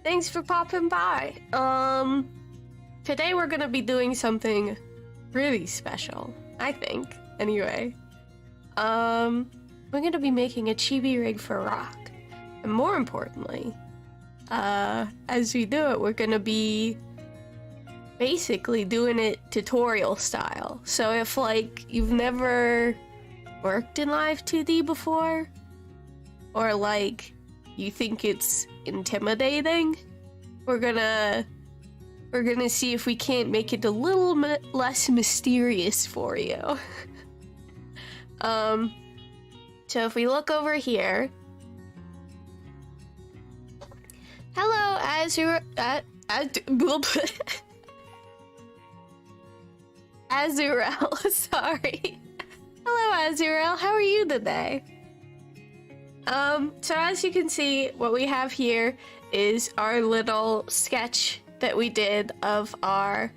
Thanks for popping by. Today we're gonna be doing something really special, I think, anyway. We're gonna be making a chibi rig for Rock. And more importantly, as we do it, we're gonna be basically doing it tutorial style. So if, like, you've never worked in Live2D before, or, like, you think it's intimidating, we're gonna see if we can't make it a little less mysterious for you. So if we look over here, hello, Azurel, sorry. Hello, Azurel, how are you today? So as you can see, what we have here is our little sketch that we did of our,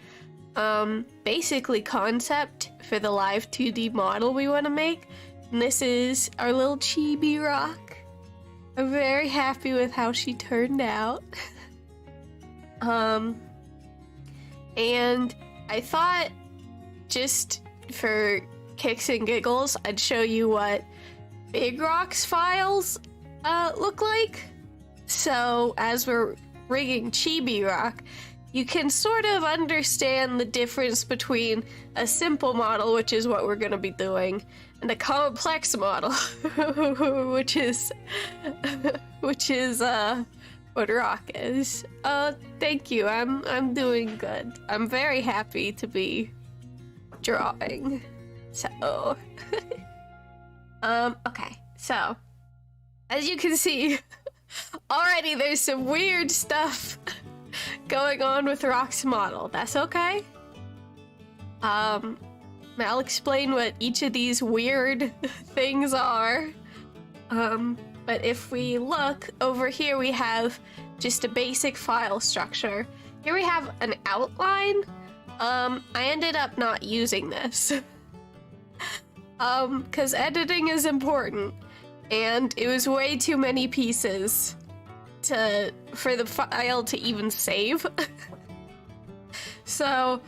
basically concept for the Live2D model we want to make. And this is our little Chibi Rock. I'm very happy with how she turned out. And I thought, just for kicks and giggles, I'd show you what Big Rock's files look like. So as we're rigging Chibi Rock, you can sort of understand the difference between a simple model, which is what we're going to be doing, and a complex model, which is what Rock is. Thank you. I'm doing good. I'm very happy to be drawing. So okay. So as you can see, already there's some weird stuff going on with Rock's model. That's okay. I'll explain what each of these weird things are. But if we look over here, we have just a basic file structure. Here we have an outline. I ended up not using this. Because editing is important, and it was way too many pieces for the file to even save. So,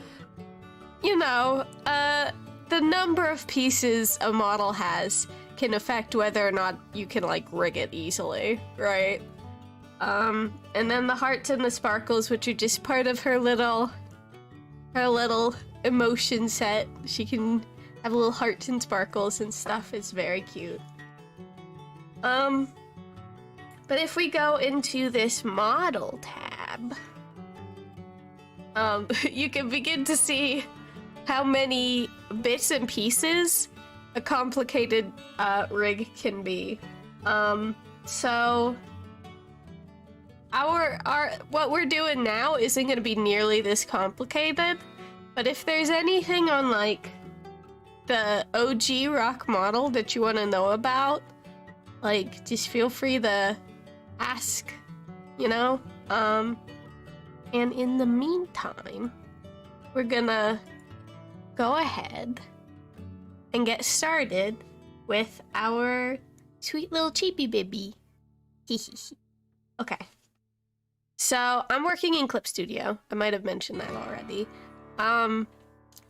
you know, the number of pieces a model has can affect whether or not you can, like, rig it easily, right? And then the hearts and the sparkles, which are just part of her little emotion set. She can have little hearts and sparkles and stuff. It's very cute. But if we go into this model tab, you can begin to see how many bits and pieces a complicated rig can be. So what we're doing now isn't going to be nearly this complicated, but if there's anything on, like, the OG Rock model that you want to know about, like, just feel free to ask, you know? And in the meantime, we're gonna go ahead and get started with our sweet little Chibi baby. Okay. So, I'm working in Clip Studio. I might have mentioned that already.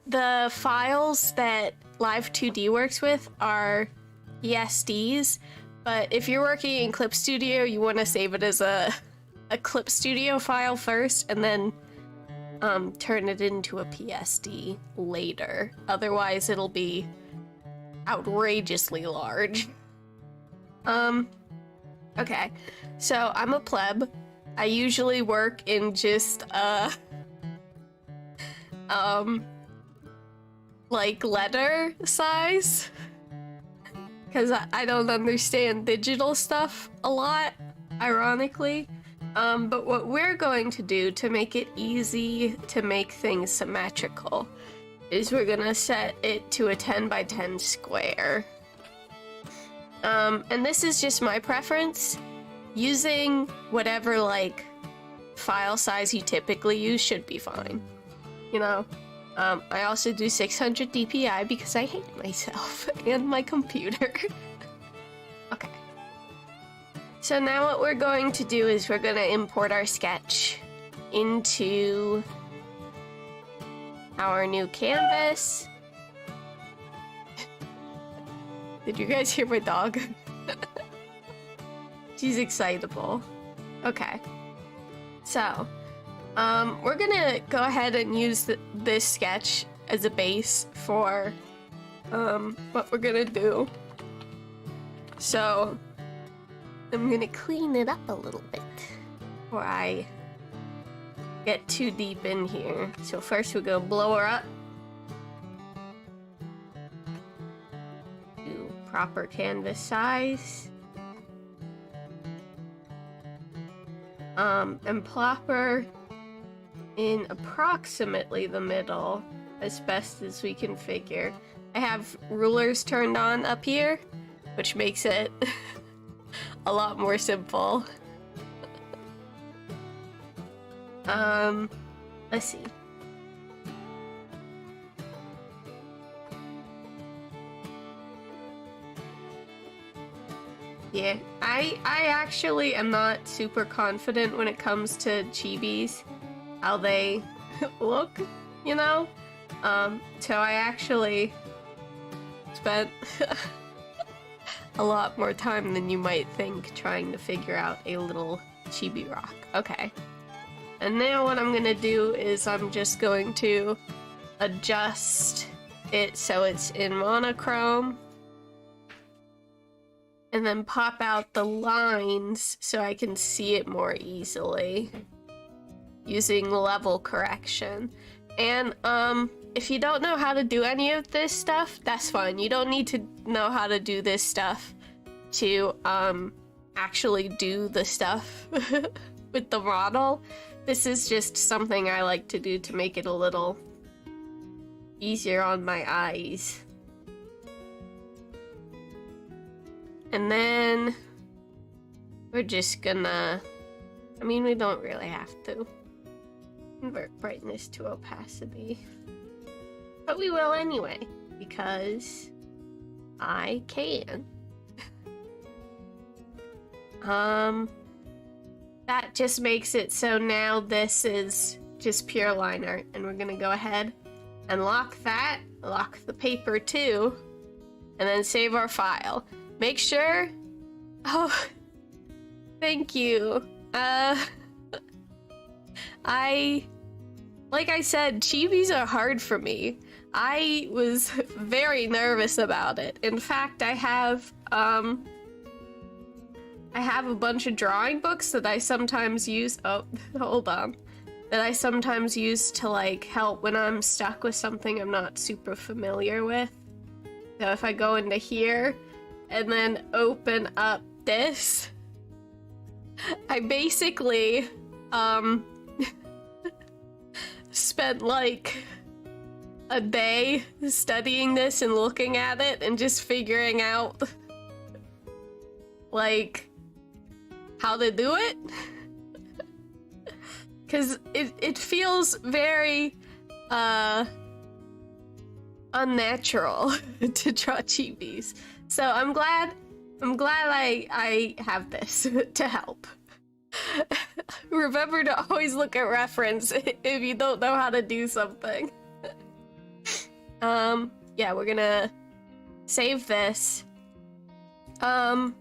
The files that Live2D works with are ESDs, but if you're working in Clip Studio, you want to save it as a Clip Studio file first, and then turn it into a PSD later. Otherwise, it'll be outrageously large. Okay, so I'm a pleb. I usually work in just like letter size, because I don't understand digital stuff a lot, ironically. But what we're going to do to make it easy to make things symmetrical is we're gonna set it to a 10 by 10 square. And this is just my preference. Using whatever, like, file size you typically use should be fine, you know? I also do 600 DPI because I hate myself and my computer. Okay. So now what we're going to do is we're going to import our sketch into our new canvas. Did you guys hear my dog? She's excitable. Okay. So, we're gonna go ahead and use this sketch as a base for what we're gonna do. So, I'm gonna clean it up a little bit before I get too deep in here. So first we're gonna blow her up to proper canvas size. And plop her in approximately the middle as best as we can figure. I have rulers turned on up here, which makes it a lot more simple. Let's see. Yeah, I actually am not super confident when it comes to chibis, how they look, you know? So I actually spent a lot more time than you might think trying to figure out a little chibi rock. Okay. And now what I'm gonna do is I'm just going to adjust it so it's in monochrome. And then pop out the lines so I can see it more easily using level correction. And if you don't know how to do any of this stuff, that's fine. You don't need to know how to do this stuff to actually do the stuff with the model. This is just something I like to do to make it a little easier on my eyes. And then we're just gonna, I mean, we don't really have to convert brightness to opacity, but we will anyway, because I can. That just makes it so now this is just pure line art, and we're gonna go ahead and lock that, lock the paper too, and then save our file. Make sure, oh, thank you. Like I said, chibis are hard for me. I was very nervous about it. In fact, I have a bunch of drawing books that I sometimes use, oh, hold on, that I sometimes use to like help when I'm stuck with something I'm not super familiar with. So if I go into here and then open up this, I basically spent like a day studying this and looking at it and just figuring out like how to do it, because it feels very unnatural to draw chibis. So I'm glad I have this to help. Remember to always look at reference if you don't know how to do something. Yeah, we're gonna save this. You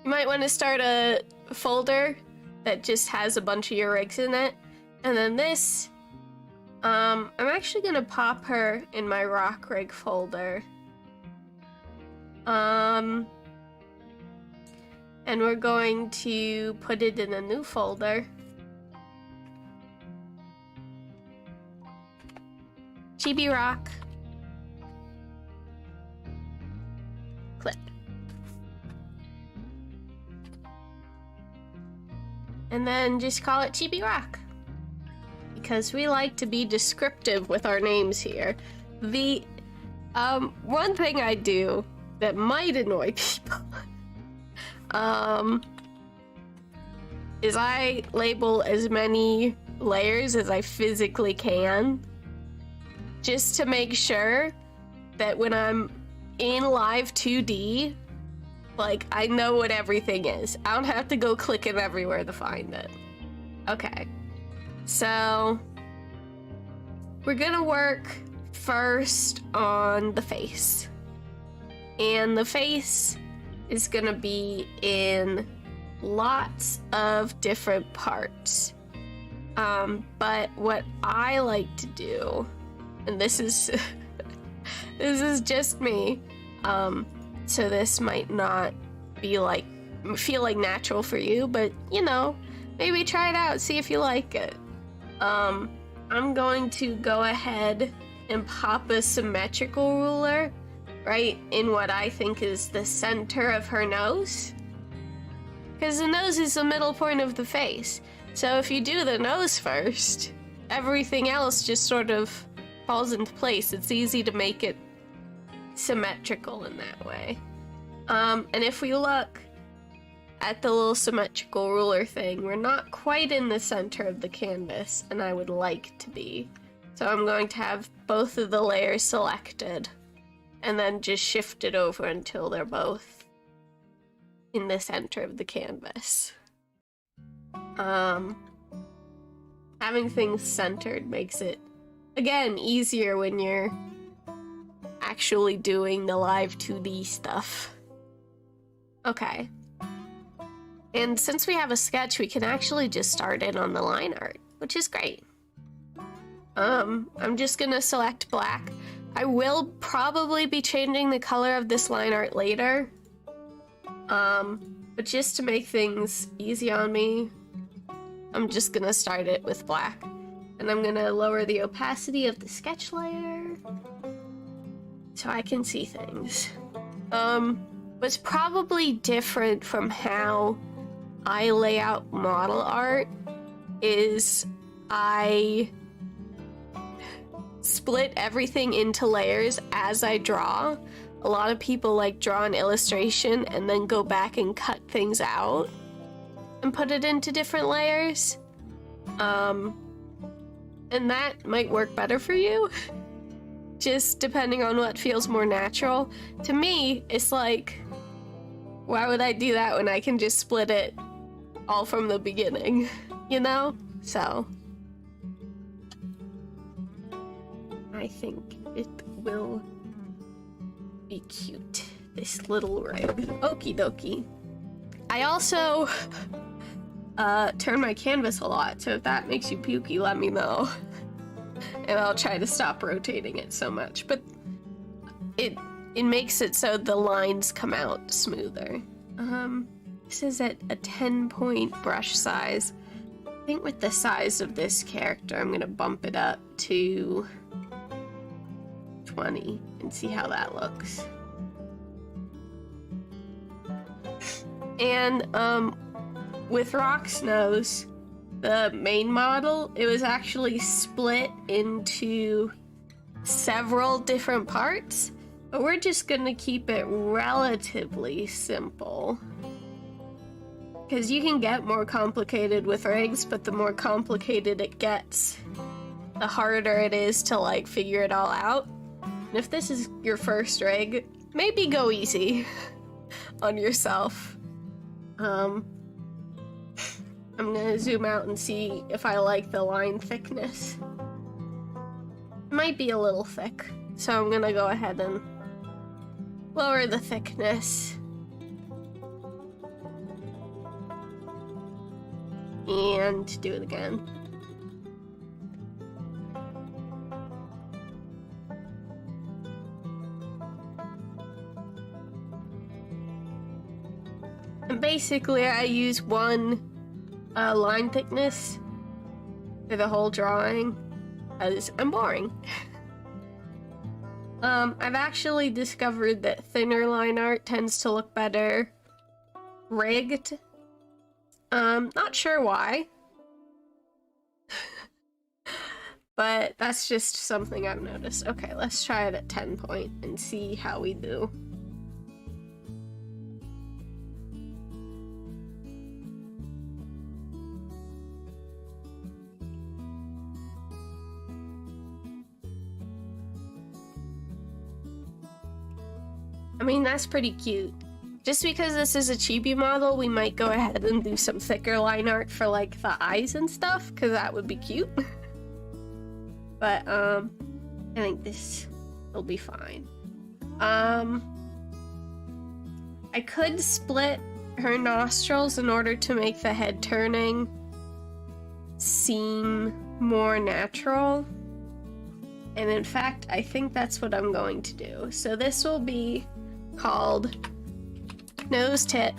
might want to start a folder that just has a bunch of your rigs in it. And then this, I'm actually gonna pop her in my rock rig folder. And we're going to put it in a new folder. CHIBI ROCK. Clip. And then just call it CHIBI ROCK, because we like to be descriptive with our names here. The one thing I do that might annoy people is I label as many layers as I physically can, just to make sure that when I'm in LIVE2D, Like, I know what everything is. I don't have to go clicking everywhere to find it. Okay. So, we're gonna work first on the face. And the face is gonna be in lots of different parts. But what I like to do, and this is this is just me, so this might not be like feel like natural for you, but you know, maybe try it out, see if you like it. I'm going to go ahead and pop a symmetrical ruler right in what I think is the center of her nose, because the nose is the middle point of the face. So if you do the nose first, everything else just sort of falls into place. It's easy to make it symmetrical in that way. And if we look at the little symmetrical ruler thing, we're not quite in the center of the canvas, and I would like to be. So I'm going to have both of the layers selected, and then just shift it over until they're both in the center of the canvas. Having things centered makes it, again, easier when you're actually doing the LIVE2D stuff. Okay. And since we have a sketch, we can actually just start in on the line art, which is great. I'm just gonna select black. I will probably be changing the color of this line art later. But just to make things easy on me, I'm just gonna start it with black. And I'm gonna lower the opacity of the sketch layer so I can see things. What's probably different from how I lay out model art is I split everything into layers as I draw. A lot of people like draw an illustration and then go back and cut things out and put it into different layers. And that might work better for you, just depending on what feels more natural. To me, it's like, why would I do that when I can just split it all from the beginning, you know? So, I think it will be cute, this little rig. Okie dokie. I also turn my canvas a lot, so if that makes you pukey, let me know. And I'll try to stop rotating it so much, but it makes it so the lines come out smoother. This is at a 10-point brush size. I think with the size of this character, I'm gonna bump it up to 20 and see how that looks. And with Rock's nose, the main model, it was actually split into several different parts, but we're just gonna keep it relatively simple. Because you can get more complicated with rigs, but the more complicated it gets, the harder it is to like figure it all out. And if this is your first rig, maybe go easy on yourself. I'm gonna zoom out and see if I like the line thickness. It might be a little thick, so I'm gonna go ahead and lower the thickness. And do it again. And basically, I use one line thickness for the whole drawing, as I'm boring. I've actually discovered that thinner line art tends to look better rigged. Not sure why. But that's just something I've noticed. Okay, let's try it at 10 point and see how we do. I mean, that's pretty cute. Just because this is a chibi model, we might go ahead and do some thicker line art for like the eyes and stuff, because that would be cute. But I think this will be fine. I could split her nostrils in order to make the head turning seem more natural. And in fact, I think that's what I'm going to do. So this will be called nose tip,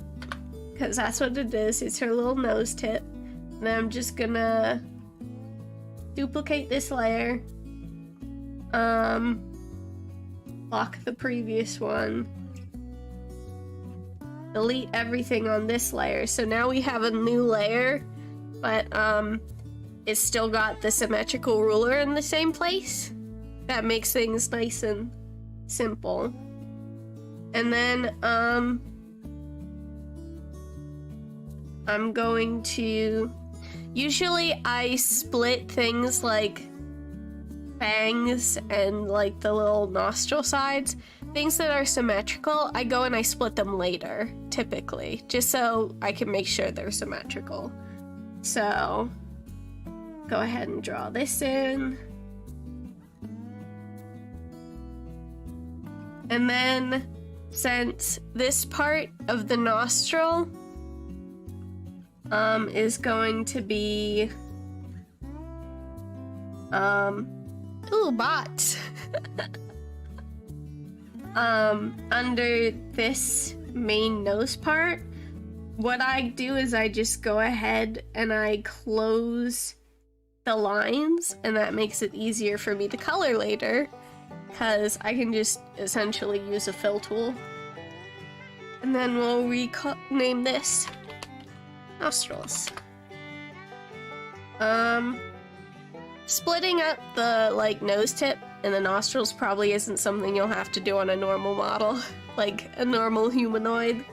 because that's what it is. It's her little nose tip. And I'm just gonna duplicate this layer, lock the previous one, delete everything on this layer. So now we have a new layer, but it's still got the symmetrical ruler in the same place. That makes things nice and simple. And then I'm going to, usually I split things like fangs and like the little nostril sides. Things that are symmetrical, I go and I split them later, typically, just so I can make sure they're symmetrical. So, go ahead and draw this in. And then, since this part of the nostril is going to be ooh, bots. Under this main nose part, what I do is I just go ahead and I close the lines, and that makes it easier for me to color later, because I can just essentially use a fill tool. And then we'll rename this nostrils. Splitting up the like nose tip and the nostrils probably isn't something you'll have to do on a normal model, like a normal humanoid.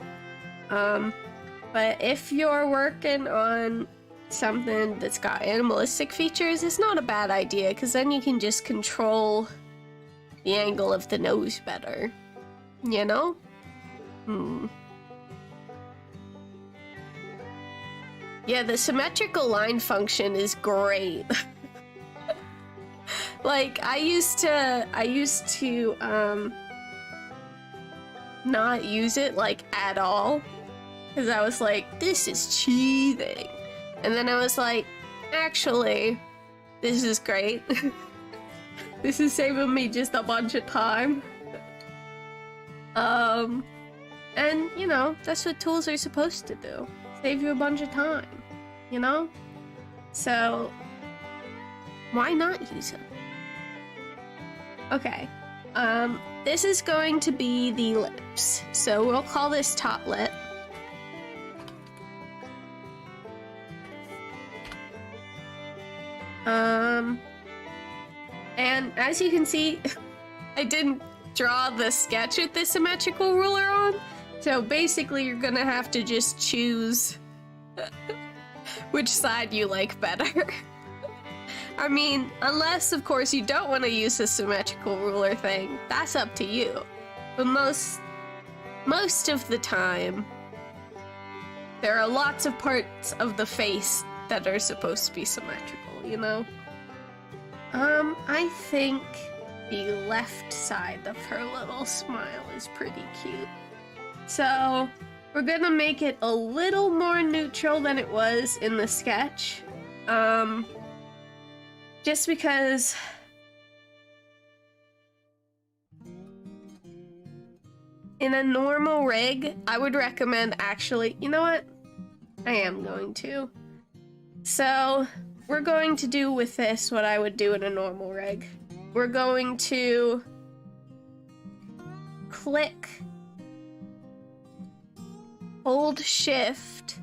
But if you're working on something that's got animalistic features, it's not a bad idea, because then you can just control the angle of the nose better, you know? Yeah, the symmetrical line function is great. Like, I used to not use it, like, at all. Because I was like, this is cheating. And then I was like, actually, this is great. This is saving me just a bunch of time. And, you know, that's what tools are supposed to do. Save you a bunch of time, you know? So, why not use them? Okay, this is going to be the lips. So we'll call this top lip. And as you can see, I didn't draw the sketch with the symmetrical ruler on. So basically you're gonna have to just choose which side you like better. I mean, unless of course you don't want to use the symmetrical ruler thing, that's up to you. But most of the time, there are lots of parts of the face that are supposed to be symmetrical, you know? I think the left side of her little smile is pretty cute. So, we're gonna make it a little more neutral than it was in the sketch. Just because in a normal rig, I would recommend actually, you know what? I am going to. So, we're going to do with this what I would do in a normal rig. We're going to click, hold shift,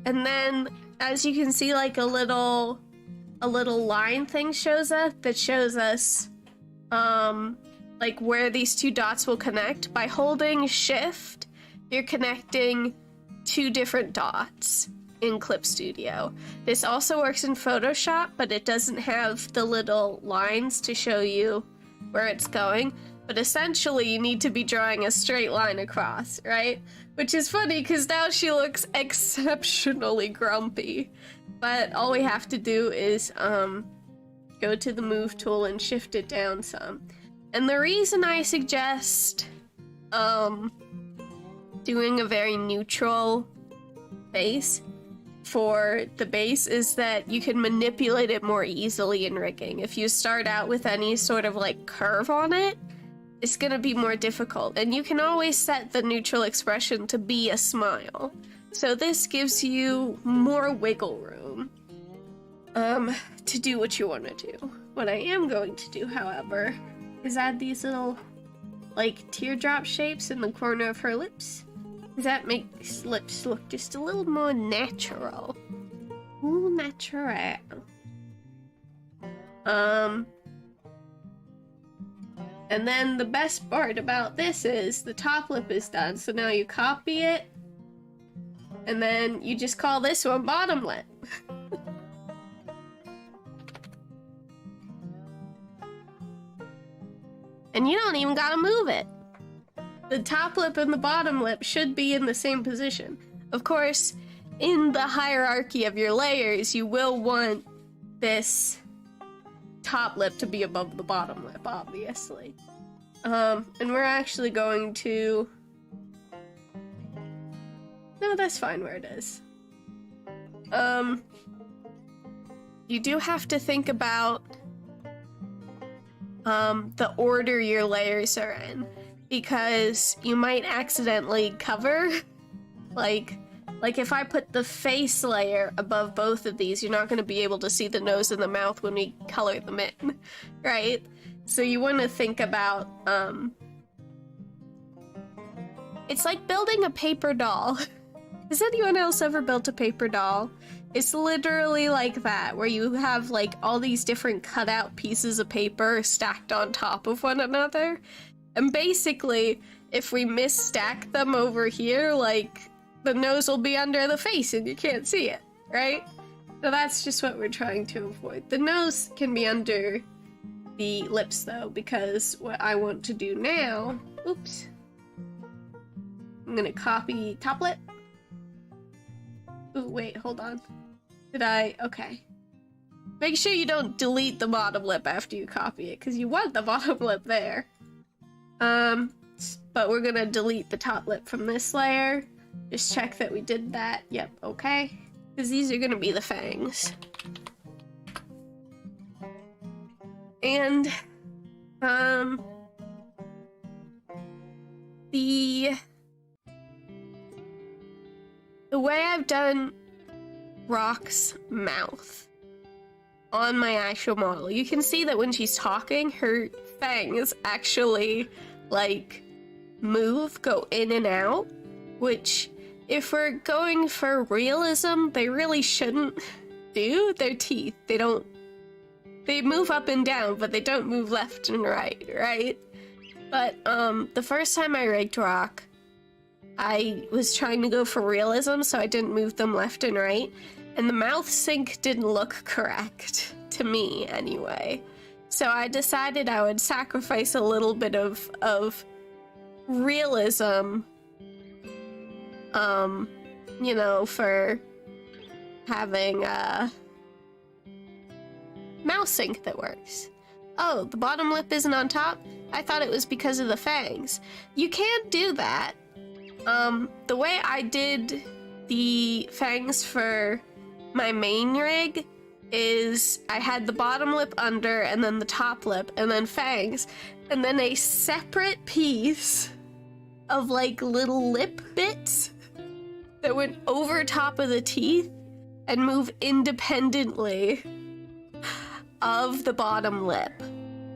and then as you can see, like a little line thing shows up that shows us like where these two dots will connect. By holding shift, you're connecting two different dots in Clip Studio. This also works in Photoshop, but it doesn't have the little lines to show you where it's going. but essentially you need to be drawing a straight line across, right? Which is funny because now she looks exceptionally grumpy. But all we have to do is go to the move tool and shift it down some. And the reason I suggest doing a very neutral base for the base is that you can manipulate it more easily in rigging. If you start out with any sort of like curve on it, it's gonna be more difficult, and you can always set the neutral expression to be a smile. So this gives you more wiggle room to do what you want to do. What I am going to do, however, is add these little like teardrop shapes in the corner of her lips. That makes lips look just a little more natural. Ooh, natural. And then the best part about this is the top lip is done, so now you copy it, and then you just call this one bottom lip. And you don't even gotta move it. The top lip and the bottom lip should be in the same position. Of course, in the hierarchy of your layers, you will want this top lip to be above the bottom lip, obviously. And we're actually going to... No, that's fine where it is. You do have to think about the order your layers are in, because you might accidentally cover, like if I put the face layer above both of these, you're not going to be able to see the nose and the mouth when we color them in, right? So you want to think about, it's like building a paper doll. Has anyone else ever built a paper doll? It's literally like that, where you have like all these different cutout pieces of paper stacked on top of one another. And basically, if we misstack them over here, like, the nose will be under the face and you can't see it, right? So that's just what we're trying to avoid. The nose can be under the lips though, because what I want to do now, oops, I'm gonna copy top lip. Ooh, wait, hold on. Okay. Make sure you don't delete the bottom lip after you copy it, because you want the bottom lip there. But we're gonna delete the top lip from this layer. Just check that we did that. Yep, okay. Because these are gonna be the fangs. And, the way I've done Rock's mouth on my actual model, you can see that when she's talking, her fangs actually, like, go in and out, which, if we're going for realism, they really shouldn't do. Their teeth, they move up and down, but they don't move left and right? But, the first time I rigged Rock, I was trying to go for realism, so I didn't move them left and right, and the mouth sync didn't look correct, to me anyway. So I decided I would sacrifice a little bit of realism, you know, for having a mouth sync that works. Oh, the bottom lip isn't on top? I thought it was because of the fangs. You can't do that. The way I did the fangs for my main rig is I had the bottom lip under, and then the top lip, and then fangs, and then a separate piece of like little lip bits that went over top of the teeth and move independently of the bottom lip.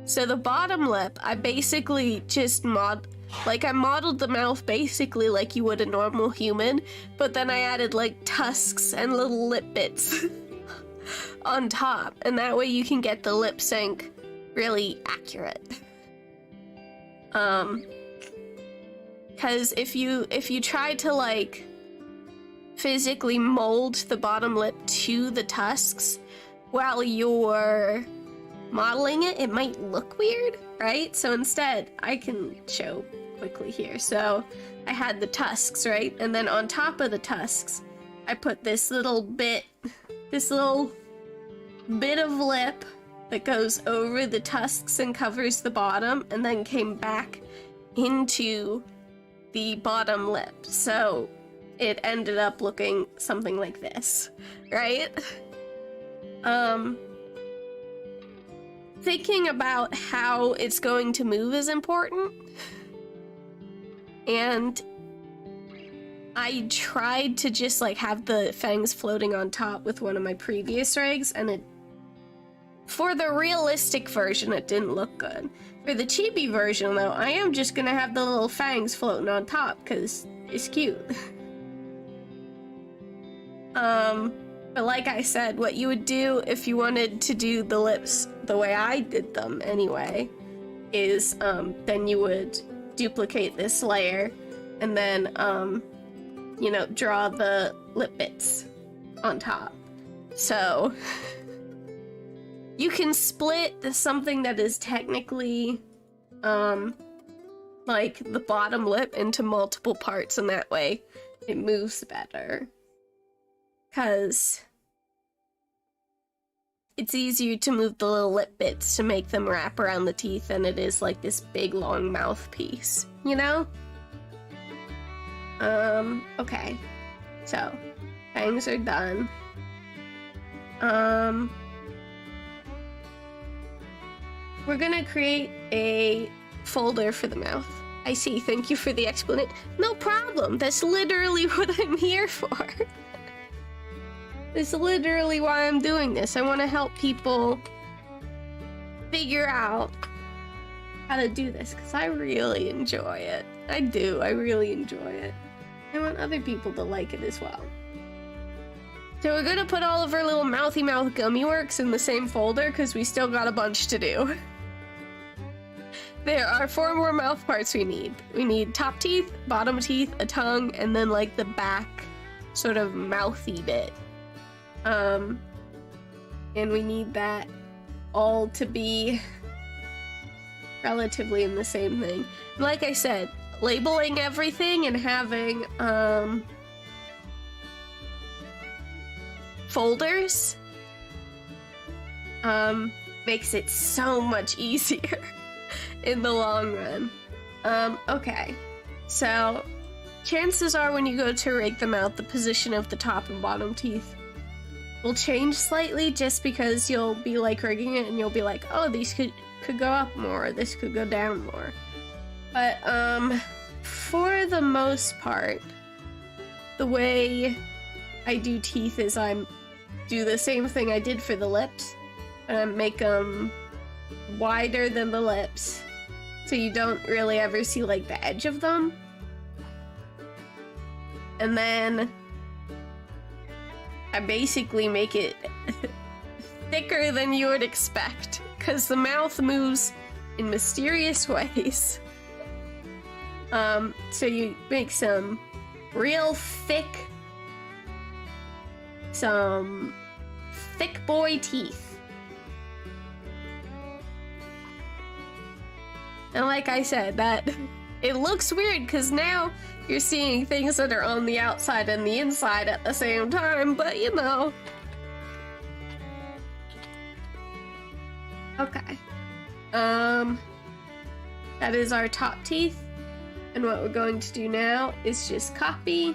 So the bottom lip, I basically just I modeled the mouth basically like you would a normal human, but then I added like tusks and little lip bits on top, and that way you can get the lip sync really accurate. Because if you try to like physically mold the bottom lip to the tusks while you're modeling it, it might look weird, right? So instead, I can show quickly here. So I had the tusks, right? And then on top of the tusks, I put this little bit of lip that goes over the tusks and covers the bottom, and then came back into the bottom lip. So it ended up looking something like this, right? Thinking about how it's going to move is important. And I tried to just like have the fangs floating on top with one of my previous rigs, and for the realistic version, it didn't look good. For the chibi version, though, I am just gonna have the little fangs floating on top, because it's cute. But like I said, what you would do if you wanted to do the lips the way I did them anyway, is, then you would duplicate this layer, and then, you know, draw the lip bits on top. So you can split something that is technically, like the bottom lip into multiple parts, and that way it moves better. 'Cause it's easier to move the little lip bits to make them wrap around the teeth than it is like this big long mouthpiece, you know? Okay. So, fangs are done. We're gonna create a folder for the mouth. I see, thank you for the explanation. No problem, that's literally what I'm here for. That's literally why I'm doing this. I want to help people figure out how to do this, because I really enjoy it. I do, I really enjoy it. I want other people to like it as well. So we're gonna put all of our little mouthy mouth gummy works in the same folder, because we still got a bunch to do. There are 4 more mouth parts we need. We need top teeth, bottom teeth, a tongue, and then like the back sort of mouthy bit. And we need that all to be relatively in the same thing. Like I said, labeling everything and having, folders, makes it so much easier in the long run. Okay. So, chances are when you go to rig them out, the position of the top and bottom teeth will change slightly, just because you'll be like rigging it and you'll be like, oh, these could go up more, this could go down more. But for the most part, the way I do teeth is I do the same thing I did for the lips, and I make them wider than the lips, so you don't really ever see like the edge of them. And then I basically make it thicker than you would expect, because the mouth moves in mysterious ways. So you make some real thick, boy teeth. And like I said, that it looks weird because now you're seeing things that are on the outside and the inside at the same time, but you know. Okay. That is our top teeth. And what we're going to do now is just copy.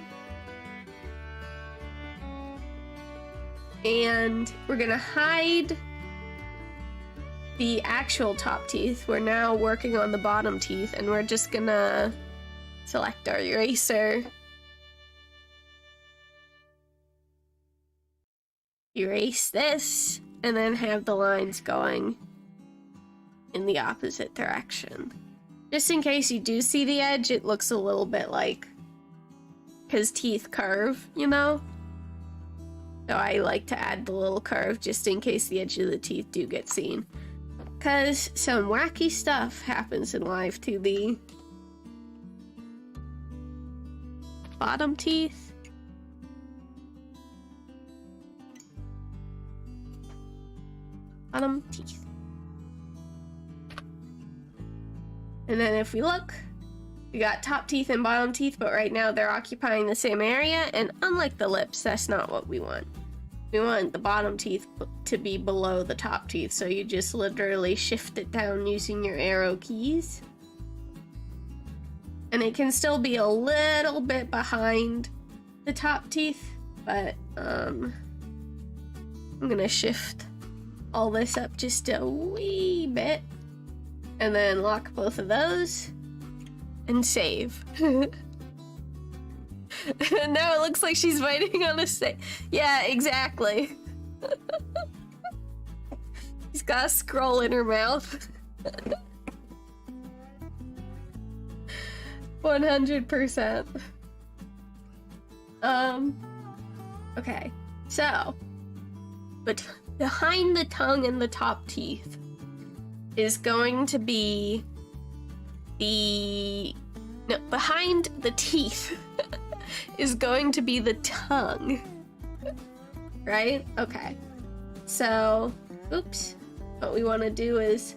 And we're gonna hide the actual top teeth. We're now working on the bottom teeth, and we're just gonna select our eraser. Erase this, and then have the lines going in the opposite direction. Just in case you do see the edge, it looks a little bit like his teeth curve, you know? So I like to add the little curve just in case the edge of the teeth do get seen. Because some wacky stuff happens in LIVE2D. Bottom teeth. Bottom teeth. And then if we look, we got top teeth and bottom teeth, but right now they're occupying the same area, and unlike the lips, that's not what we want. We want the bottom teeth to be below the top teeth, so you just literally shift it down using your arrow keys. And it can still be a little bit behind the top teeth, but I'm gonna shift all this up just a wee bit, and then lock both of those, and save. Now it looks like she's biting on a stick. Yeah, exactly. She's got a scroll in her mouth. 100%. Okay, so, but behind the tongue and the top teeth is going to be behind the teeth is going to be the tongue, right? Okay, so, oops, what we want to do is,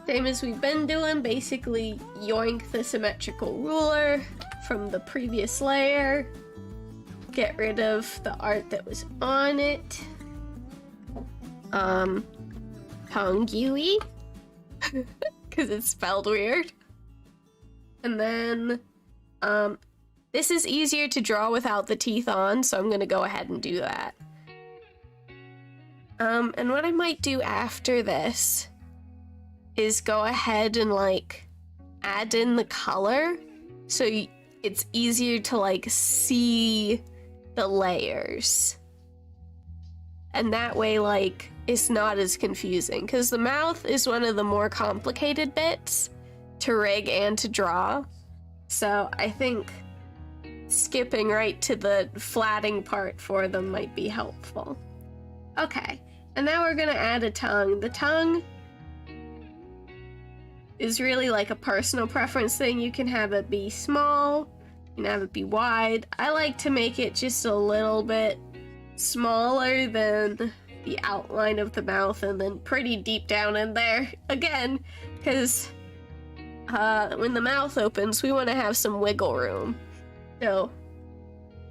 same as we've been doing, basically yoink the symmetrical ruler from the previous layer, get rid of the art that was on it, tongue-ui, because it's spelled weird, and then, this is easier to draw without the teeth on, so I'm gonna go ahead and do that. And what I might do after this is go ahead and, like, add in the color, so it's easier to, like, see the layers. And that way, like, it's not as confusing, because the mouth is one of the more complicated bits to rig and to draw. So I think skipping right to the flatting part for them might be helpful. Okay, and now we're gonna add a tongue. The tongue is really like a personal preference thing. You can have it be small, you can have it be wide. I like to make it just a little bit smaller than the outline of the mouth, and then pretty deep down in there again, because when the mouth opens, we want to have some wiggle room. So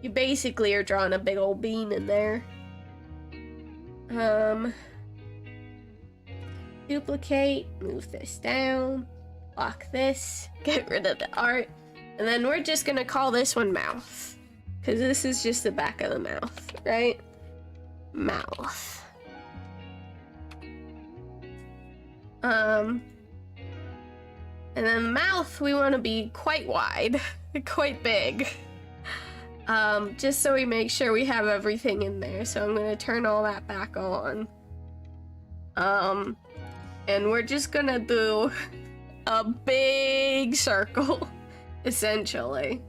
you basically are drawing a big old bean in there. Duplicate, move this down, lock this, get rid of the art, and then we're just gonna call this one mouth, because this is just the back of the mouth, right? Mouth. And then the mouth, we want to be quite wide, quite big, just so we make sure we have everything in there. So I'm going to turn all that back on. And we're just going to do a big circle, essentially.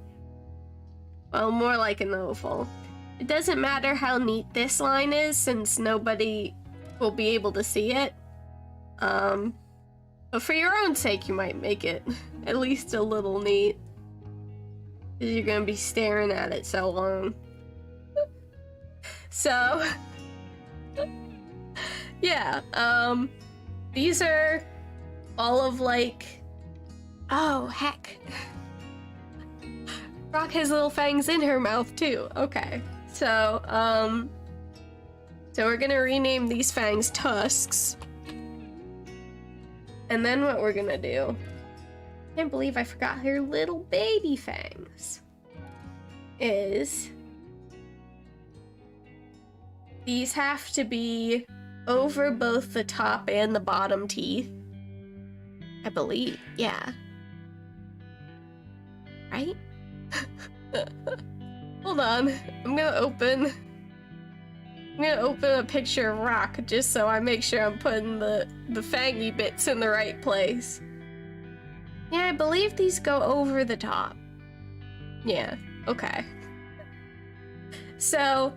Well, more like an oval. It doesn't matter how neat this line is, since nobody will be able to see it. But for your own sake, you might make it at least a little neat, because you're gonna be staring at it so long. So, yeah, these are all of, like, oh, heck. Rock has little fangs in her mouth, too. Okay, so we're gonna rename these fangs tusks. And then what we're gonna do, I can't believe I forgot her little baby fangs, is these have to be over both the top and the bottom teeth, I believe. Yeah. Right? Hold on, I'm gonna open a picture of Rock just so I make sure I'm putting the fangy bits in the right place. Yeah, I believe these go over the top. Yeah, okay. So,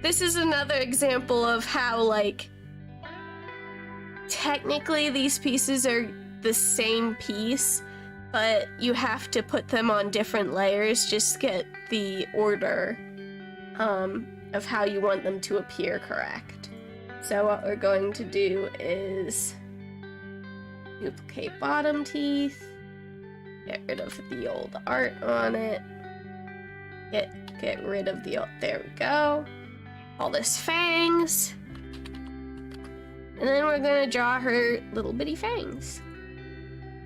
this is another example of how, like, technically these pieces are the same piece, but you have to put them on different layers just to get the order, of how you want them to appear correct. So what we're going to do is duplicate bottom teeth, Get rid of the old art on it. Get rid of the old, there we go. All this fangs. And then we're gonna draw her little bitty fangs.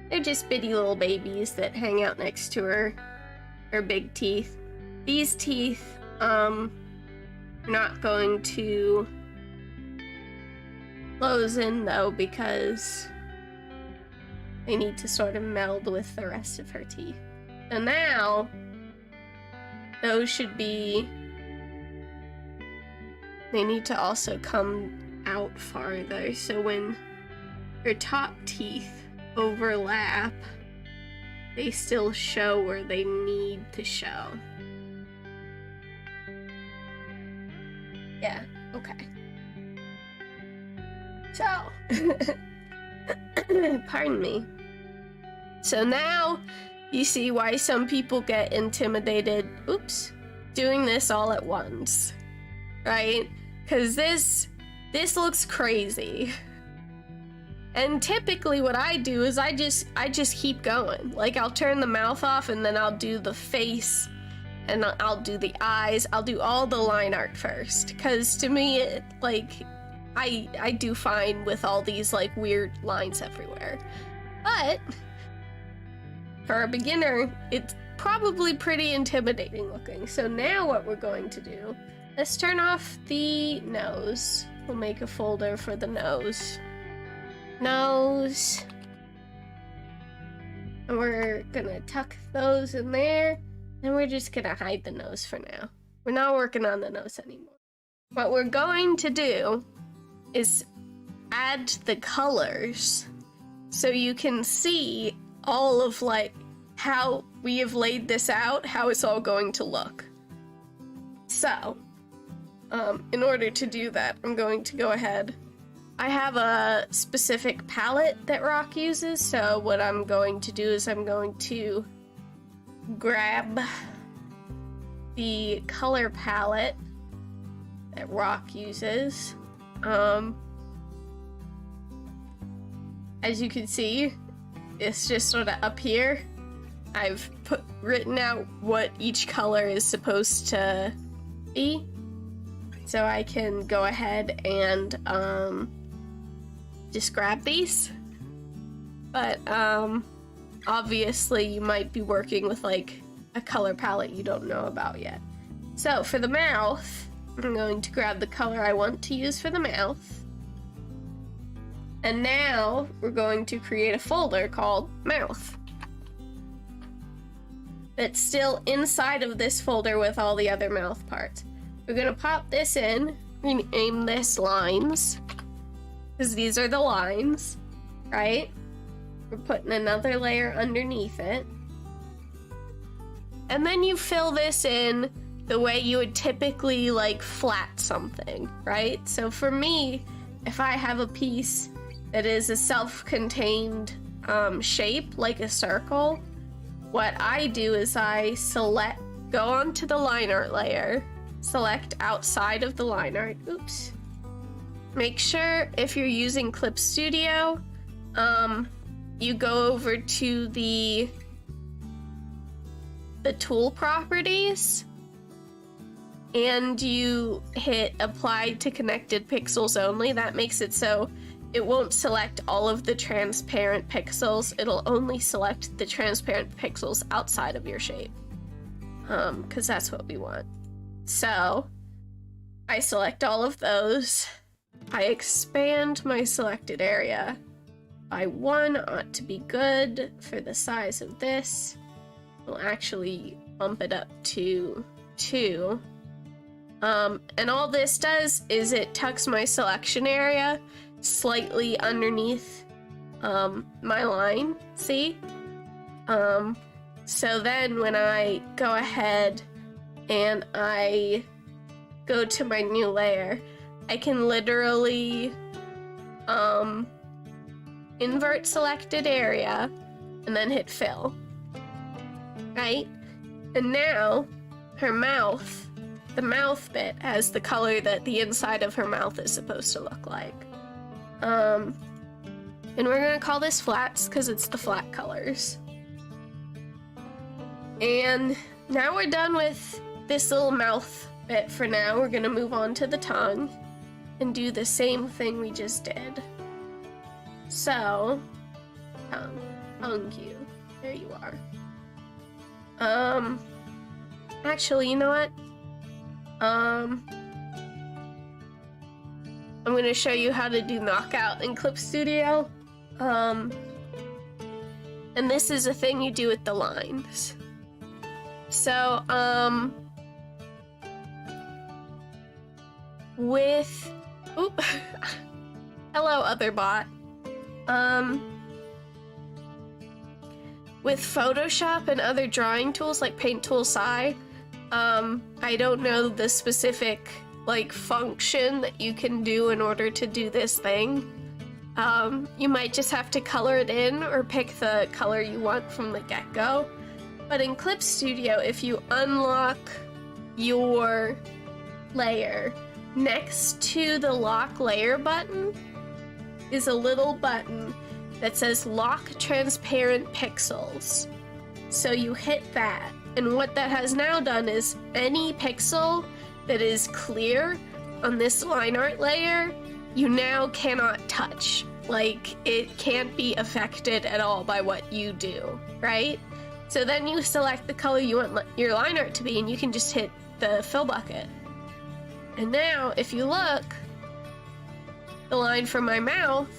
They're just bitty little babies that hang out next to her big teeth. These teeth, are not going to close in though because they need to sort of meld with the rest of her teeth. So now, those should be, they need to also come out farther, so when her top teeth overlap, they still show where they need to show. Yeah, okay. So, pardon me. So now, you see why some people get intimidated, doing this all at once, right? Because this looks crazy. And typically what I do is I just keep going. Like, I'll turn the mouth off and then I'll do the face and I'll do the eyes. I'll do all the line art first. Because to me, I do fine with all these like weird lines everywhere. But for a beginner, it's probably pretty intimidating looking. So now what we're going to do, let's turn off the nose. We'll make a folder for the nose. Nose. And we're gonna tuck those in there. And we're just gonna hide the nose for now. We're not working on the nose anymore. What we're going to do is add the colors so you can see all of like how we have laid this out, how it's all going to look. So, in order to do that, I'm going to go ahead. I have a specific palette that Rock uses, so what I'm going to do is I'm going to grab the color palette that Rock uses. As you can see, it's just sort of up here. I've written out what each color is supposed to be, so I can go ahead and just grab these. But obviously you might be working with like a color palette you don't know about yet. So for the mouth, I'm going to grab the color I want to use for the mouth. And now we're going to create a folder called mouth. That's still inside of this folder with all the other mouth parts. We're gonna pop this in, rename this lines, because these are the lines, right? We're putting another layer underneath it. And then you fill this in the way you would typically like flat something, right? So for me, if I have a piece that is a self-contained shape, like a circle, what I do is I go onto the line art layer, select outside of the line art, Make sure if you're using Clip Studio, you go over to the tool properties and you hit apply to connected pixels only. That makes it so it won't select all of the transparent pixels. It'll only select the transparent pixels outside of your shape, because that's what we want. So I select all of those. I expand my selected area by 1 ought to be good for the size of this. We'll actually bump it up to 2. And all this does is it tucks my selection area slightly underneath my line, see? So then when I go ahead and I go to my new layer, I can literally invert selected area and then hit fill, right? And now her mouth, the mouth bit, has the color that the inside of her mouth is supposed to look like. And we're gonna call this flats because it's the flat colors. And now we're done with this little mouth bit for now. We're gonna move on to the tongue and do the same thing we just did. So, tongue cue. There you are. Actually, you know what? I'm gonna show you how to do knockout in Clip Studio. And this is a thing you do with the lines. So, oop, hello, other bot. With Photoshop and other drawing tools like Paint Tool Sai, I don't know the specific, like, function that you can do in order to do this thing. You might just have to color it in or pick the color you want from the get-go. But in Clip Studio, if you unlock your layer, next to the lock layer button is a little button that says lock transparent pixels. So you hit that, and what that has now done is any pixel that is clear on this line art layer, you now cannot touch. Like, it can't be affected at all by what you do, right? So then you select the color you want your line art to be, and you can just hit the fill bucket. And now, if you look, the line for my mouth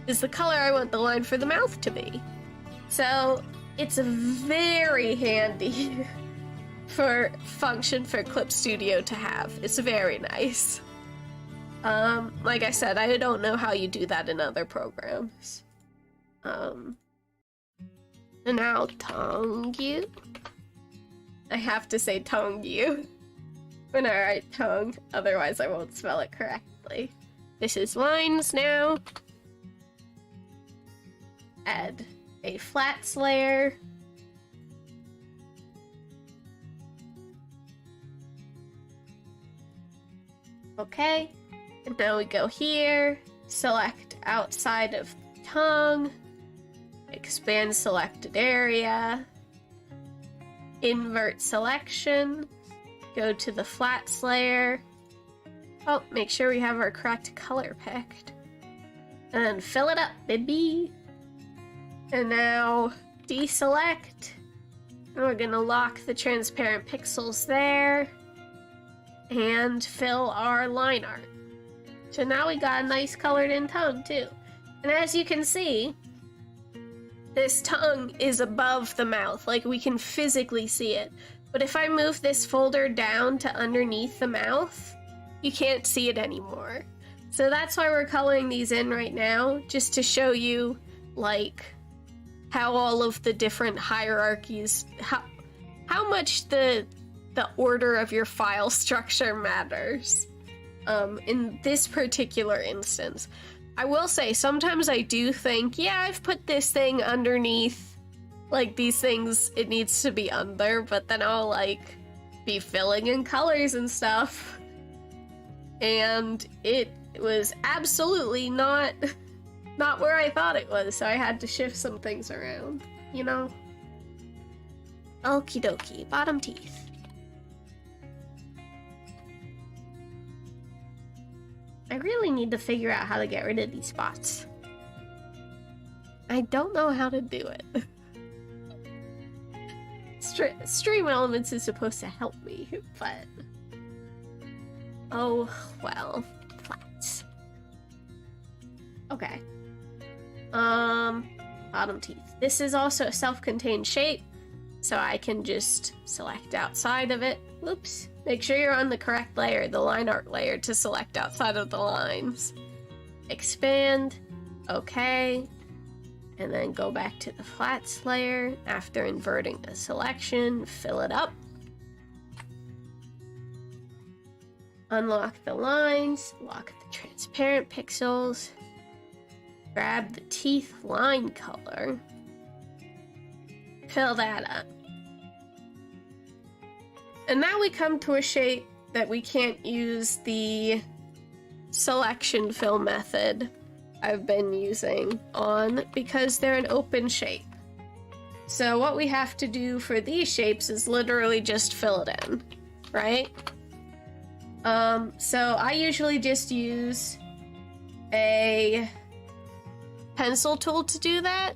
is the color I want the line for the mouth to be. So it's a very handy function for Clip Studio to have. It's very nice. Like I said, I don't know how you do that in other programs. And now tongue you. I have to say tongue you when I write tongue, otherwise I won't spell it correctly. This is lines now. Add a flats layer. Okay, and now we go here, select outside of tongue, expand selected area, invert selection, go to the flats layer. Oh, make sure we have our correct color picked. And then fill it up, baby. And now deselect. And we're gonna lock the transparent pixels there. And fill our line art. So now we got a nice colored in tongue too. And as you can see, this tongue is above the mouth, like we can physically see it. But if I move this folder down to underneath the mouth, you can't see it anymore. So that's why we're coloring these in right now, just to show you like how all of the different hierarchies, how much the order of your file structure matters. In this particular instance, I will say sometimes I do think, yeah, I've put this thing underneath, like these things it needs to be under, but then I'll like be filling in colors and stuff, and it was absolutely not where I thought it was, so I had to shift some things around, you know? Okie dokie, bottom teeth. I really need to figure out how to get rid of these spots. I don't know how to do it. Stream Elements is supposed to help me, but... oh, well. Flats. Okay. Bottom teeth. This is also a self-contained shape, so I can just select outside of it. Whoops. Make sure you're on the correct layer, the line art layer, to select outside of the lines. Expand. Okay. And then go back to the flats layer. After inverting the selection, fill it up. Unlock the lines, lock the transparent pixels, grab the teeth line color, fill that up. And now we come to a shape that we can't use the selection fill method I've been using on because they're an open shape. So what we have to do for these shapes is literally just fill it in, right? So I usually just use a pencil tool to do that.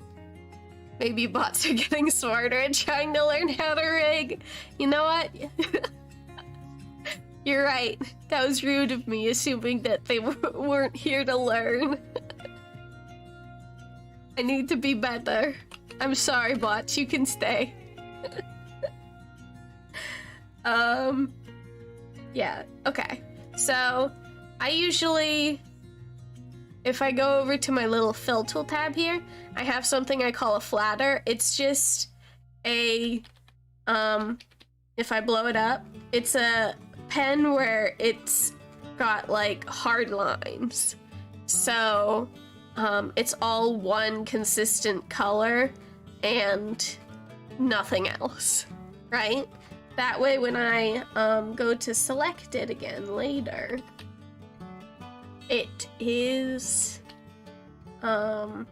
Maybe bots are getting smarter at trying to learn how to rig. You know what? You're right. That was rude of me, assuming that they weren't here to learn. I need to be better. I'm sorry, bots. You can stay. Yeah, okay. So, I usually, if I go over to my little fill tool tab here, I have something I call a flatter. It's just a, if I blow it up, it's a pen where it's got like hard lines. So, it's all one consistent color and nothing else, right? That way when I go to select it again later, it is, my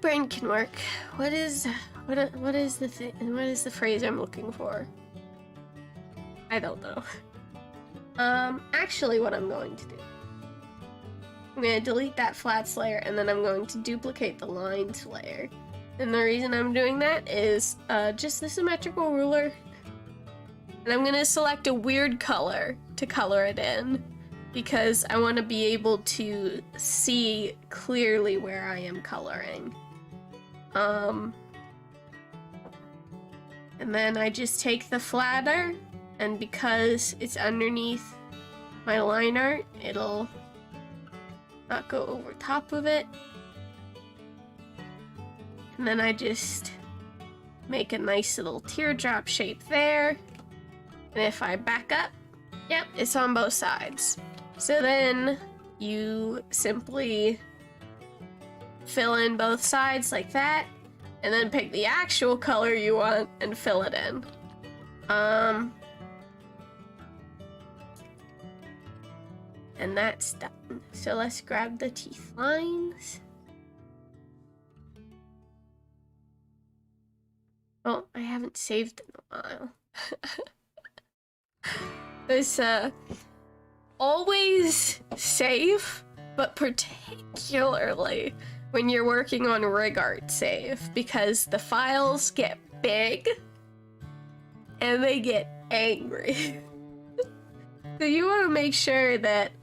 brain can work. What is the thing, what is the phrase I'm looking for? I don't know. Actually what I'm going to do, I'm going to delete that flats layer and then I'm going to duplicate the lines layer. And the reason I'm doing that is just the symmetrical ruler. And I'm going to select a weird color to color it in because I want to be able to see clearly where I am coloring. And then I just take the flatter, and because it's underneath my line art, it'll not go over top of it. And then I just make a nice little teardrop shape there. And if I back up, yep, it's on both sides. So then you simply fill in both sides like that, and then pick the actual color you want and fill it in. And that's done. So let's grab the teeth lines. Oh, I haven't saved in a while. This, always save, but particularly when you're working on rig art save, because the files get big and they get angry. So you want to make sure that,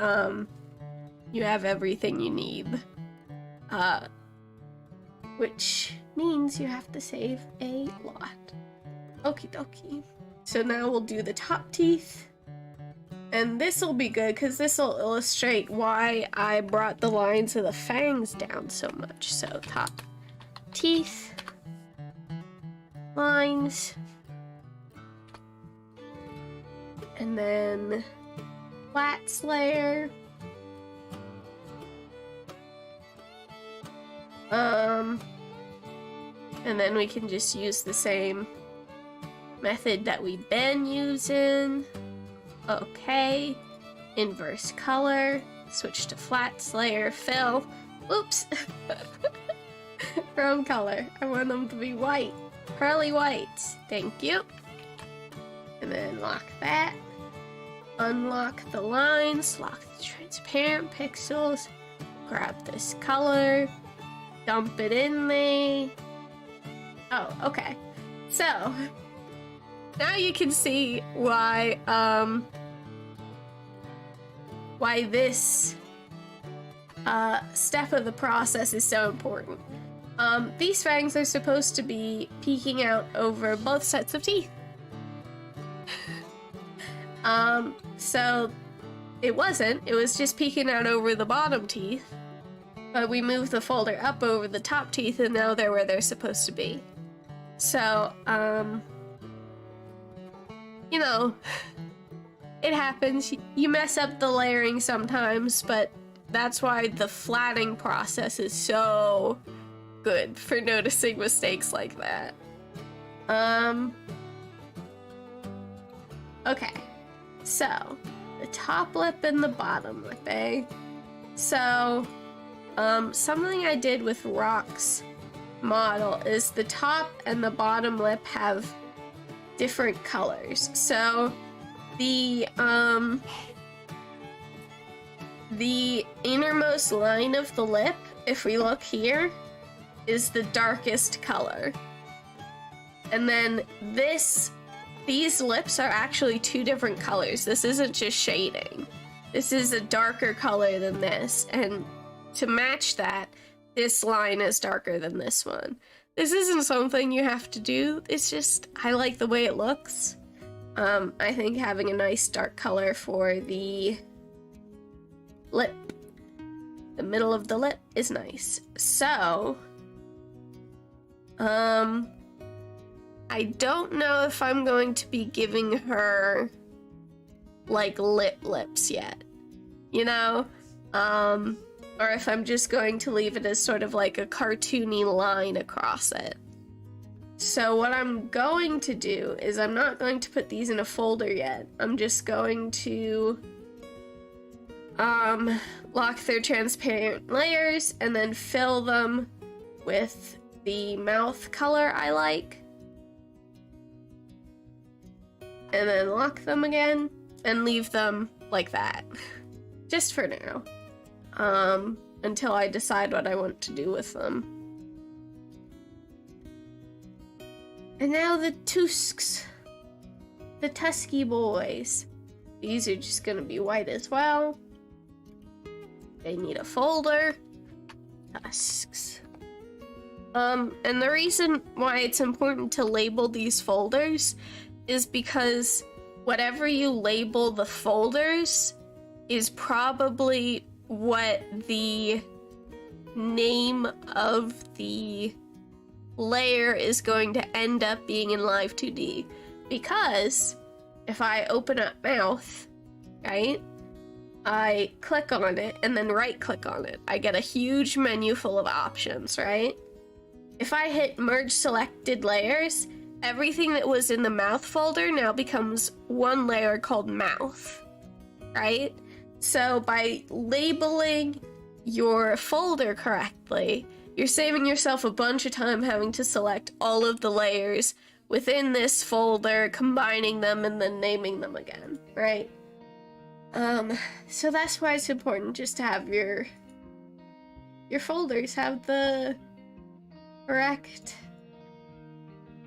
you have everything you need. Which means you have to save a lot. Okie dokie. So now we'll do the top teeth. And this will be good because this will illustrate why I brought the lines of the fangs down so much. So top teeth, lines, and then flats layer. And then we can just use the same method that we've been using. Okay, inverse color, switch to flats layer, fill. Oops. Wrong color. I want them to be white. Pearly whites. Thank you. And then lock that. Unlock the lines, lock the transparent pixels, grab this color, dump it in there. Oh, okay. So, now you can see why this step of the process is so important. These fangs are supposed to be peeking out over both sets of teeth. So it wasn't. It was just peeking out over the bottom teeth. But we moved the folder up over the top teeth and now they're where they're supposed to be. So, you know, it happens. You mess up the layering sometimes, but that's why the flatting process is so good for noticing mistakes like that. Okay. So, the top lip and the bottom lip, eh? So, something I did with rocks model is the top and the bottom lip have different colors. So the innermost line of the lip, if we look here, is the darkest color. And then these lips are actually two different colors. This isn't just shading. This is a darker color than this. And to match that, this line is darker than this one. This isn't something you have to do. It's just, I like the way it looks. I think having a nice dark color for the lip, the middle of the lip, is nice. So, I don't know if I'm going to be giving her, like, lips yet, you know? Or if I'm just going to leave it as sort of like a cartoony line across it. So what I'm going to do is I'm not going to put these in a folder yet. I'm just going to lock their transparent layers and then fill them with the mouth color I like. And then lock them again and leave them like that. Just for now. Until I decide what I want to do with them. And now the tusks. The tusky boys. These are just gonna be white as well. They need a folder. Tusks. And the reason why it's important to label these folders is because whatever you label the folders is probably what the name of the layer is going to end up being in Live2D. Because if I open up mouth, right, I click on it and then right click on it, I get a huge menu full of options, right? If I hit merge selected layers, everything that was in the mouth folder now becomes one layer called mouth, right? So by labeling your folder correctly, you're saving yourself a bunch of time having to select all of the layers within this folder, combining them, and then naming them again, right? So that's why it's important just to have your folders have the correct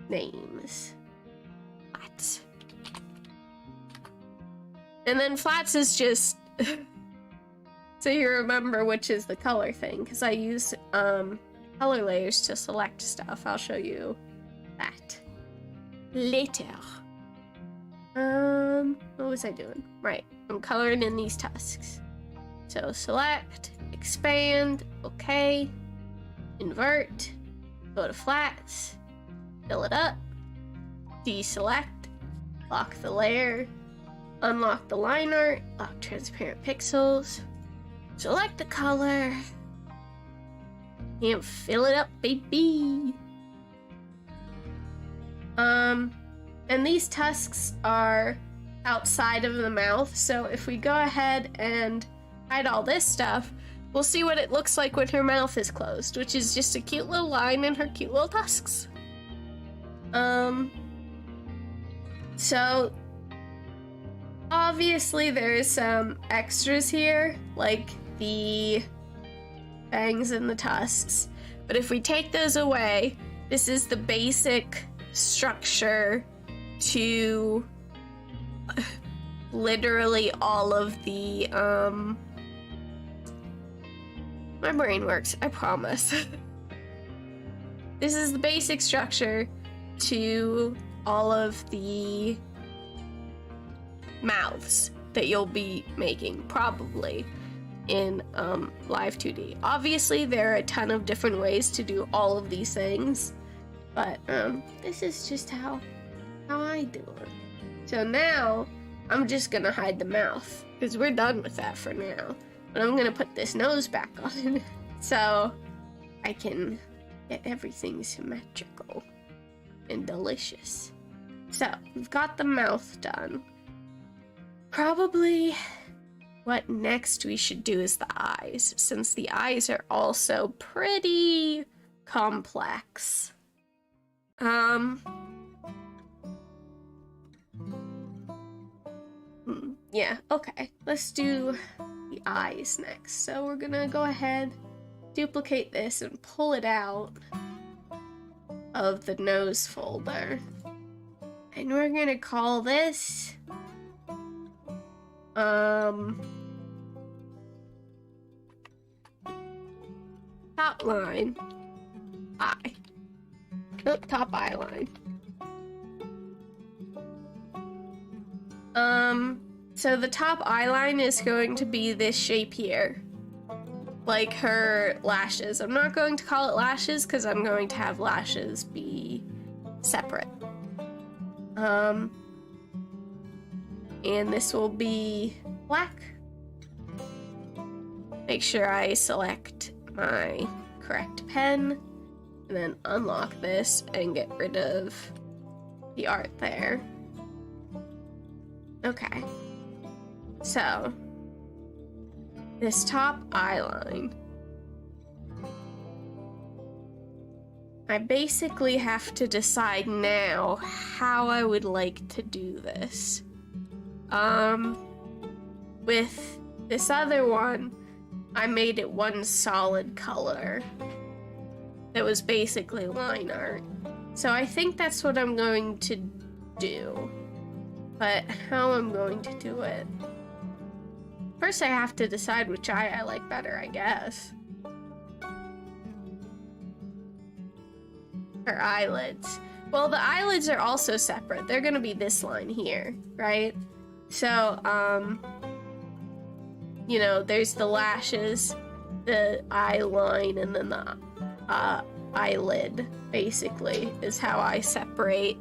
names. Flats. And then flats is just so you remember which is the color thing, because I use color layers to select stuff. I'll show you that later. What was I doing? Right, I'm coloring in these tusks. So select, expand, okay, invert, go to flats, fill it up, deselect, lock the layer, unlock the line art, lock transparent pixels, select the color, and fill it up, baby. And these tusks are outside of the mouth, so if we go ahead and hide all this stuff, we'll see what it looks like when her mouth is closed, which is just a cute little line and her cute little tusks. So obviously there is some extras here, like the fangs and the tusks, but if we take those away, this is the basic structure to literally all of the my brain works, I promise. This is the basic structure to all of the mouths that you'll be making, probably, in Live2D. Obviously, there are a ton of different ways to do all of these things, but this is just how I do it. So now, I'm just gonna hide the mouth, because we're done with that for now. But I'm gonna put this nose back on, so I can get everything symmetrical and delicious. So, we've got the mouth done. Probably what next we should do is the eyes, since the eyes are also pretty complex. Yeah, okay. Let's do the eyes next. So we're gonna go ahead, duplicate this, and pull it out of the nose folder. And we're gonna call this, top line, eye. Oh, top eye line. So the top eye line is going to be this shape here. Like her lashes. I'm not going to call it lashes because I'm going to have lashes be separate. And this will be black. Make sure I select my correct pen and then unlock this and get rid of the art there. Okay. So, this top eye line, I basically have to decide now how I would like to do this. With this other one, I made it one solid color that was basically line art. So I think that's what I'm going to do. But how I'm going to do it? First, I have to decide which eye I like better, I guess. Her eyelids. Well, the eyelids are also separate. They're gonna be this line here, right? So, you know, there's the lashes, the eye line, and then the eyelid, basically, is how I separate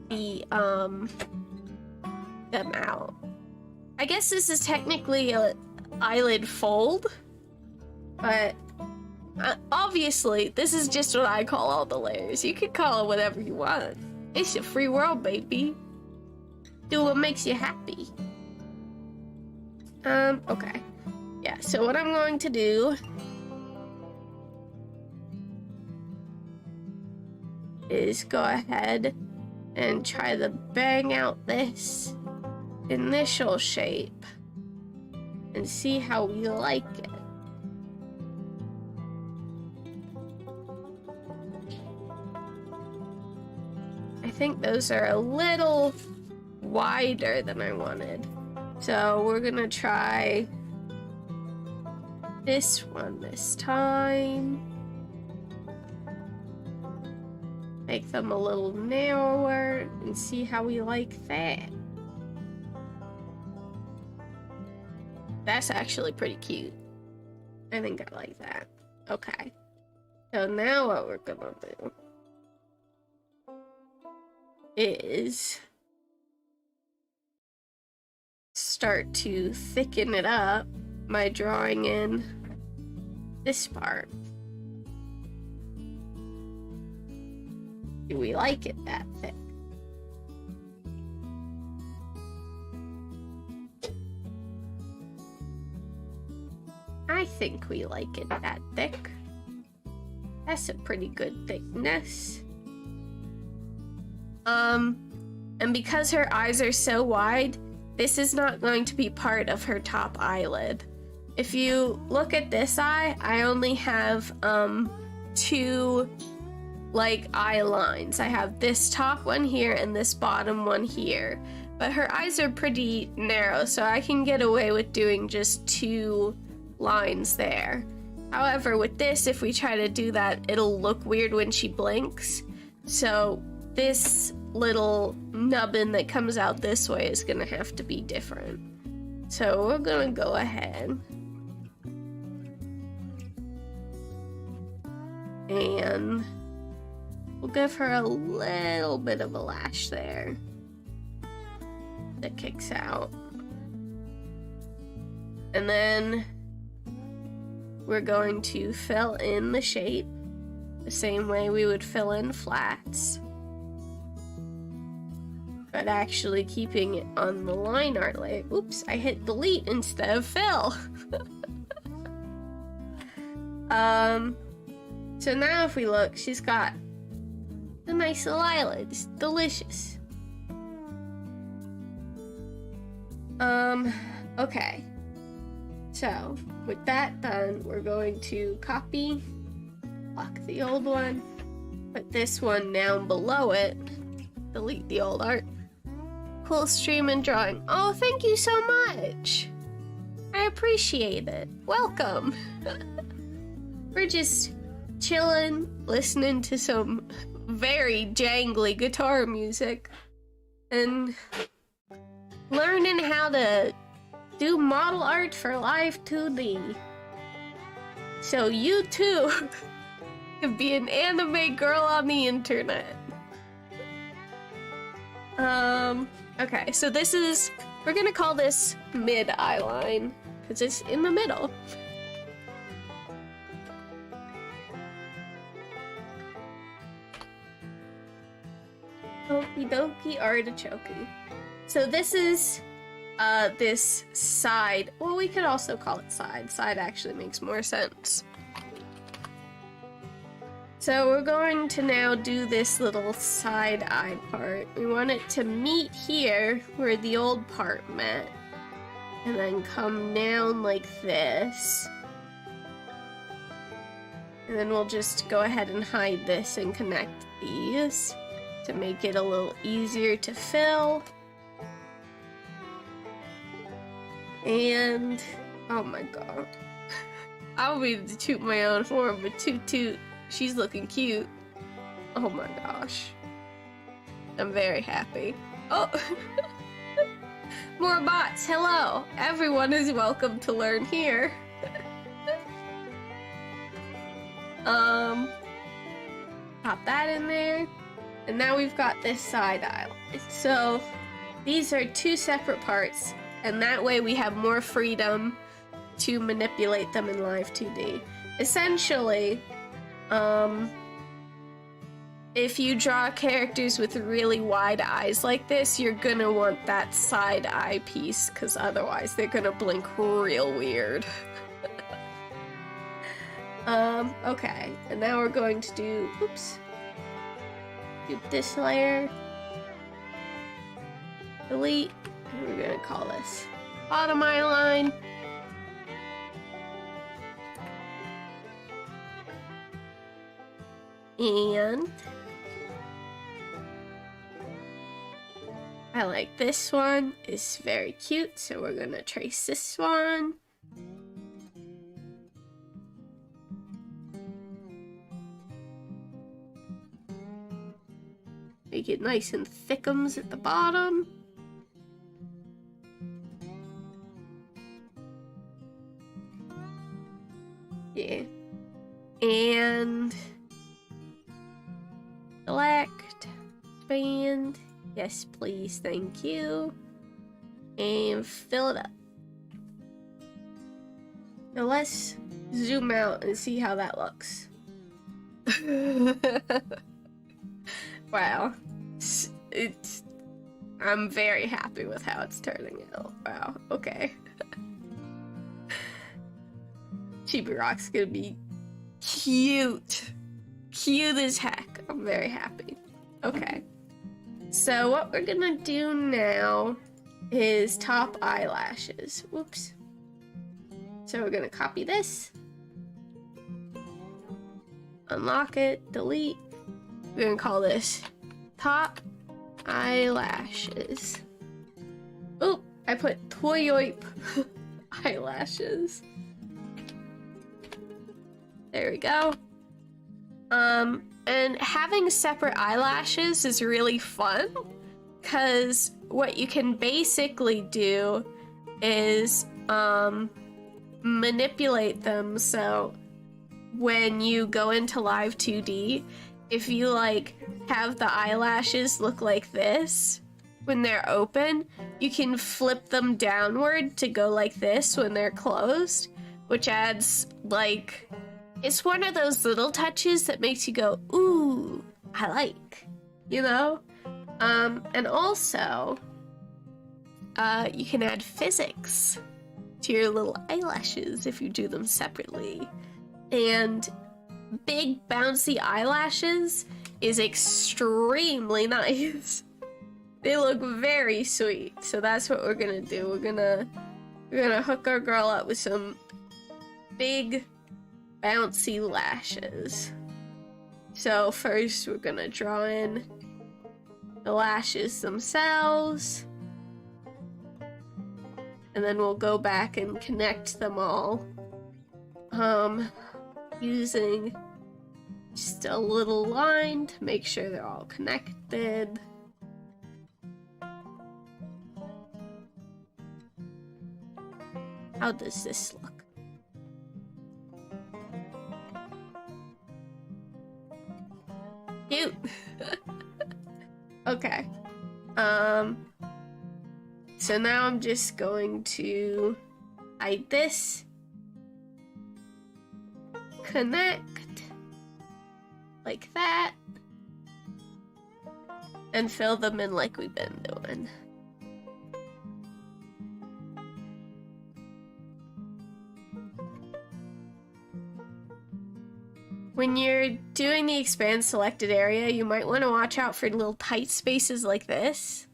the, them out. I guess this is technically an eyelid fold, but obviously this is just what I call all the layers. You can call it whatever you want. It's a free world, baby. Do what makes you happy. Okay. Yeah, so what I'm going to do is go ahead and try to bang out this initial shape and see how we like it. I think those are a little wider than I wanted. So we're gonna try this one this time. Make them a little narrower and see how we like that. That's actually pretty cute. I think I like that. Okay. So now what we're gonna do is start to thicken it up by drawing in this part. Do we like it that thick? I think we like it that thick. That's a pretty good thickness. And because her eyes are so wide, this is not going to be part of her top eyelid. If you look at this eye, I only have two like eye lines. I have this top one here and this bottom one here. But her eyes are pretty narrow, so I can get away with doing just two lines there. However, with this, if we try to do that, it'll look weird when she blinks. So this little nubbin that comes out this way is gonna have to be different. So we're gonna go ahead and we'll give her a little bit of a lash there that kicks out. And then we're going to fill in the shape the same way we would fill in flats, but actually keeping it on the line art layer. Oops, I hit delete instead of fill. So now if we look, she's got a nice little eyelids. Delicious. Okay. So, with that done, we're going to copy, lock the old one, put this one down below it, delete the old art. Cool stream and drawing. Oh, thank you so much. I appreciate it. Welcome. We're just chilling, listening to some very jangly guitar music, and learning how to do model art for LIVE2D. So you too could be an anime girl on the internet. Okay, so this is, we're gonna call this mid-eye line, because it's in the middle. Okie dokie artichoke. So this is this side. Well, we could also call it side. Side actually makes more sense. So we're going to now do this little side eye part. We want it to meet here where the old part met, and then come down like this. And then we'll just go ahead and hide this and connect these to make it a little easier to fill. And oh my god, I'll be to toot my own horn, but toot toot, she's looking cute. Oh my gosh, I'm very happy. Oh, more bots. Hello, everyone is welcome to learn here. Pop that in there, and now we've got this side aisle. So these are two separate parts, and that way we have more freedom to manipulate them in LIVE2D. Essentially, if you draw characters with really wide eyes like this, you're gonna want that side eye piece, because otherwise they're gonna blink real weird. Okay, and now we're going to do, oops, do this layer, delete, and we're gonna call this bottom eye line. And I like this one, it's very cute, so we're gonna trace this one. Make it nice and thickums at the bottom. Yeah. And select, expand. Yes, please, thank you. And fill it up. Now let's zoom out and see how that looks. Wow. I'm very happy with how it's turning out. Wow, okay. CHIBI Rock's gonna be cute. Cute as heck. I'm very happy. Okay. So what we're gonna do now is top eyelashes. Whoops. So we're gonna copy this. Unlock it, delete. We're gonna call this top eyelashes. Oop, I put toyoip eyelashes. There we go. And having separate eyelashes is really fun, because what you can basically do is manipulate them. So when you go into LIVE2D, if you like have the eyelashes look like this when they're open, you can flip them downward to go like this when they're closed, which adds like, it's one of those little touches that makes you go, ooh, I like, you know? And also, you can add physics to your little eyelashes if you do them separately. And big bouncy eyelashes is extremely nice. They look very sweet. So that's what we're gonna do. We're gonna hook our girl up with some big bouncy lashes. So first we're gonna draw in the lashes themselves. And then we'll go back and connect them all. Using just a little line to make sure they're all connected. How does this look? Cute. Okay. So now I'm just going to hide this. Connect. Like that. And fill them in like we've been doing. When you're doing the expand selected area, you might want to watch out for little tight spaces like this.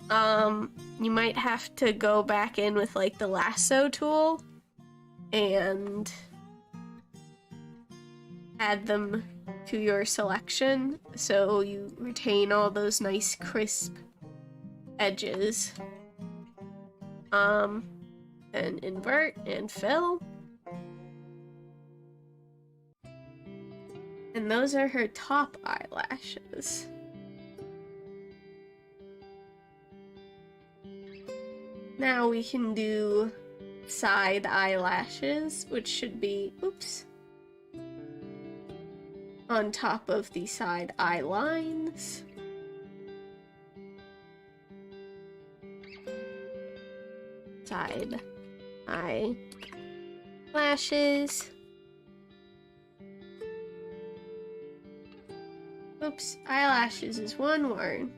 You might have to go back in with like the lasso tool and add them to your selection so you retain all those nice crisp edges. And invert and fill. And those are her top eyelashes. Now we can do side eyelashes, which should be, oops, on top of the side eye lines. Side eye lashes. Oops, eyelashes is one word.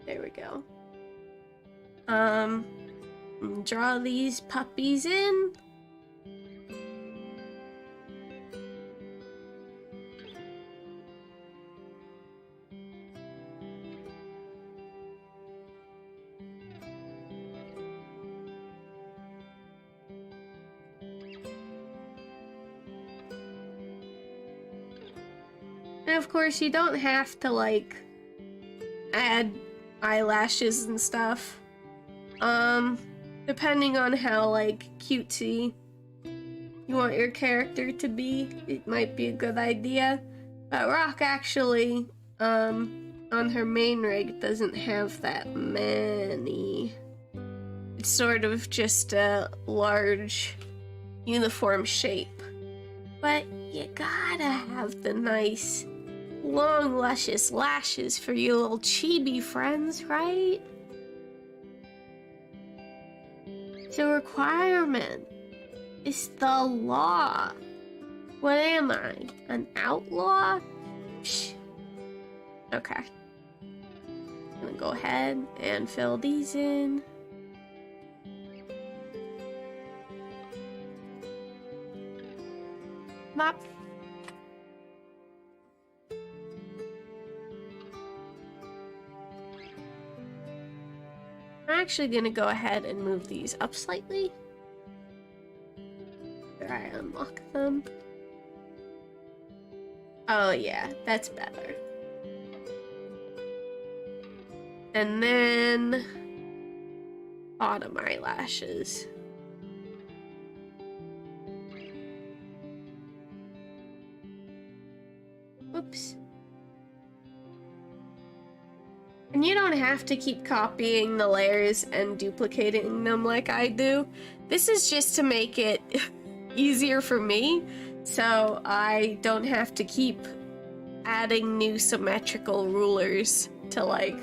There we go. Draw these puppies in. And of course, you don't have to like add eyelashes and stuff. Depending on how like cutesy you want your character to be, it might be a good idea. But Rock actually, on her main rig doesn't have that many. It's sort of just a large uniform shape. But you gotta have the nice long luscious lashes for your little chibi friends, right? It's a requirement. It's the law. What am I? An outlaw? Psh. Okay. I'm gonna go ahead and fill these in. Mop. I'm actually gonna go ahead and move these up slightly. After I unlock them. Oh yeah, that's better. And then bottom eyelashes. Oops. And you don't have to keep copying the layers and duplicating them like I do. This is just to make it easier for me, so I don't have to keep adding new symmetrical rulers to like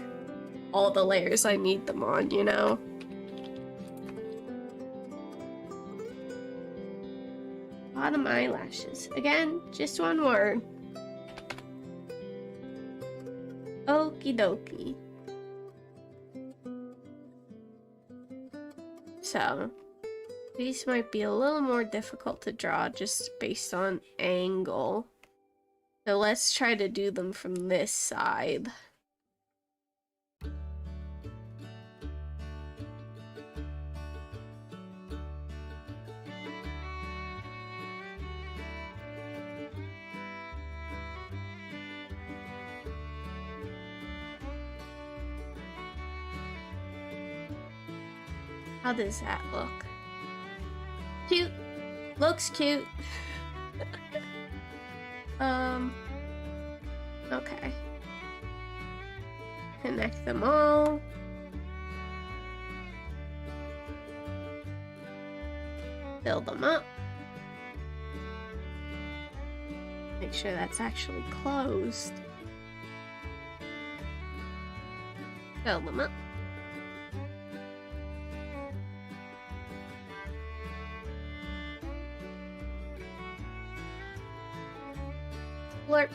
all the layers I need them on, you know? Bottom eyelashes. Again, just one word. Okie dokie. So, These might be a little more difficult to draw just based on angle. So let's try to do them from this side. How does that look? Cute. Looks cute. Okay. Connect them all. Fill them up. Make sure that's actually closed. Fill them up. Blurp.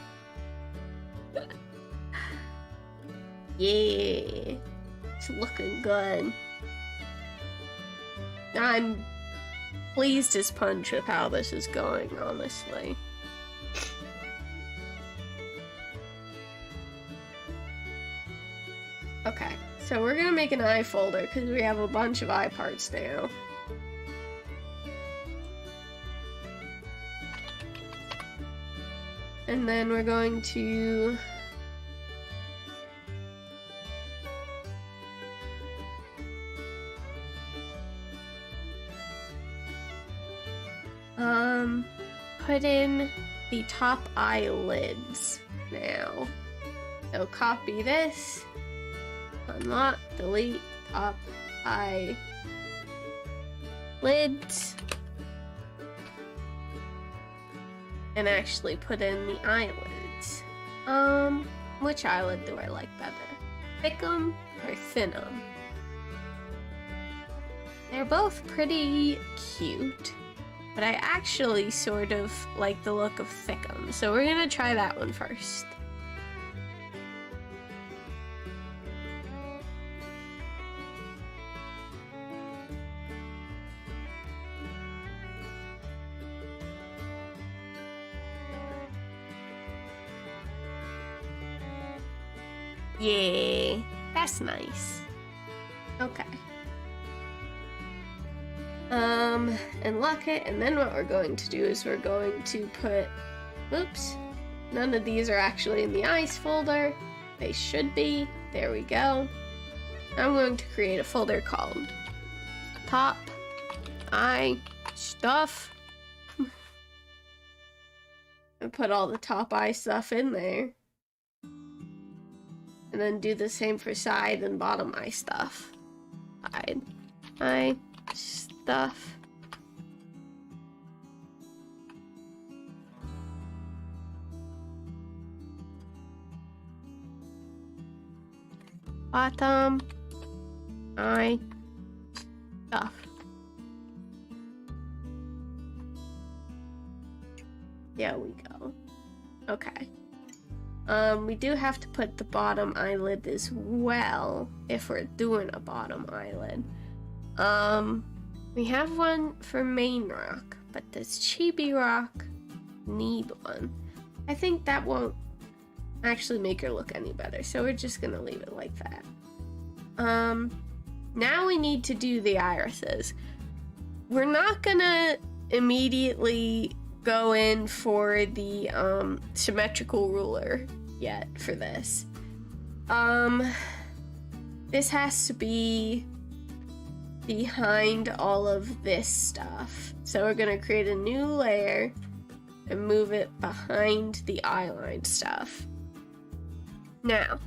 Yeah, it's looking good. I'm pleased as punch with how this is going, honestly. Okay, so we're gonna make an eye folder because we have a bunch of eye parts now. And then we're going to put in the top eyelids now. So copy this, unlock, delete top eyelids. And actually put in the eyelids. Which eyelid do I like better? Thickum or thinum? They're both pretty cute, but I actually sort of like the look of thickum, so we're gonna try that one first. Yeah, that's nice. Okay. Unlock it, and then what we're going to do is we're going to put, oops, none of these are actually in the eyes folder. They should be. There we go. I'm going to create a folder called Top Eye Stuff. And put all the top eye stuff in there. And then do the same for side and bottom eye stuff. Side eye stuff. Bottom eye stuff. There we go. Okay. We do have to put the bottom eyelid as well if we're doing a bottom eyelid. We have one for main rock, but does CHIBI Rock need one? I think that won't actually make her look any better, so we're just gonna leave it like that. Now we need to do the irises. We're not gonna immediately go in for the symmetrical ruler yet for this. This has to be behind all of this stuff. So we're gonna create a new layer and move it behind the eyeline stuff. Now,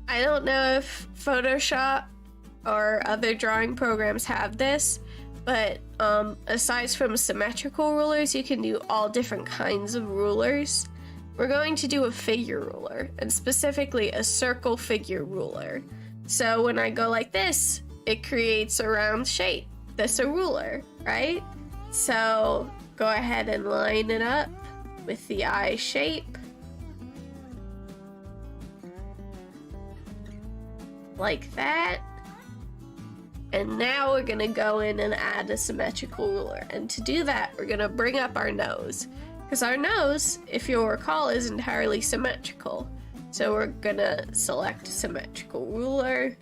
I don't know if Photoshop or other drawing programs have this, but aside from symmetrical rulers, you can do all different kinds of rulers. We're going to do a figure ruler, and specifically a circle figure ruler. So when I go like this, it creates a round shape. That's a ruler, right? So go ahead and line it up with the eye shape. Like that. And now we're gonna go in and add a symmetrical ruler. And to do that, we're gonna bring up our nose. Because our nose, if you'll recall, is entirely symmetrical. So we're gonna select symmetrical ruler.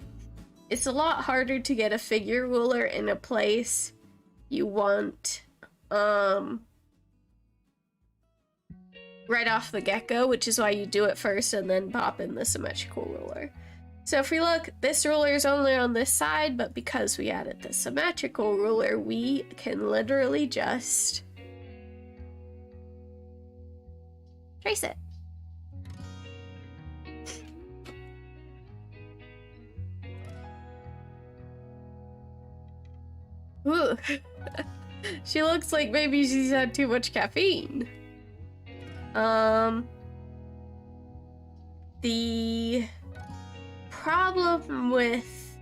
It's a lot harder to get a figure ruler in a place you want right off the get-go, which is why you do it first and then pop in the symmetrical ruler. So if we look, this ruler is only on this side, but because we added the symmetrical ruler, we can literally just trace it. Ooh. She looks like maybe she's had too much caffeine. The problem with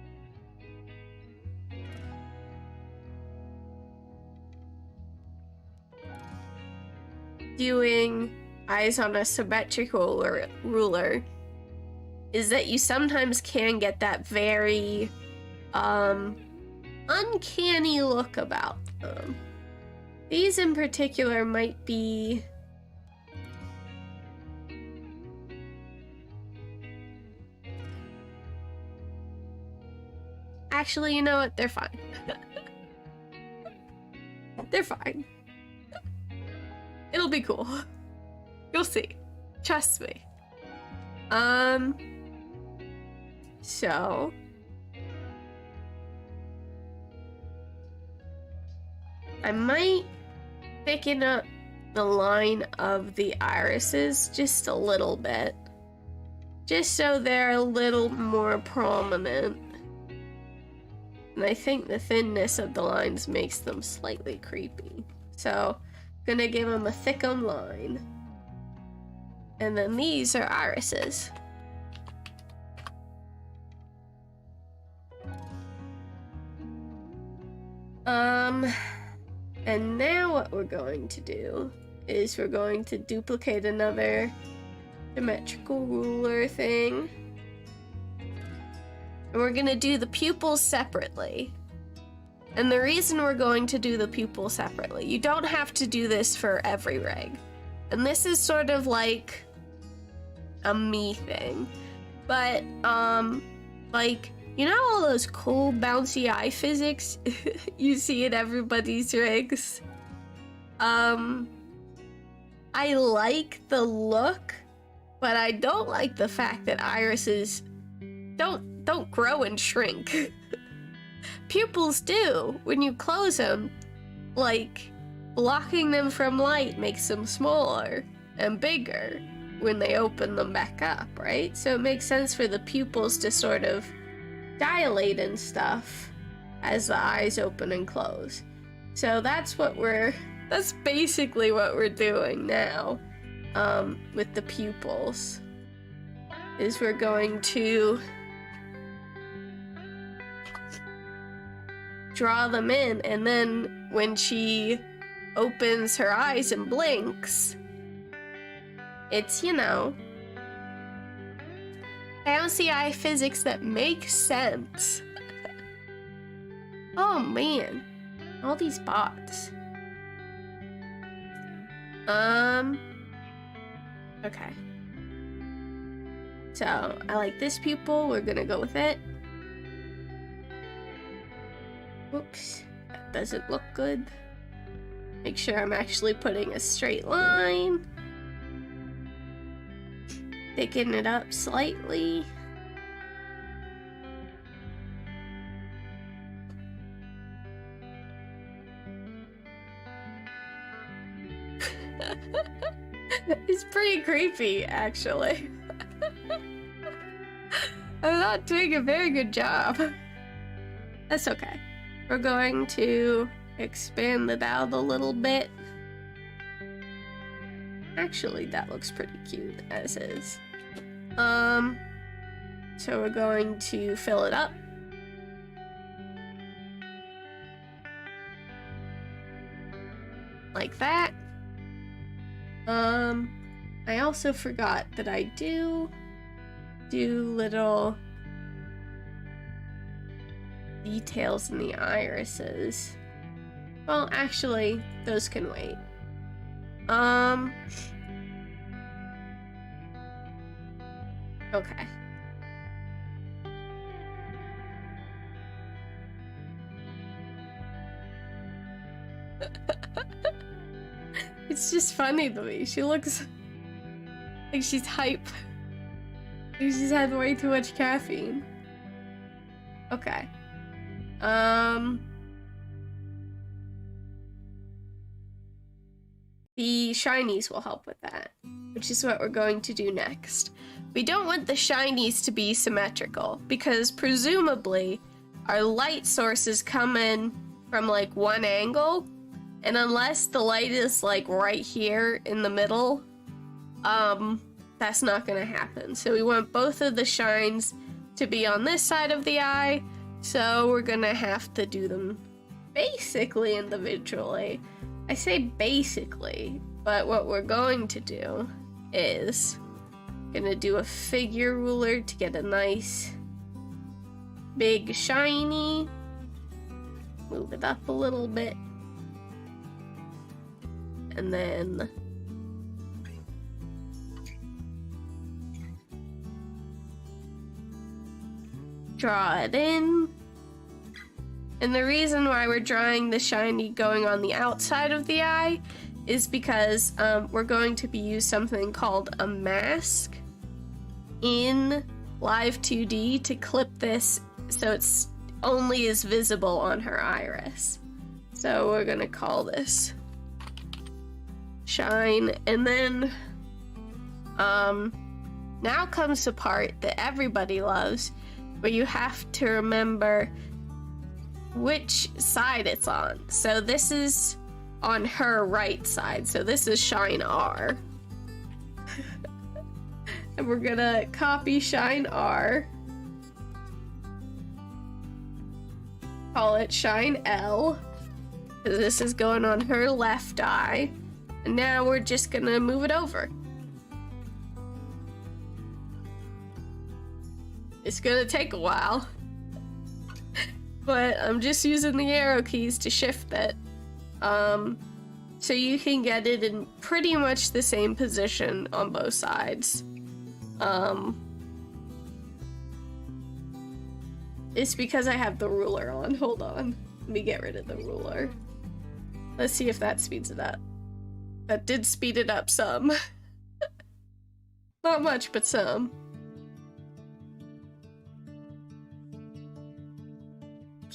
doing eyes on a symmetrical ruler is that you sometimes can get that very uncanny look about them. These in particular might be actually, you know what? They're fine. They're fine. It'll be cool. You'll see. Trust me. So I might thicken up the line of the irises just a little bit, just so they're a little more prominent. And I think the thinness of the lines makes them slightly creepy. So I'm gonna give them a thicker line. And then these are irises. And now what we're going to do is we're going to duplicate another symmetrical ruler thing. And we're gonna do the pupils separately. And the reason we're going to do the pupils separately, you don't have to do this for every rig. And this is sort of like a me thing. But, like, you know all those cool bouncy eye physics you see in everybody's rigs? I like the look, but I don't like the fact that irises don't grow and shrink. Pupils do. When you close them, like, blocking them from light makes them smaller and bigger when they open them back up, right? So it makes sense for the pupils to sort of dilate and stuff as the eyes open and close. So that's basically what we're doing now with the pupils, is we're going to draw them in, and then when she opens her eyes and blinks, it's, you know, bouncy eye physics that makes sense. Oh man, all these bots. Okay. So I like this pupil, we're gonna go with it. Oops, that doesn't look good. Make sure I'm actually putting a straight line. Thicken it up slightly. It's pretty creepy, actually. I'm not doing a very good job. That's okay. We're going to expand it out a little bit. Actually, that looks pretty cute as is. So we're going to fill it up. Like that. I also forgot that I do little details in the irises. Well, actually, those can wait. Okay. It's just funny to me. She looks like she's hype. She's had way too much caffeine. Okay. The shinies will help with that, which is what we're going to do next. We don't want the shinies to be symmetrical because presumably our light sources come in from like one angle, and unless the light is like right here in the middle, that's not gonna happen. So we want both of the shines to be on this side of the eye, so we're gonna have to do them basically individually. I say basically, but what we're going to do is gonna do a figure ruler to get a nice big shiny. Move it up a little bit. And then draw it in. And the reason why we're drawing the shiny going on the outside of the eye is because we're going to be using something called a mask in Live2D to clip this so it's only is visible on her iris. So we're gonna call this shine, and then now comes the part that everybody loves, where you have to remember which side it's on. So this is on her right side, so this is shine R. And we're gonna copy shine R, call it shine L, because this is going on her left eye. And now we're just gonna move it over. It's gonna take a while, but I'm just using the arrow keys to shift it. So you can get it in pretty much the same position on both sides. It's because I have the ruler on. Hold on. Let me get rid of the ruler. Let's see if that speeds it up. That did speed it up some. Not much, but some.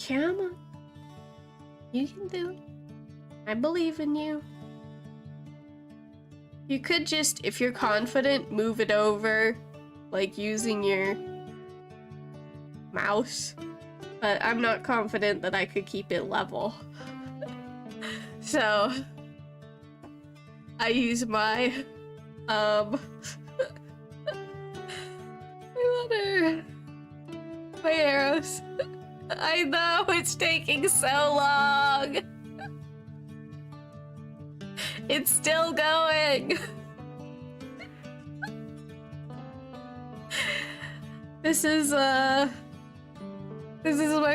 Come on. You can do it. I believe in you. You could just, if you're confident, move it over, like using your mouse. But I'm not confident that I could keep it level. So I use my my arrows. I know it's taking so long. It's still going. This is my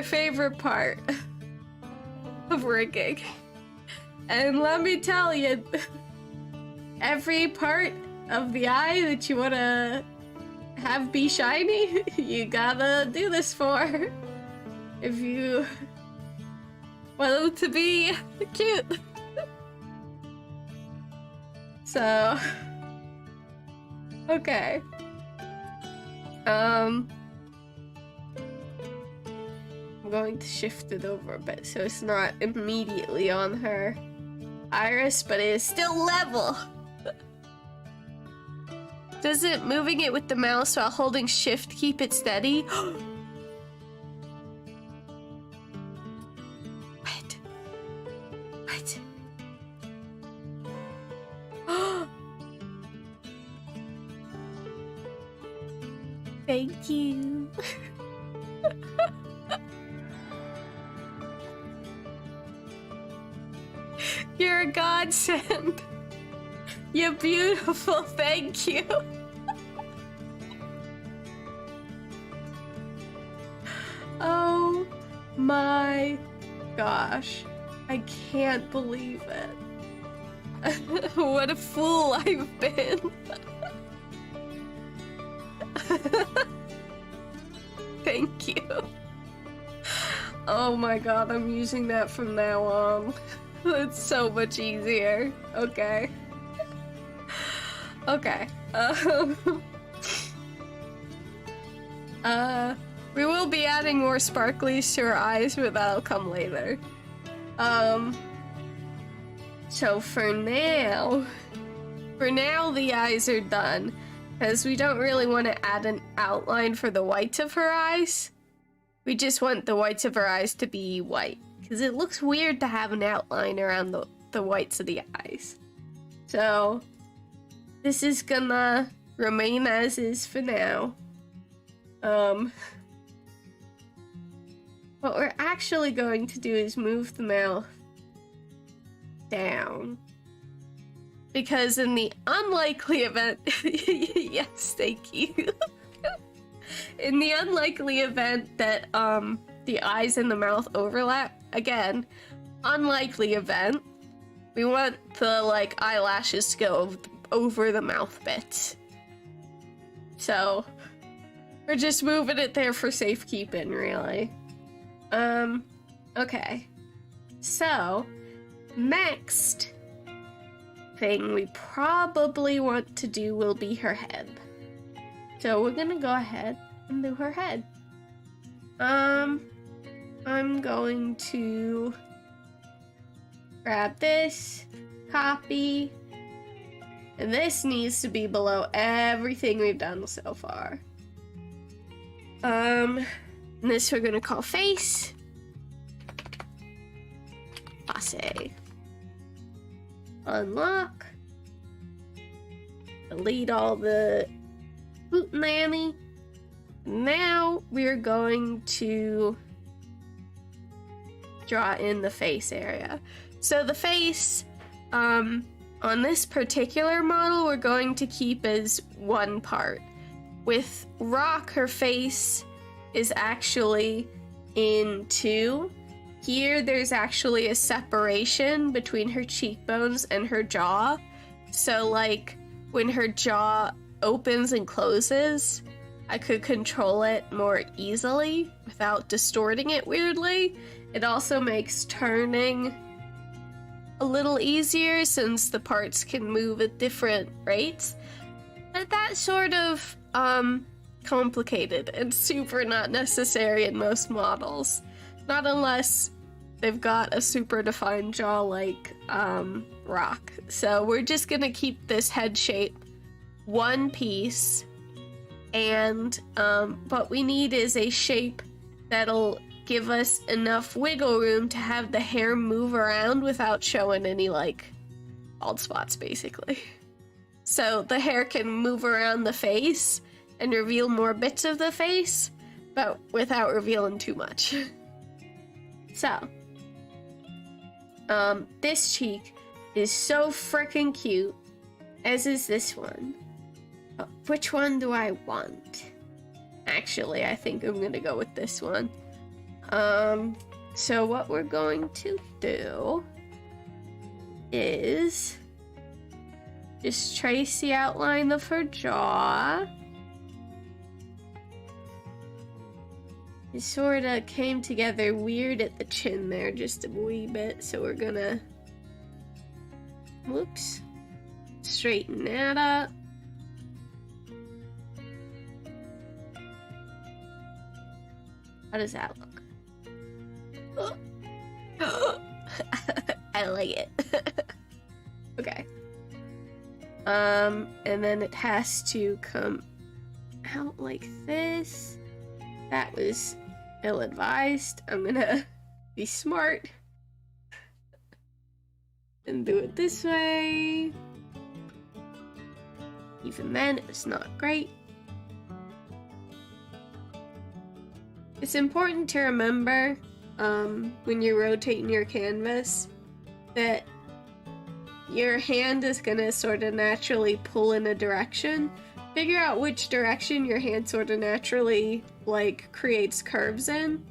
favorite part of rigging. And let me tell you, every part of the eye that you want to have be shiny, you gotta do this for. If you want them to be cute. So, okay. I'm going to shift it over a bit so it's not immediately on her iris, but it is still level. Does it moving it with the mouse while holding shift keep it steady? What? What? Thank you. You're a godsend. You're beautiful, thank you. Oh my gosh. I can't believe it. What a fool I've been. Thank you. Oh my god, I'm using that from now on. It's so much easier. Okay. Okay. We will be adding more sparklies to her eyes, but that'll come later. So for now the eyes are done, because we don't really want to add an outline for the whites of her eyes. We just want the whites of her eyes to be white, because it looks weird to have an outline around the whites of the eyes. So this is gonna remain as is for now. What we're actually going to do is move the mouth down. Because in the unlikely event, yes, thank you. In the unlikely event that the eyes and the mouth overlap, again, unlikely event, we want the like eyelashes to go over the mouth bit. So we're just moving it there for safekeeping, really. Okay. So, next thing we probably want to do will be her head. So we're gonna go ahead and do her head. I'm going to grab this, copy, and this needs to be below everything we've done so far. And this we're gonna call face. Passe. Unlock. Delete all the hootenanny. Now we're going to draw in the face area. So the face, on this particular model, we're going to keep as one part. With Rock, her face is actually in two. Here, there's actually a separation between her cheekbones and her jaw. So, like, when her jaw opens and closes, I could control it more easily without distorting it weirdly. It also makes turning a little easier since the parts can move at different rates. But that's sort of, complicated and super not necessary in most models. Not unless they've got a super defined jaw like, Rock. So we're just gonna keep this head shape one piece, and, what we need is a shape that'll give us enough wiggle room to have the hair move around without showing any, like, bald spots, basically. So the hair can move around the face and reveal more bits of the face, but without revealing too much. So, this cheek is so freaking cute, as is this one. But which one do I want? Actually, I think I'm gonna go with this one. So what we're going to do is just trace the outline of her jaw. It sort of came together weird at the chin there, just a wee bit, so we're gonna, whoops, straighten that up. How does that look? I like it. Okay. And then it has to come out like this. That was ill-advised. I'm gonna be smart and do it this way. Even then, it was not great. It's important to remember, when you're rotating your canvas, that your hand is gonna sort of naturally pull in a direction. Figure out which direction your hand sort of naturally, like, creates curves in.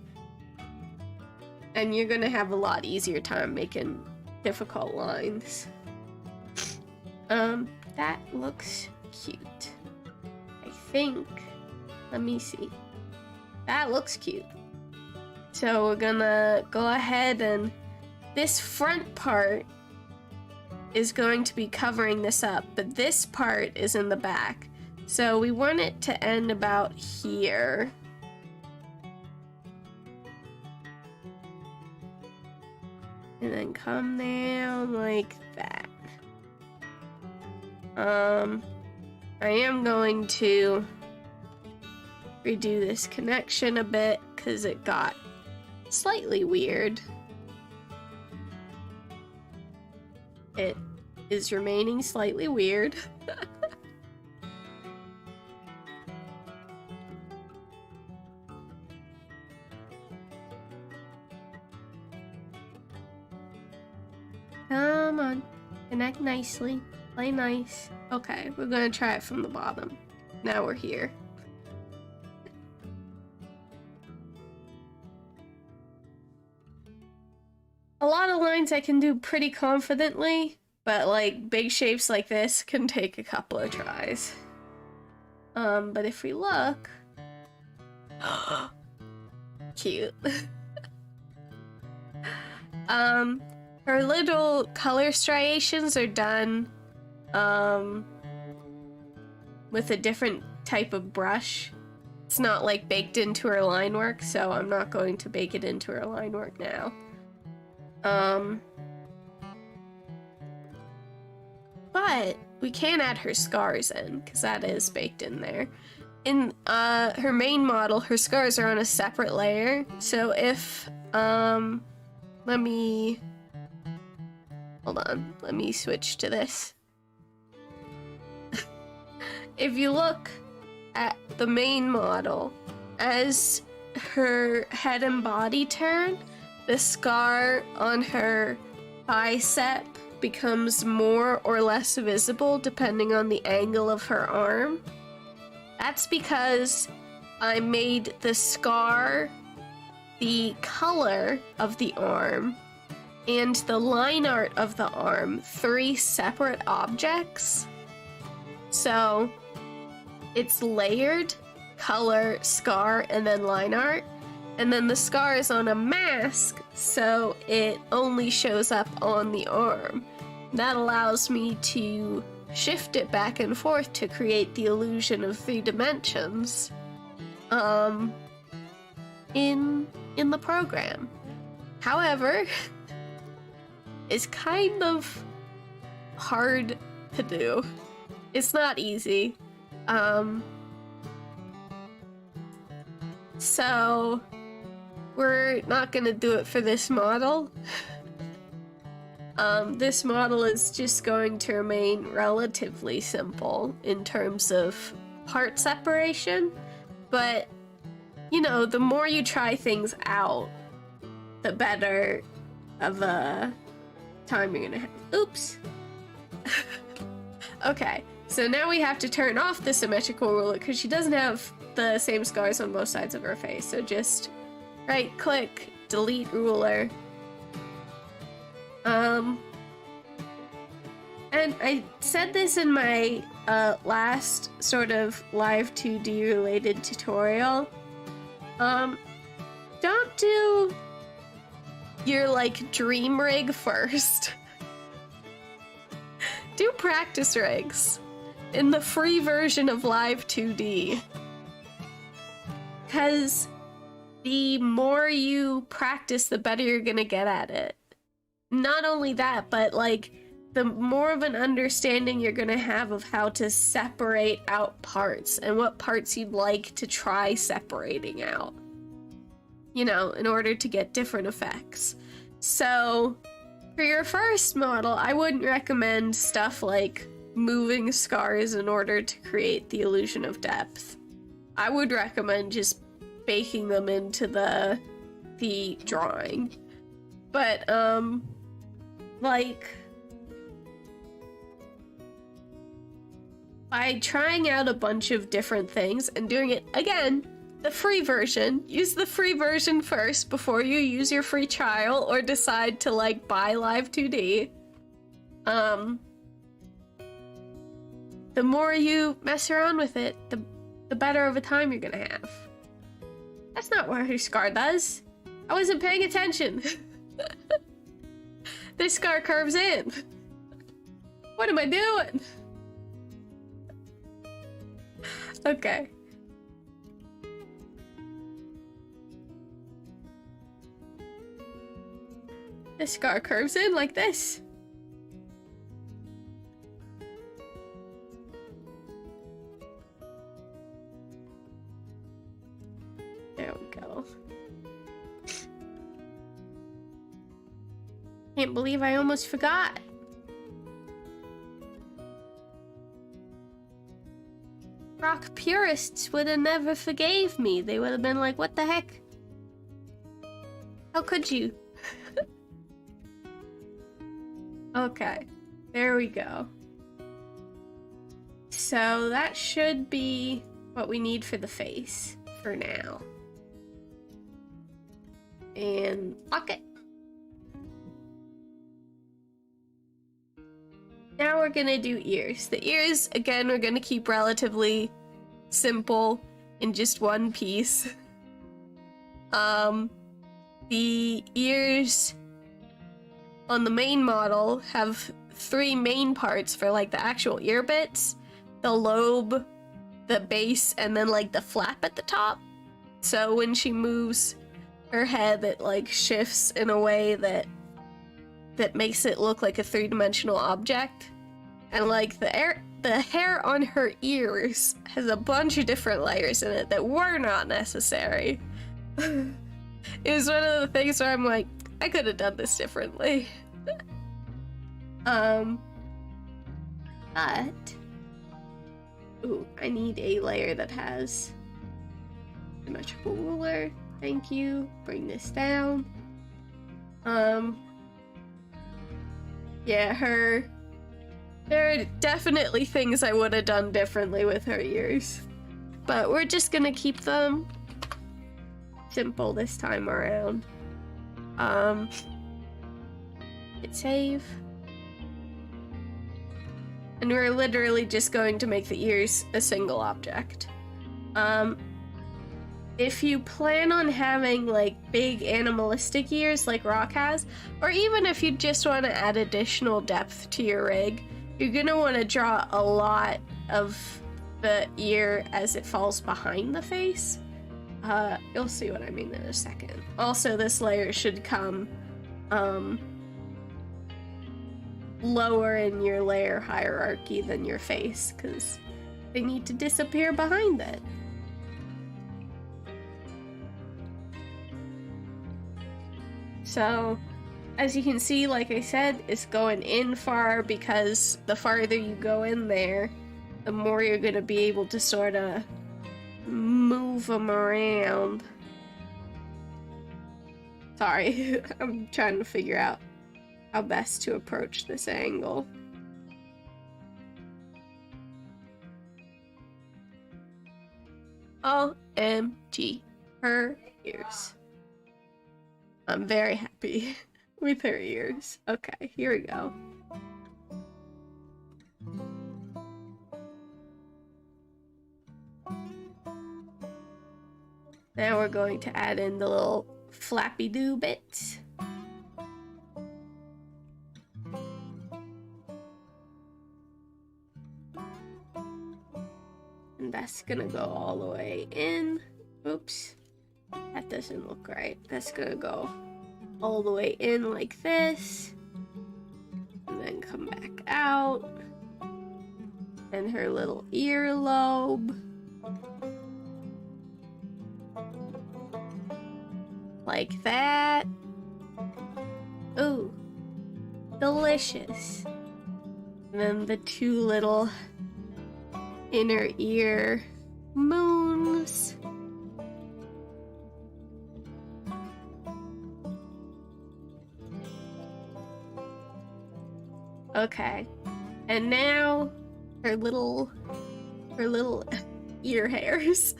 and you're gonna have a lot easier time making difficult lines. That looks cute. I think, let me see. That looks cute. So we're gonna go ahead and this front part is going to be covering this up, but this part is in the back. So we want it to end about here. And then come down like that. I am going to redo this connection a bit because it got slightly weird. It is remaining slightly weird. Come on, connect nicely, play nice. Okay, we're gonna try it from the bottom. Now we're here. A lot of lines I can do pretty confidently, but like big shapes like this can take a couple of tries. But if we look, cute. Her little color striations are done with a different type of brush. It's not like baked into her line work, so I'm not going to bake it into her line work now. But we can add her scars in, because that is baked in there. In her main model, her scars are on a separate layer, so if, let me, hold on, let me switch to this. If you look at the main model, as her head and body turn, the scar on her bicep becomes more or less visible depending on the angle of her arm. That's because I made the scar the color of the arm and the line art of the arm 3 separate objects. So it's layered, color, scar, and then line art. And then the scar is on a mask, so it only shows up on the arm. That allows me to shift it back and forth to create the illusion of 3 dimensions in the program. However, it's kind of hard to do. It's not easy. So we're not gonna do it for this model. This model is just going to remain relatively simple in terms of part separation, but you know, the more you try things out, the better of a time you're gonna have. Oops. Okay, so now we have to turn off the symmetrical ruler because she doesn't have the same scars on both sides of her face, so just right click, delete ruler. And I said this in my last sort of Live2D related tutorial. Don't do your like dream rig first. Do practice rigs in the free version of Live2D. Because the more you practice, the better you're gonna get at it. Not only that, but like the more of an understanding you're gonna have of how to separate out parts and what parts you'd like to try separating out, you know, in order to get different effects. So for your first model, I wouldn't recommend stuff like moving scars in order to create the illusion of depth. I would recommend just baking them into the drawing. But like by trying out a bunch of different things and doing it again the free version. Use the free version first before you use your free trial or decide to like buy LIVE2D. The more you mess around with it, the better of a time you're gonna have. That's not what her scar does. I wasn't paying attention. This scar curves in. What am I doing? Okay. This scar curves in like this. There we go. Can't believe I almost forgot. Rock purists would have never forgave me. They would have been like, what the heck? How could you? Okay, there we go. So that should be what we need for the face for now. And lock it. Now we're gonna do ears. The ears, again, we're gonna keep relatively simple in just one piece. The ears on the main model have 3 main parts for like the actual ear bits. The lobe, the base, and then like the flap at the top. So when she moves her head, it like shifts in a way that makes it look like a 3-dimensional object. And like the hair on her ears has a bunch of different layers in it that were not necessary. It was one of the things where I'm like, I could have done this differently. But ooh, I need a layer that has a symmetrical ruler. Thank you. Bring this down. Yeah, there are definitely things I would have done differently with her ears. But we're just gonna keep them simple this time around. Hit save. And we're literally just going to make the ears a single object. If you plan on having like big animalistic ears like Rock has, or even if you just want to add additional depth to your rig, you're gonna want to draw a lot of the ear as it falls behind the face. You'll see what I mean in a second. Also, this layer should come lower in your layer hierarchy than your face, because they need to disappear behind it. So, as you can see, like I said, it's going in far, because the farther you go in there, the more you're going to be able to sort of move them around. Sorry, I'm trying to figure out how best to approach this angle. OMG, her ears. I'm very happy with her ears. Okay, here we go. Now we're going to add in the little flappy-doo bits. And that's gonna go all the way in. Oops. That doesn't look right. That's gonna go all the way in like this. And then come back out. And her little earlobe. Like that. Ooh. Delicious. And then the 2 little inner ear moons. Okay. And now her little ear hairs.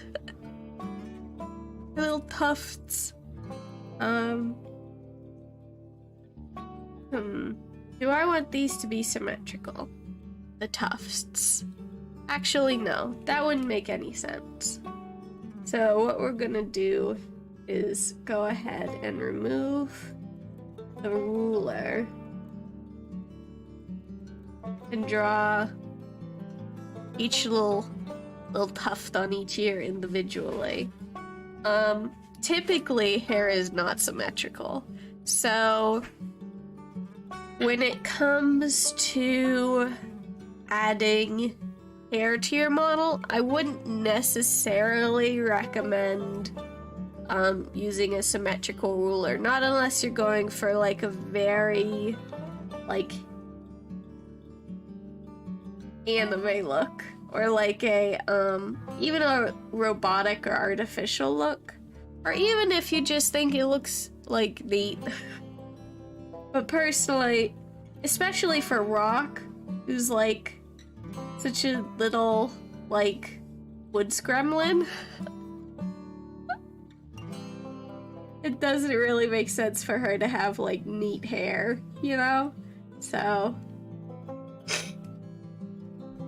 little tufts. Do I want these to be symmetrical? The tufts. Actually, no. That wouldn't make any sense. So what we're gonna do is go ahead and remove the ruler and draw each little tuft on each ear individually. Typically hair is not symmetrical. So when it comes to adding hair to your model, I wouldn't necessarily recommend using a symmetrical ruler. Not unless you're going for like a very like anime look, or like a even a robotic or artificial look, or even if you just think it looks like neat. But personally, especially for Rock, who's like such a little like woods gremlin, it doesn't really make sense for her to have like neat hair, you know? So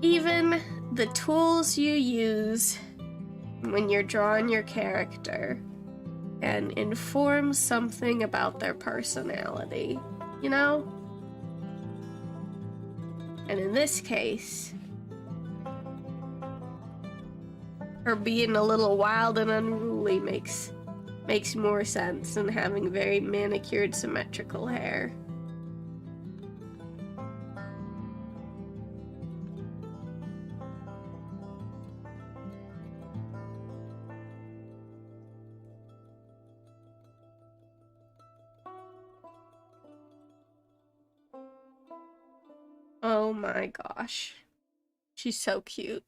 even the tools you use when you're drawing your character can inform something about their personality, you know? And in this case, her being a little wild and unruly makes more sense than having very manicured, symmetrical hair. Oh my gosh. She's so cute.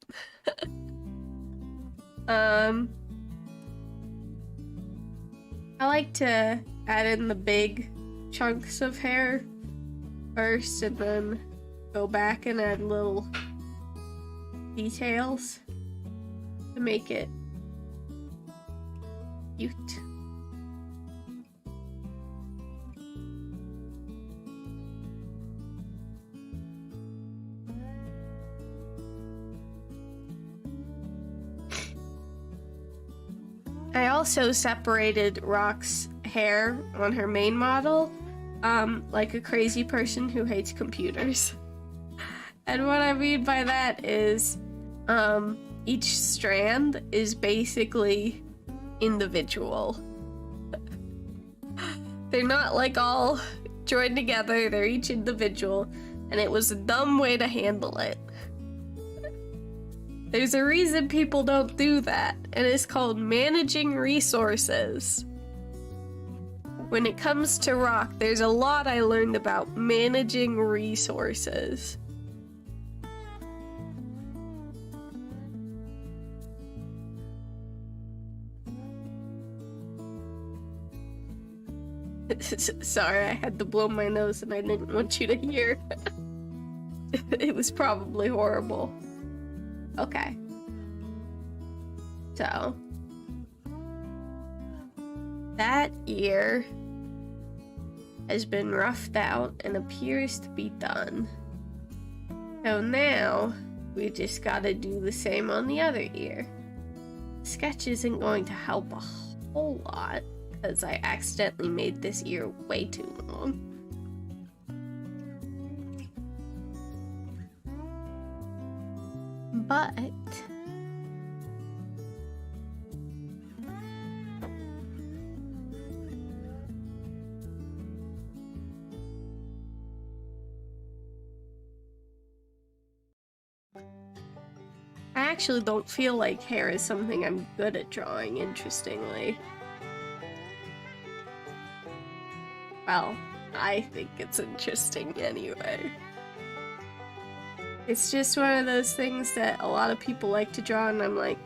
I like to add in the big chunks of hair first and then go back and add little details to make it cute. I also separated Rock's hair on her main model, like a crazy person who hates computers. And what I mean by that is, each strand is basically individual. They're not like all joined together, they're each individual, and it was a dumb way to handle it. There's a reason people don't do that, and it's called managing resources. When it comes to Rock, there's a lot I learned about managing resources. Sorry, I had to blow my nose and I didn't want you to hear. It was probably horrible. Okay. So that ear has been roughed out and appears to be done. So now we just gotta do the same on the other ear. Sketch isn't going to help a whole lot because I accidentally made this ear way too long. But I actually don't feel like hair is something I'm good at drawing, interestingly. Well, I think it's interesting anyway. It's just one of those things that a lot of people like to draw, and I'm like,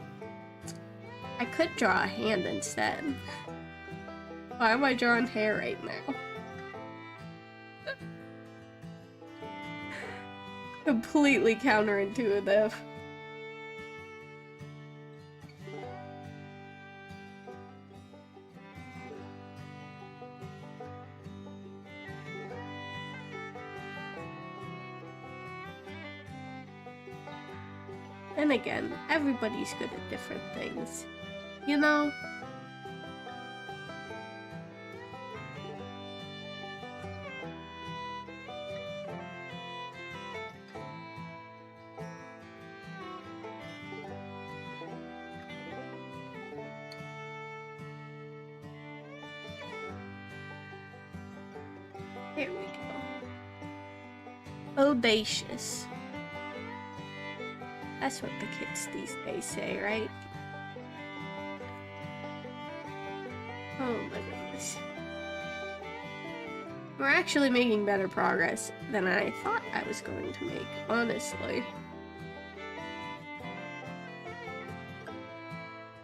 I could draw a hand instead. Why am I drawing hair right now? Completely counterintuitive. And again, everybody's good at different things, you know? Here we go. Audacious. That's what the kids these days say, right? Oh my goodness. We're actually making better progress than I thought I was going to make, honestly.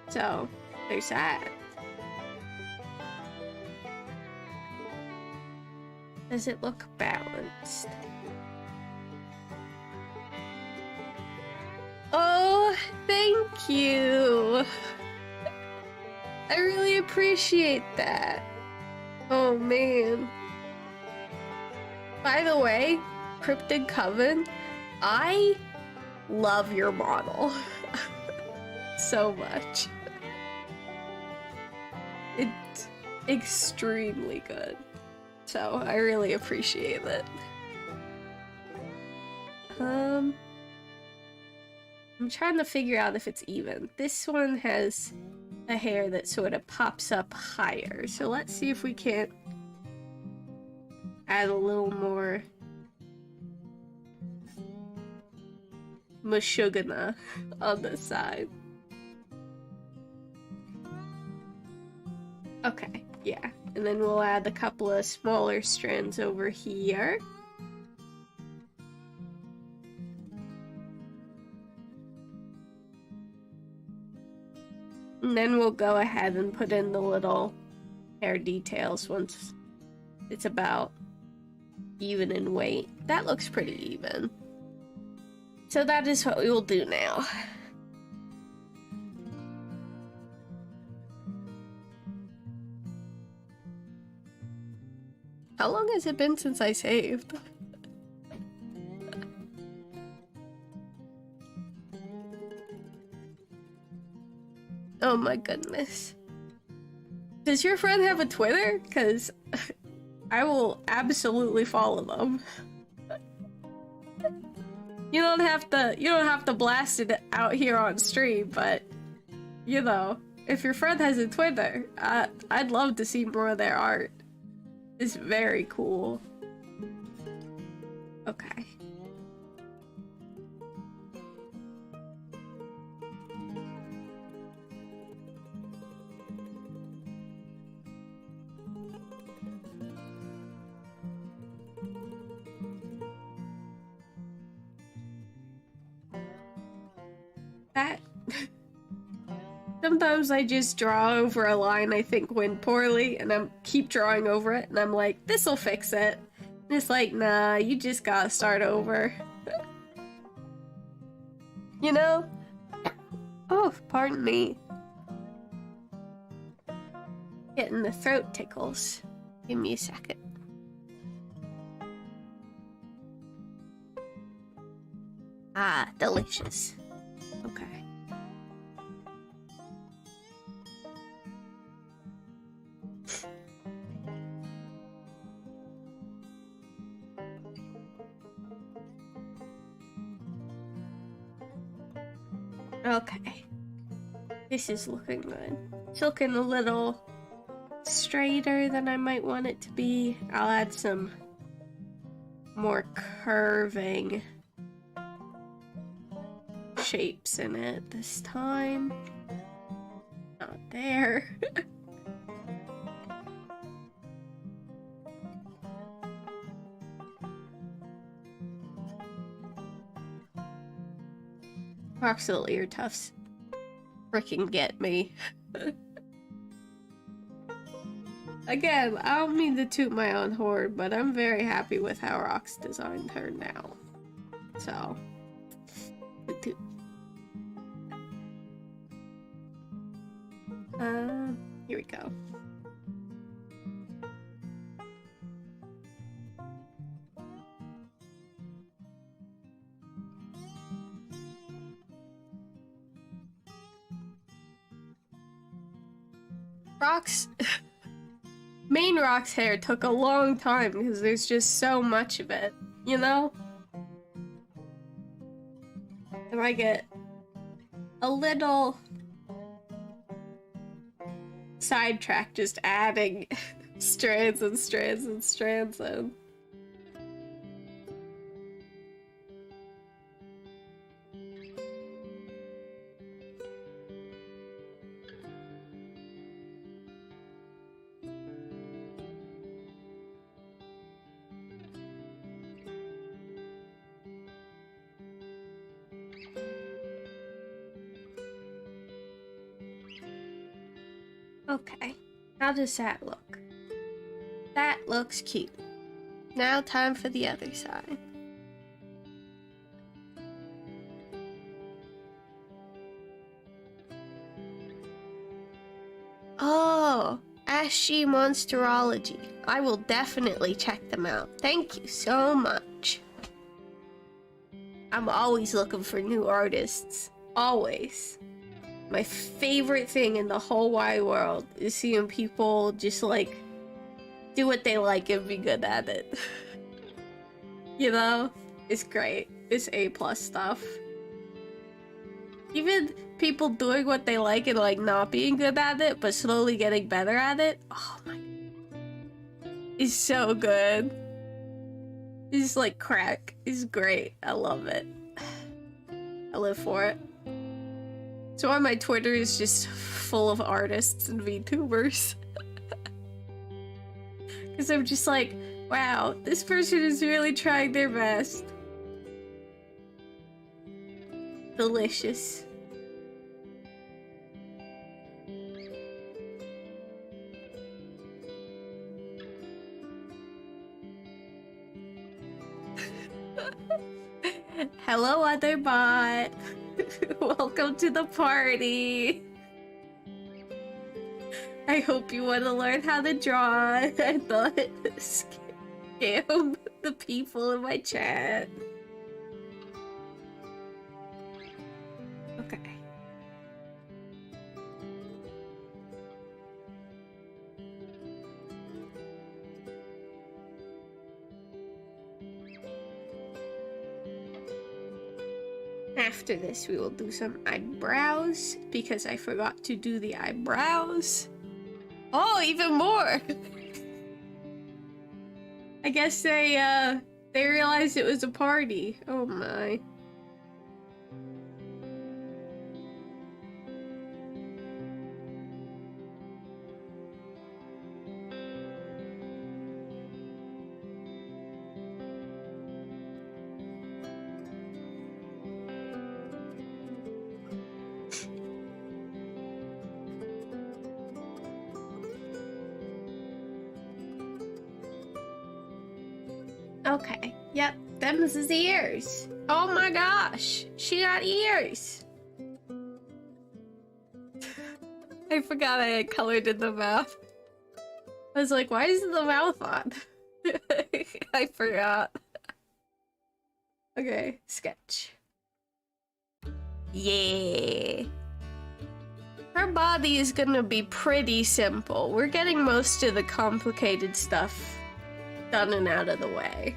So, there's that. Does it look balanced? Oh, thank you! I really appreciate that. Oh man. By the way, Cryptid Coven, I love your model so much. It's extremely good. So I really appreciate it. I'm trying to figure out if it's even. This one has a hair that sort of pops up higher. So let's see if we can't add a little more mashugana on the side. Okay, yeah. And then we'll add a couple of smaller strands over here. And then we'll go ahead and put in the little hair details once it's about even in weight. That looks pretty even. So that is what we will do now. How long has it been since I saved? Oh my goodness. Does your friend have a Twitter? Because I will absolutely follow them. You don't have to blast it out here on stream, but you know, if your friend has a Twitter, I'd love to see more of their art. It's very cool. Okay. That sometimes I just draw over a line I think went poorly, and I keep drawing over it, and I'm like, this'll fix it. And it's like, nah, you just gotta start over. You know? Oh, pardon me. Getting the throat tickles. Give me a second. Ah, delicious. Okay. Okay. This is looking good. It's looking a little straighter than I might want it to be. I'll add some more curving shapes in it this time. Not there. Roxel ear tufts freaking get me. Again, I don't mean to toot my own horn, but I'm very happy with how Rox designed her now. So, toot. Here we go. Rock's main Rock's hair took a long time because there's just so much of it, you know? And I get a little sidetracked just adding strands and strands and strands in. Okay, how does that look? That looks cute. Now time for the other side. Oh, Ashy Monsterology. I will definitely check them out. Thank you so much. I'm always looking for new artists. Always. My favorite thing in the whole wide world is seeing people just like do what they like and be good at it. You know? It's great. It's A+ stuff. Even people doing what they like and like not being good at it, but slowly getting better at it. Oh my god. It's so good. It's like crack. It's great. I love it. I live for it. So why my Twitter is just full of artists and VTubers. Because I'm just like, wow, this person is really trying their best. Delicious. Hello, other bot. Welcome to the party. I hope you want to learn how to draw. I thought scam the people in my chat. Okay. After this, we will do some eyebrows, because I forgot to do the eyebrows. Oh, even more! I guess they realized it was a party. Oh my. Okay, yep, them's his ears. Oh my gosh, she got ears. I forgot I had colored in the mouth. I was like, why isn't the mouth on? I forgot. Okay, sketch. Yeah. Her body is gonna be pretty simple. We're getting most of the complicated stuff done and out of the way.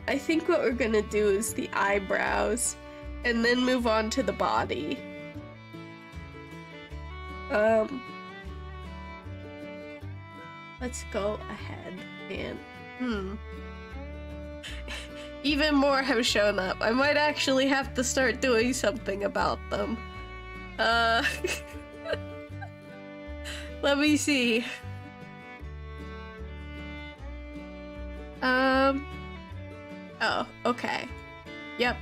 I think what we're gonna do is the eyebrows and then move on to the body. Let's go ahead and even more have shown up. I might actually have to start doing something about them. Let me see. Oh, okay. Yep.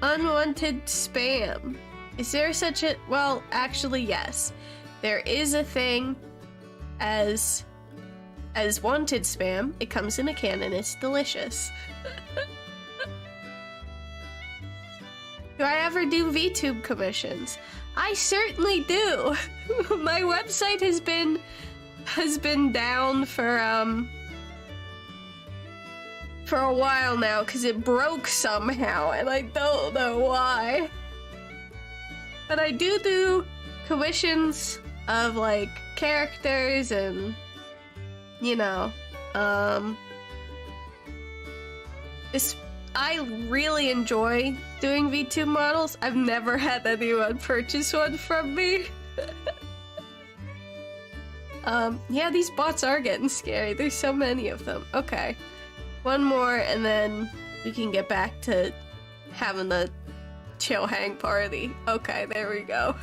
Unwanted spam. Is there such a— well, actually, yes. There is a thing as wanted spam. It comes in a can and it's delicious. Do I ever do VTube commissions? I certainly do. My website has been down for for a while now because it broke somehow, and I don't know why. But I do commissions of like characters and, you know, I really enjoy doing V2 models. I've never had anyone purchase one from me. Yeah, these bots are getting scary. There's so many of them. Okay. One more and then we can get back to having a chill hang party. Okay, there we go.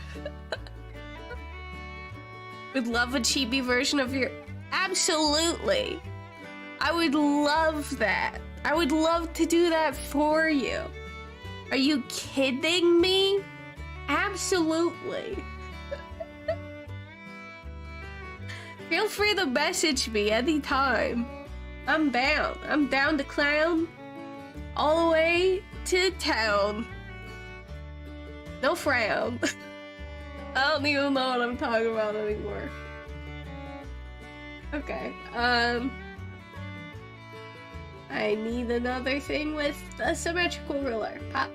Would love a chibi version of your... Absolutely! I would love that. I would love to do that for you. Are you kidding me? Absolutely. Feel free to message me anytime. I'm down. I'm down to clown all the way to town. No frown. I don't even know what I'm talking about anymore. Okay, I need another thing with a symmetrical ruler. Pop.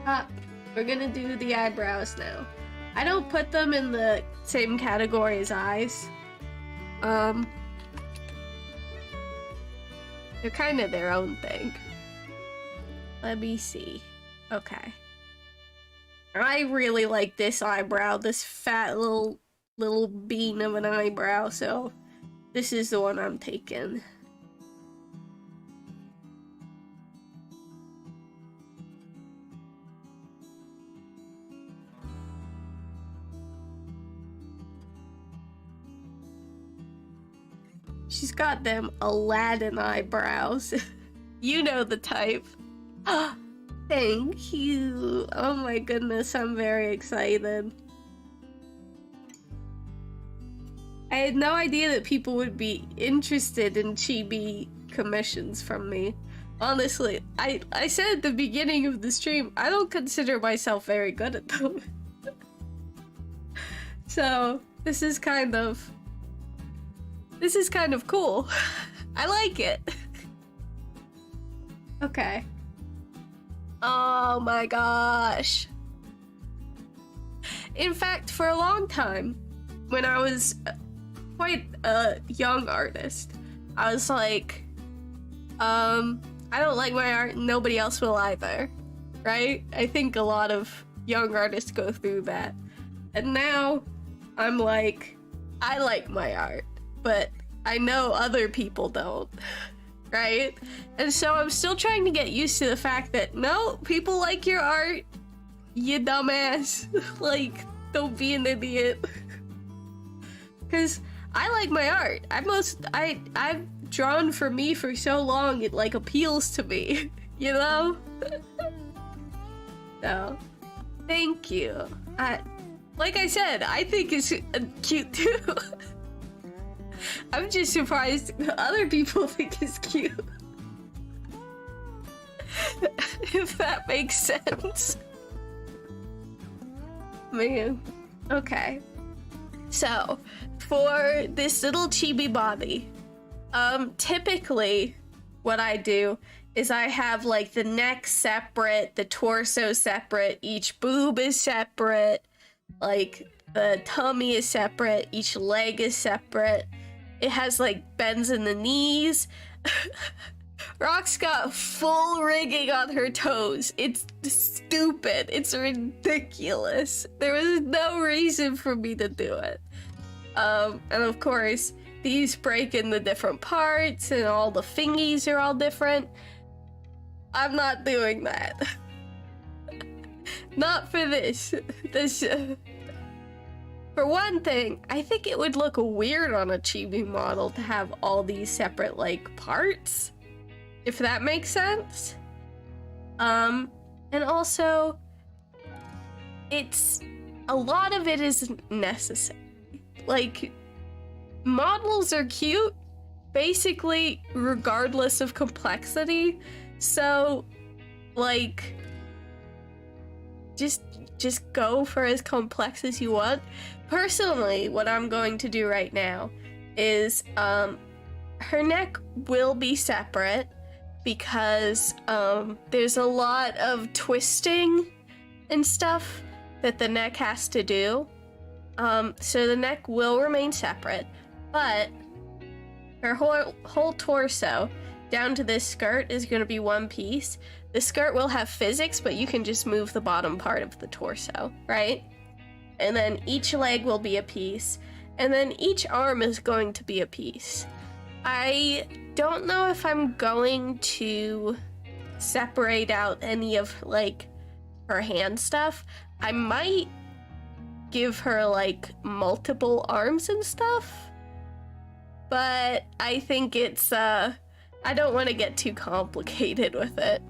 Pop. We're gonna do the eyebrows now. I don't put them in the same category as eyes. They're kind of their own thing. Let me see. Okay. I really like this eyebrow, this fat little bean of an eyebrow, so this is the one I'm taking. She's got them Aladdin eyebrows. You know the type. Thank you. Oh my goodness, I'm very excited. I had no idea that people would be interested in chibi commissions from me. Honestly, I said at the beginning of the stream, I don't consider myself very good at them. So, this is kind of cool. I like it. Okay. Oh my gosh. In fact, for a long time, when I was quite a young artist, I was like, I don't like my art, nobody else will either, right? I think a lot of young artists go through that. And now, I'm like, I like my art, but I know other people don't, right? And so I'm still trying to get used to the fact that, no, people like your art, you dumbass. Like, don't be an idiot. Because I like my art. I've drawn for me for so long, it like appeals to me, you know? So, thank you. Like I said, I think it's cute too. I'm just surprised other people think it's cute. If that makes sense. Man. Okay. So, for this little chibi body, typically what I do is I have like the neck separate, the torso separate, each boob is separate, like the tummy is separate, each leg is separate. It has like bends in the knees. Rock's got full rigging on her toes. It's stupid. It's ridiculous. There was no reason for me to do it. And of course, these break in the different parts and all the fingies are all different. I'm not doing that. Not for this. For one thing, I think it would look weird on a chibi model to have all these separate, like, parts. If that makes sense. And also, a lot of it isn't necessary. Like, models are cute, basically, regardless of complexity. So, like, just go for as complex as you want. Personally, what I'm going to do right now is, her neck will be separate. because there's a lot of twisting and stuff that the neck has to do. So the neck will remain separate, but her whole torso down to this skirt is going to be one piece. The skirt will have physics, but you can just move the bottom part of the torso, right? And then each leg will be a piece, and then each arm is going to be a piece. I don't know if I'm going to separate out any of, like, her hand stuff. I might give her, like, multiple arms and stuff, but I think it's, I don't want to get too complicated with it.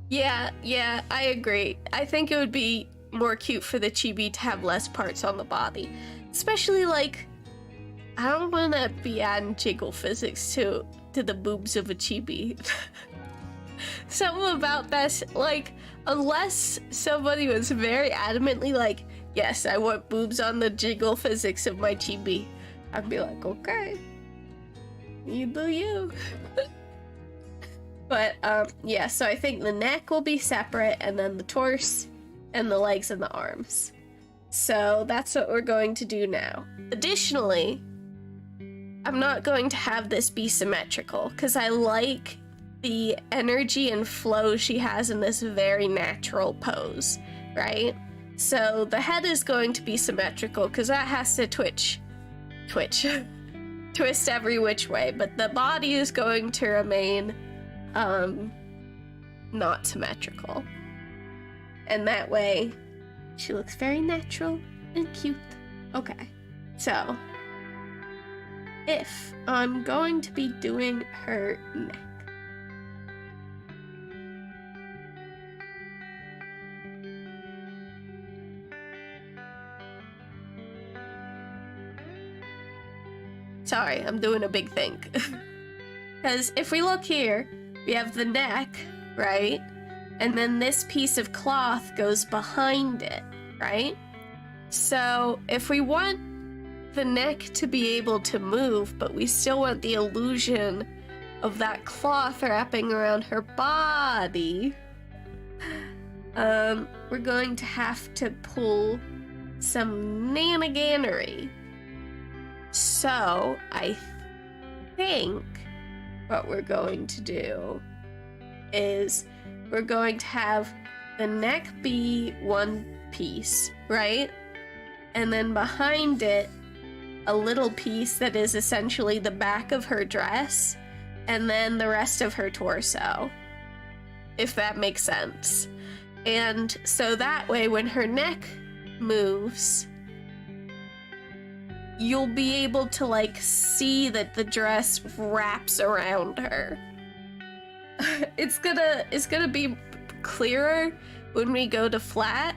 Yeah, I agree. I think it would be more cute for the chibi to have less parts on the body. Especially, like, I don't want to be adding jiggle physics to the boobs of a chibi. Something about this, like, unless somebody was very adamantly like, yes, I want boobs on the jiggle physics of my chibi, I'd be like, okay, you do you. But, yeah, so I think the neck will be separate, and then the torso, and the legs and the arms. So that's what we're going to do now. Additionally, I'm not going to have this be symmetrical, because I like the energy and flow she has in this very natural pose, right? So the head is going to be symmetrical, because that has to twitch, twist every which way, but the body is going to remain not symmetrical. And that way, she looks very natural and cute. Okay, so if I'm going to be doing her neck, sorry, I'm doing a big think. Because if we look here, we have the neck, right? And then this piece of cloth goes behind it, right? So if we want the neck to be able to move, but we still want the illusion of that cloth wrapping around her body, we're going to have to pull some naniganery. So I think what we're going to do is we're going to have the neck be one piece, right? And then behind it, a little piece that is essentially the back of her dress, and then the rest of her torso, if that makes sense. And so that way, when her neck moves, you'll be able to, like, see that the dress wraps around her. It's gonna be clearer when we go to flat.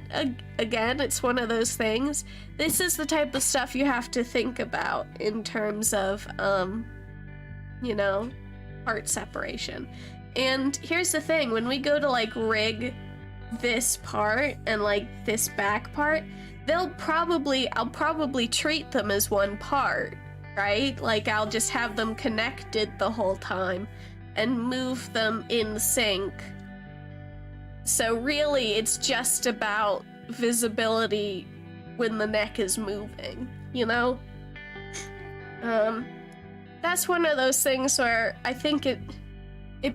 Again, it's one of those things. This is the type of stuff you have to think about in terms of, you know, part separation. And here's the thing, when we go to, like, rig this part and, like, this back part, I'll probably treat them as one part, right? Like, I'll just have them connected the whole time and move them in sync. So really, it's just about visibility when the neck is moving, you know? That's one of those things where I think it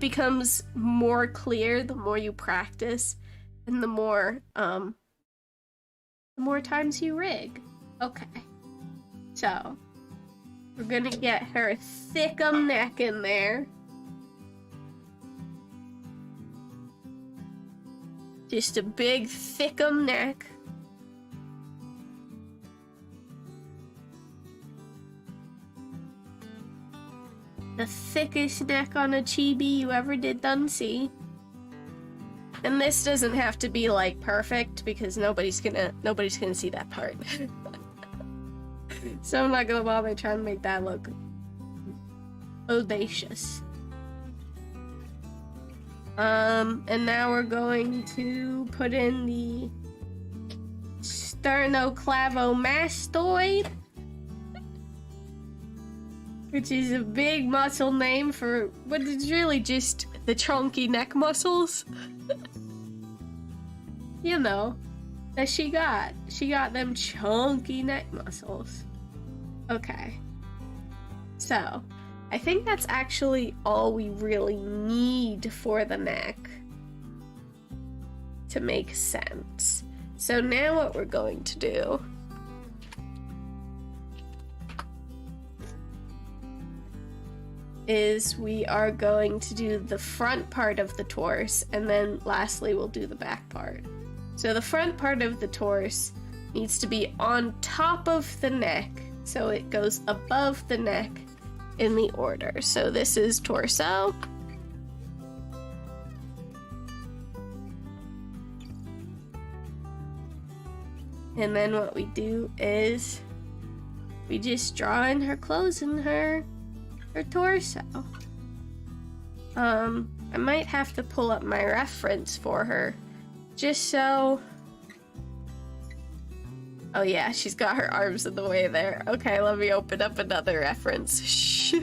becomes more clear the more you practice and the more times you rig. Okay, so we're gonna get her thickum neck in there. Just a big thickum neck. The thickest neck on a chibi you ever did done see. And this doesn't have to be, like, perfect, because nobody's gonna see that part. So I'm not gonna bother trying to make that look audacious. And now we're going to put in the sternoclavomastoid. which is a big muscle name for what is really just the chunky neck muscles. You know, that she got. She got them chunky neck muscles. Okay. So, I think that's actually all we really need for the neck to make sense. So now what we're going to do is we are going to do the front part of the torso, and then lastly we'll do the back part. So the front part of the torso needs to be on top of the neck, so it goes above the neck in the order. So this is torso. And then what we do is we just draw in her clothes and her torso. I might have to pull up my reference for her just so. Oh yeah, she's got her arms in the way there. Okay, let me open up another reference. Shh.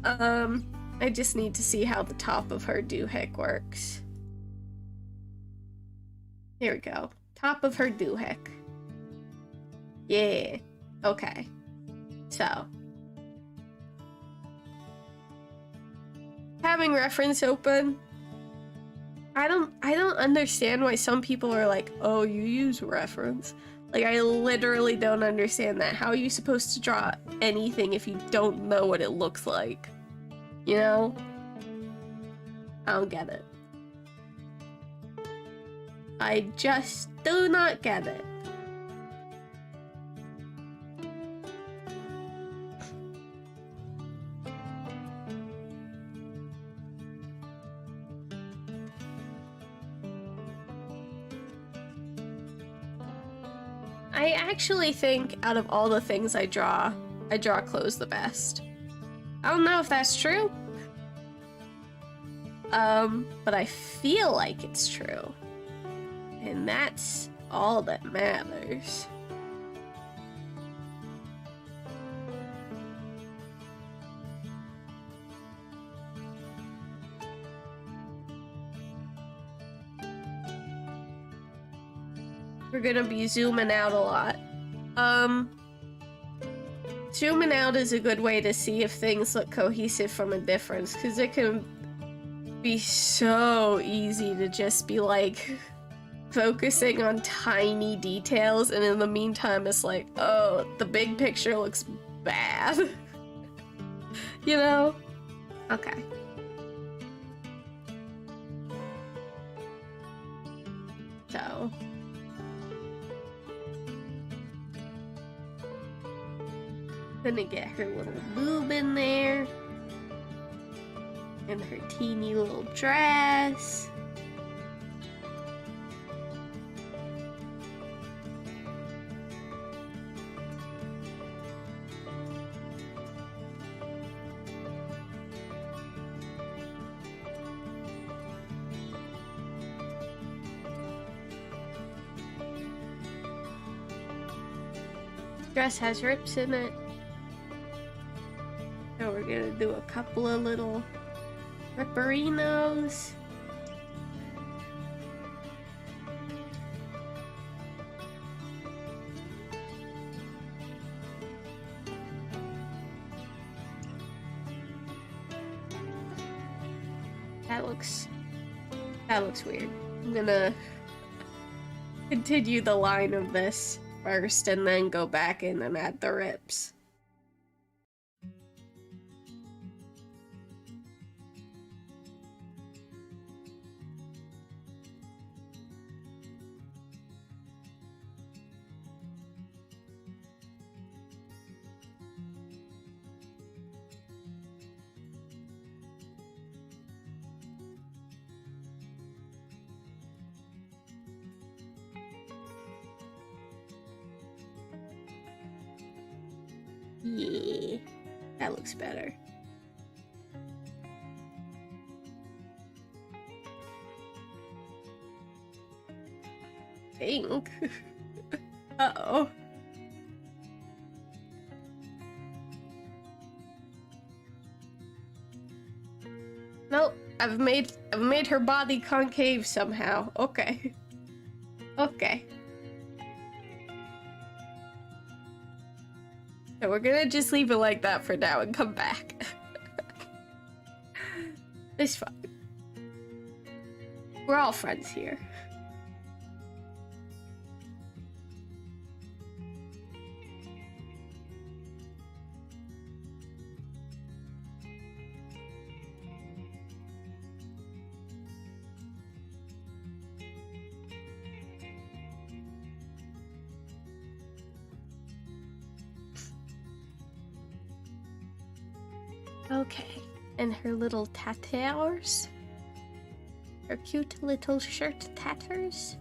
I just need to see how the top of her doohickey works. Here we go. Top of her doohickey. Yeah. Okay. So. Having reference open. I don't understand why some people are like, oh, you use reference. Like, I literally don't understand that. How are you supposed to draw anything if you don't know what it looks like? You know? I don't get it. I just do not get it. I actually think out of all the things I draw clothes the best. I don't know if that's true. But I feel like it's true. And that's all that matters. We're gonna be zooming out a lot. Zooming out is a good way to see if things look cohesive from a distance, because it can be so easy to just be like focusing on tiny details, and in the meantime it's like, oh, the big picture looks bad. You know? Okay. So gonna get her little boob in there and her teeny little dress. Dress has rips in it. So we're gonna do a couple of little ripperinos. That looks weird. I'm gonna continue the line of this first and then go back in and add the rips. Yeah, that looks better. Pink. Uh-oh. Nope, I've made her body concave somehow. Okay. Okay. So we're gonna just leave it like that for now and come back. It's fine. We're all friends here. Okay, and her little tatters. Her cute little shirt tatters.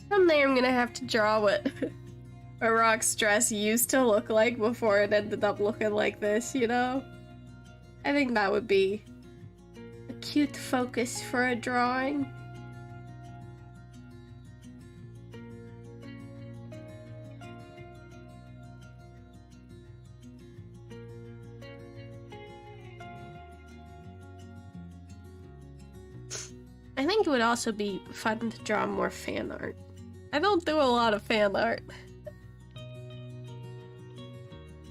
Someday I'm gonna have to draw what a Rock's dress used to look like before it ended up looking like this, you know? I think that would be a cute focus for a drawing. I think it would also be fun to draw more fan art. I don't do a lot of fan art.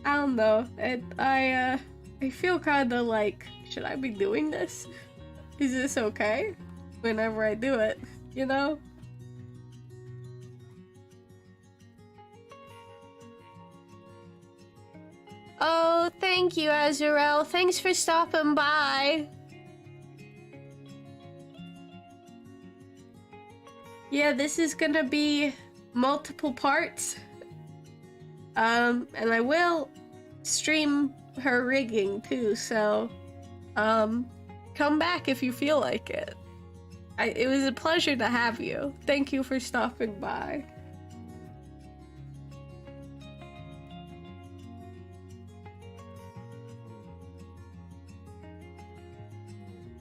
I don't know. I feel kinda like, should I be doing this? Is this okay? Whenever I do it, you know? Oh, thank you, Azurel. Thanks for stopping by. Yeah, this is gonna be multiple parts. And I will stream her rigging too, so come back if you feel like it. It was a pleasure to have you. Thank you for stopping by.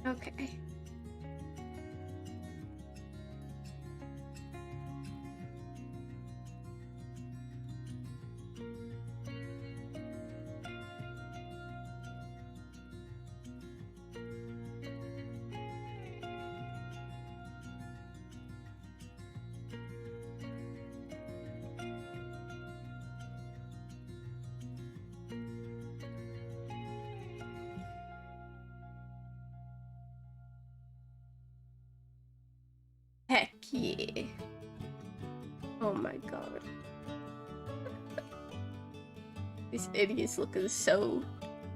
Okay. Heck yeah. Oh my god. This idiot's looking so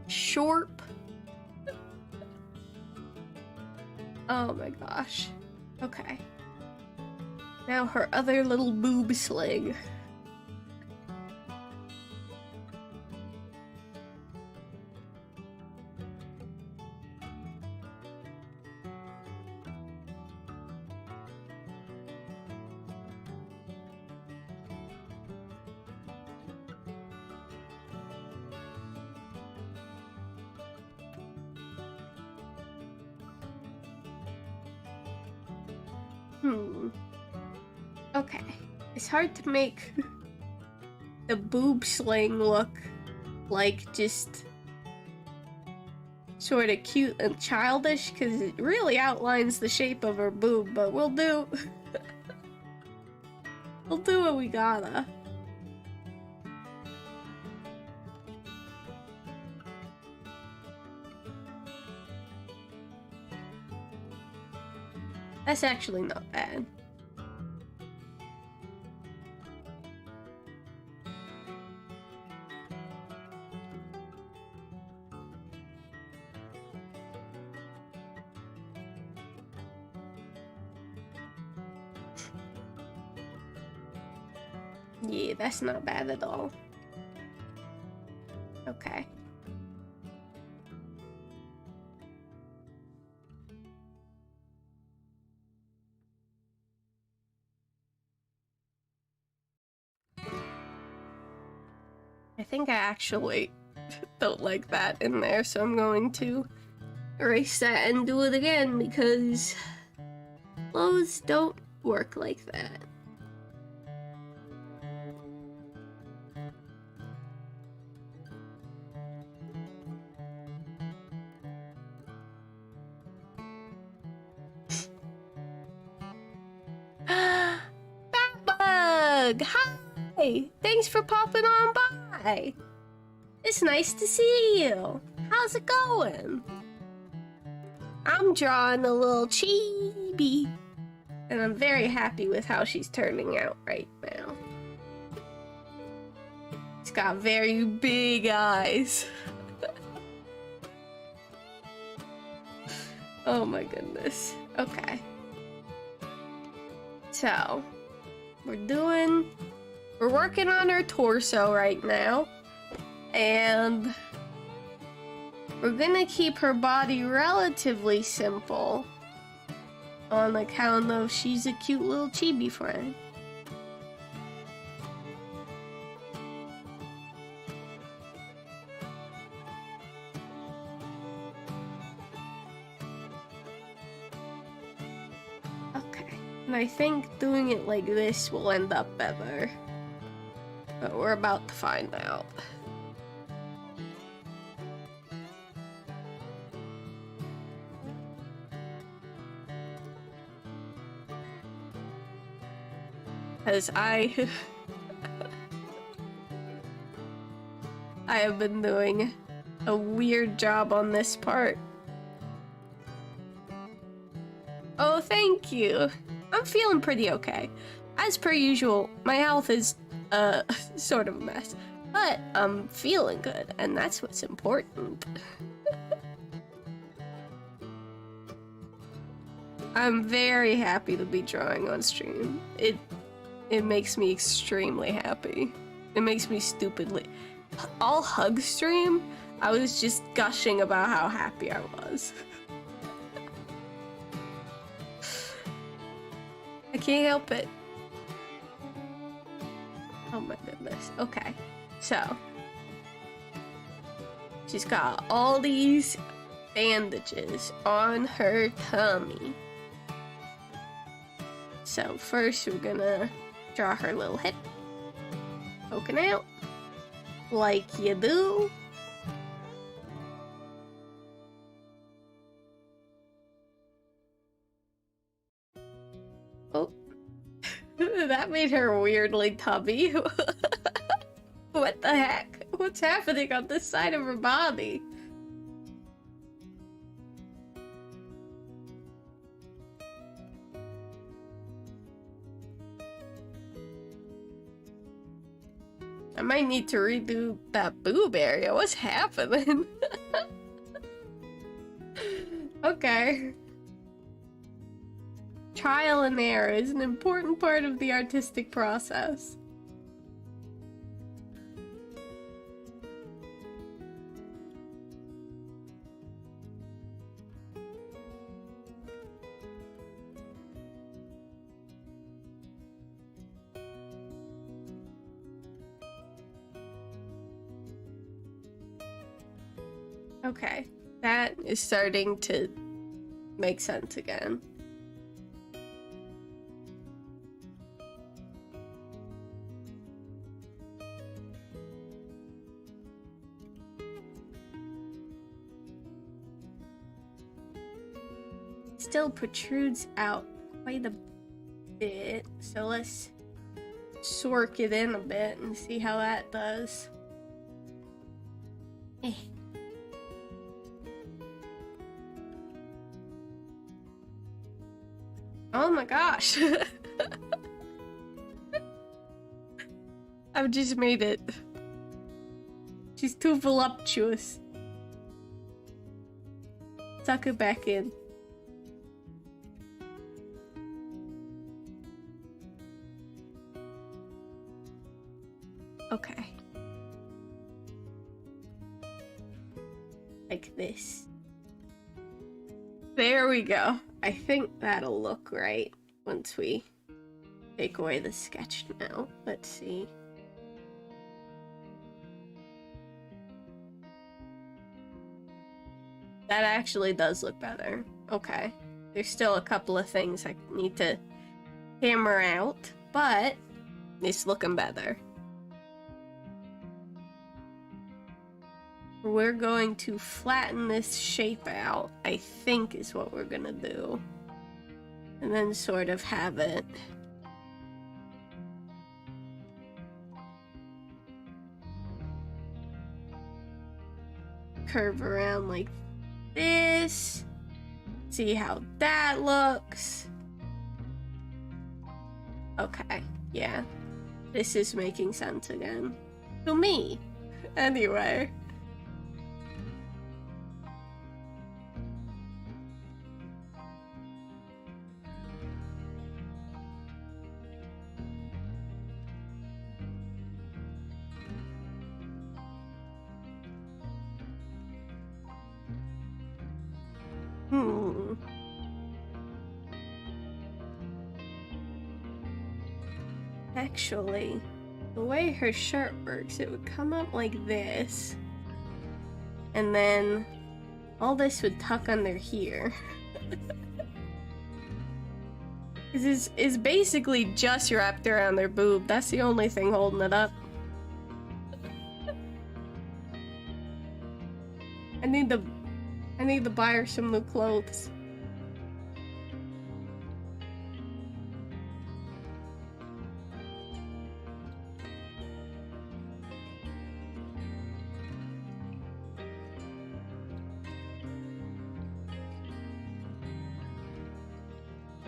sharp. Oh my gosh. Okay. Now her other little boob sling. Okay. It's hard to make the boob sling look like just sort of cute and childish because it really outlines the shape of her boob, but we'll do we'll do what we gotta. That's actually not bad. Yeah, that's not bad at all. Okay. I think I actually don't like that in there, so I'm going to erase that and do it again because Clothes don't work like that. Batbug! Hi! Thanks for popping on by. It's nice to see you. How's it going? I'm drawing a little chibi, and I'm very happy with how she's turning out right now. She's got very big eyes. Oh my goodness. Okay. So, we're working on her torso right now, and we're gonna keep her body relatively simple on account of she's a cute little chibi friend. Okay, and I think doing it like this will end up better, but we're about to find out. Because I have been doing a weird job on this part. Oh, thank you. I'm feeling pretty okay. As per usual, my health is sort of a mess, but I'm feeling good, and that's what's important. I'm very happy to be drawing on stream. It makes me extremely happy. It makes me stupidly... All hug stream, I was just gushing about how happy I was. I can't help it. Oh my goodness. Okay, so she's got all these bandages on her tummy. So first we're gonna draw her little hip poking out like you do. Oh, that made her weirdly tubby. What the heck? What's happening on this side of her body? I might need to redo that boob area. What's happening? Okay. Trial and error is an important part of the artistic process. Okay, that is starting to make sense again. Still protrudes out quite a bit, so let's sork it in a bit and see how that does. Oh my gosh. I've just made it. She's too voluptuous. Tuck it back in. Okay. Like this. There we go. I think that'll look right once we take away the sketch now. Let's see. That actually does look better. Okay. There's still a couple of things I need to hammer out, but it's looking better. We're going to flatten this shape out, I think is what we're gonna do. And then sort of have it curve around like this. See how that looks. Okay, yeah. This is making sense again. To me. Anyway. Actually, the way her shirt works, it would come up like this. And then all this would tuck under here. This is basically just wrapped around their boob. That's the only thing holding it up. I need to buy her some new clothes.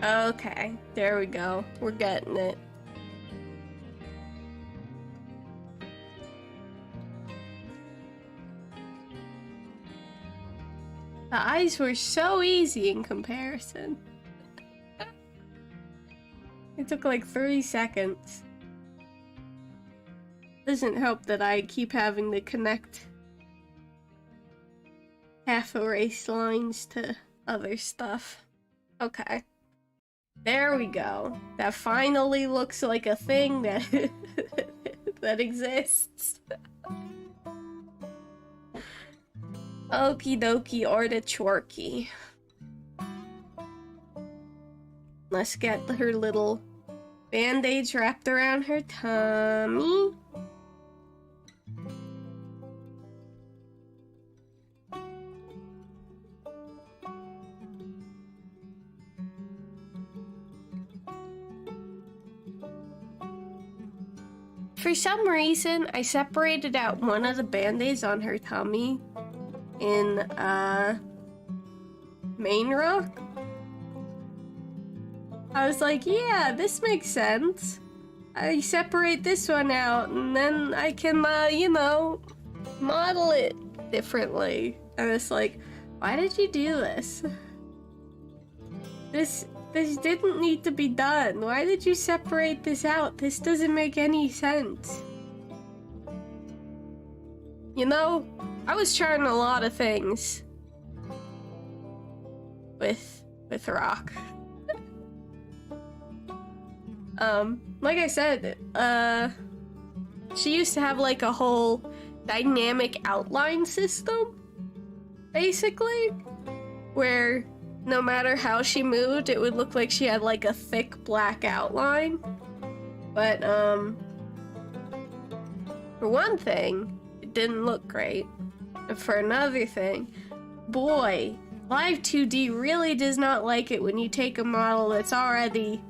Okay, there we go. We're getting it. The eyes were so easy in comparison. It took like 30 seconds. Doesn't help that I keep having to connect half erased lines to other stuff. Okay. There we go. That finally looks like a thing that that exists. Okie dokie artichokey. Let's get her little band-aids wrapped around her tummy. For some reason, I separated out one of the band-aids on her tummy in main rock. I was like, yeah, this makes sense. I separate this one out and then I can, you know, model it differently. And it's like, why did you do this? This didn't need to be done. Why did you separate this out? This doesn't make any sense. You know, I was trying a lot of things with Rock. Like I said, she used to have like a whole dynamic outline system, basically, where no matter how she moved, it would look like she had like a thick black outline. But, for one thing, it didn't look great. And for another thing, boy, LIVE2D really does not like it when you take a model that's already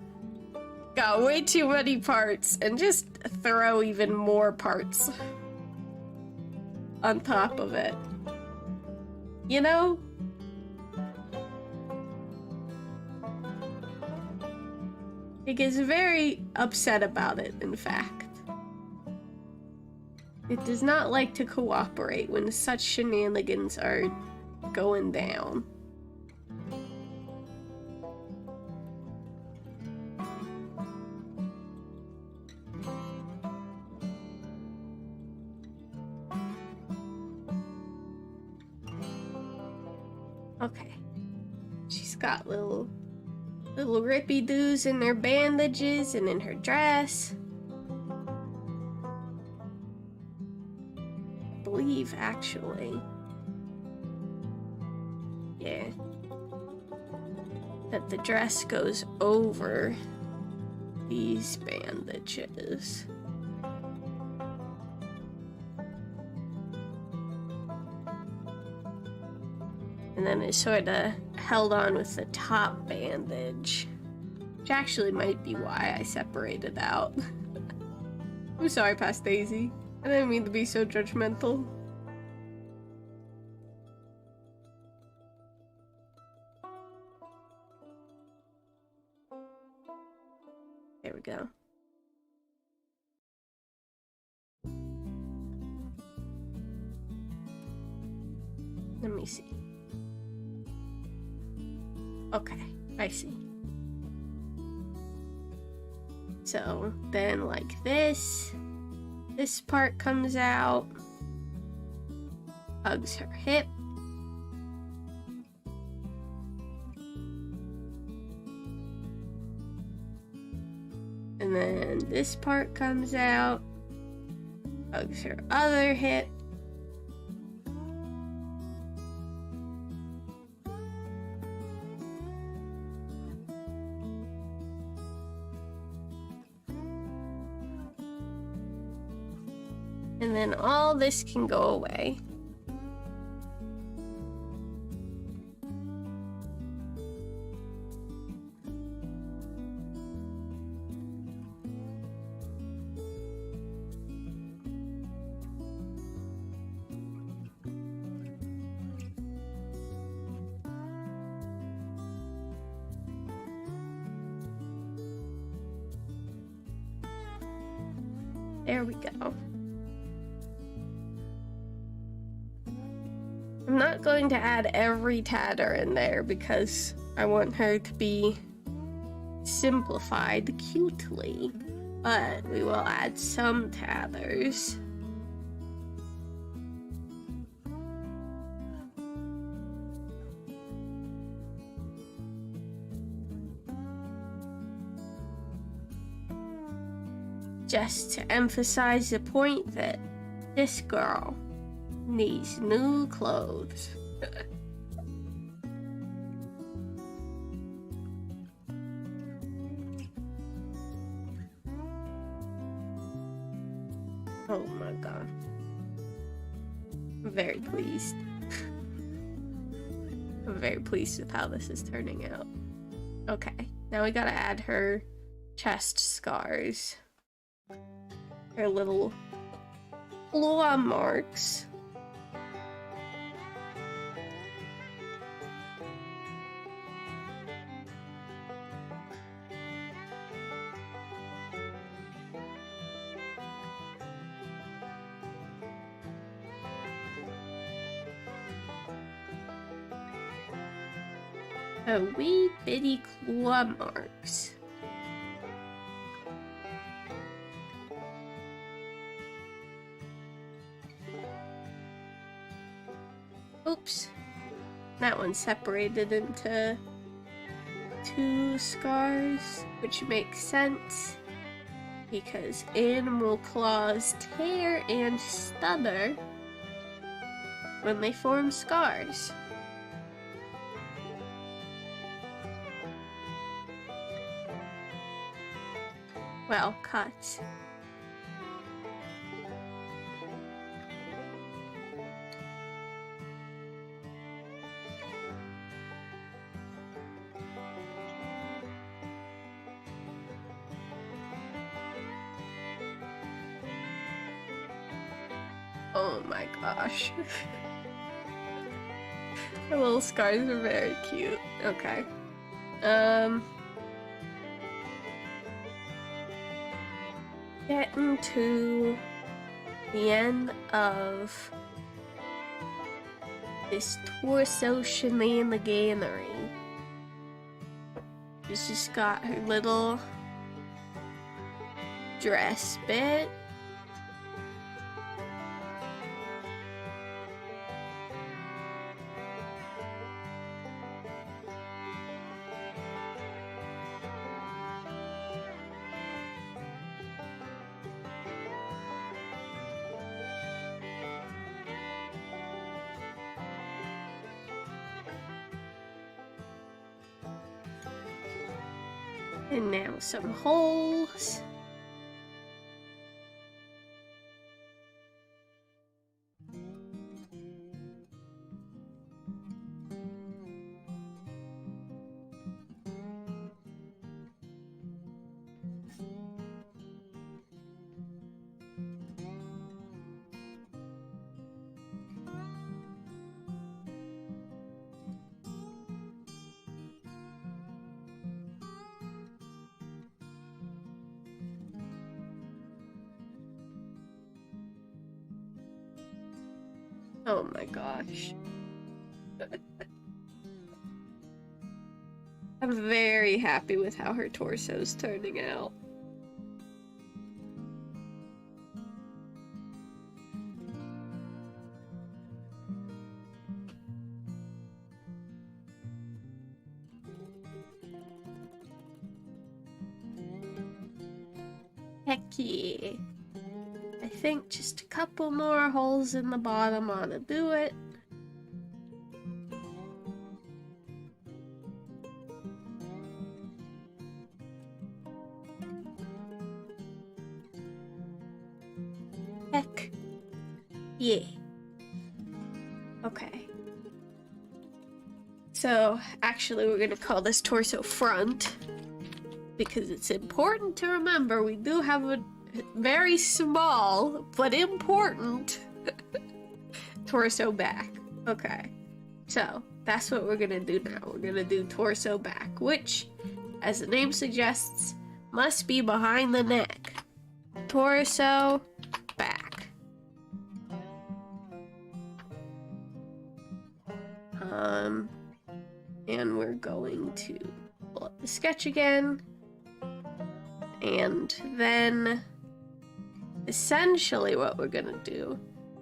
got way too many parts and just throw even more parts on top of it. You know? It gets very upset about it, in fact. It does not like to cooperate when such shenanigans are going down. Okay. She's got little rippy-doos in her bandages and in her dress. I believe, actually. Yeah. that the dress goes over these bandages. And then it sort of held on with the top bandage, which actually might be why I separated out. I'm sorry, Past Daisy. I didn't mean to be so judgmental. There we go. Let me see. Okay, I see. So then like this part comes out, hugs her hip. And then this part comes out, hugs her other hip. And then all this can go away. There we go. I'm not going to add every tatter in there because I want her to be simplified cutely, but we will add some tatters. Just to emphasize the point that this girl needs new clothes. Oh my god. I'm very pleased. I'm very pleased with how this is turning out. Okay, now we gotta add her chest scars. Her little claw marks. A wee bitty claw marks. Oops. That one separated into 2 scars, which makes sense because animal claws tear and stutter when they form scars. Well, cuts. Oh my gosh. Her little scars are very cute. Okay. Getting to the end of this torso shenaniganery. She's just got her little dress bit. And now some holes. Oh my gosh. I'm very happy with how her torso's turning out. Heck yeah. I think just a couple more holes in the bottom ought to do it. Heck yeah. Okay. So, actually we're gonna call this torso front because it's important to remember we do have a very small but important torso back. Okay, so that's what we're gonna do now. We're gonna do torso back, which, as the name suggests, must be behind the neck. Torso back. And we're going to pull up the sketch again, and then essentially what we're gonna do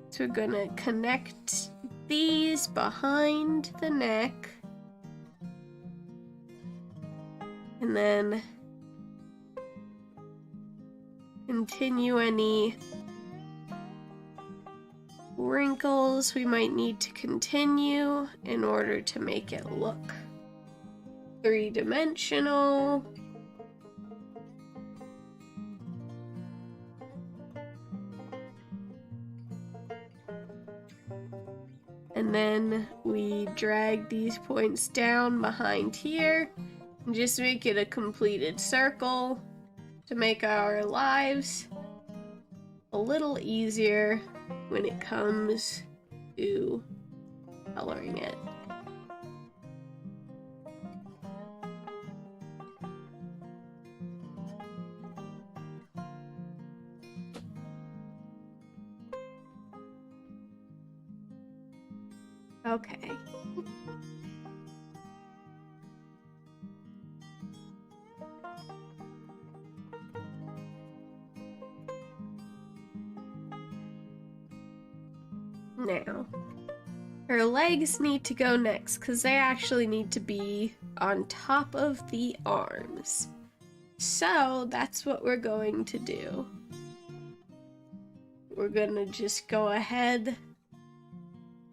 is we're gonna connect these behind the neck, and then continue any wrinkles we might need to continue in order to make it look three-dimensional. And then we drag these points down behind here and just make it a completed circle to make our lives a little easier when it comes to coloring it. Okay. Now, her legs need to go next because they actually need to be on top of the arms. So that's what we're going to do. We're gonna just go ahead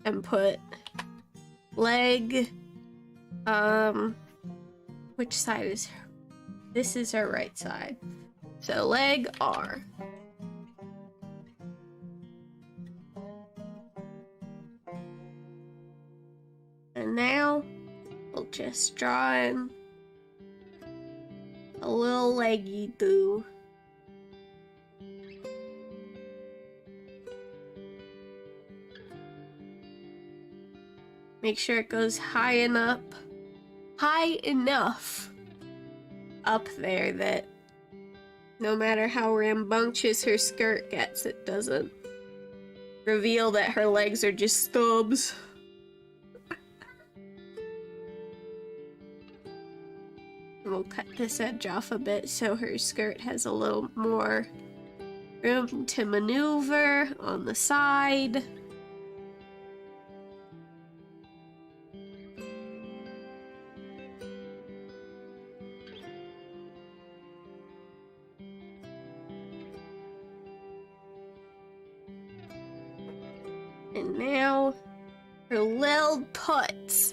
and put leg, which side is her? This is her right side. So leg R. And now we'll just draw in a little leggy do. Make sure it goes high enough up there that no matter how rambunctious her skirt gets, it doesn't reveal that her legs are just stubs. We'll cut this edge off a bit so her skirt has a little more room to maneuver on the side. And now, her little toots.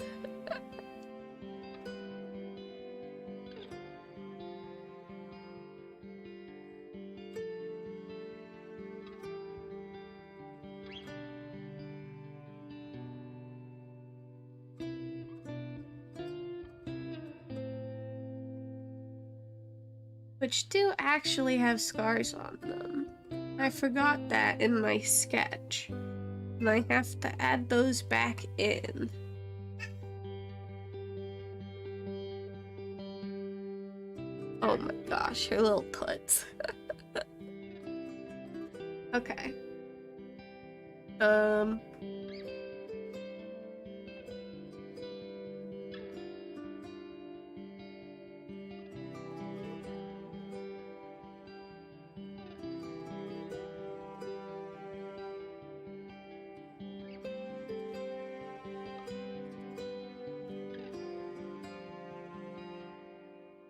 which do actually have scars on them. I forgot that in my sketch, and I have to add those back in. Oh my gosh, her little toots. Okay.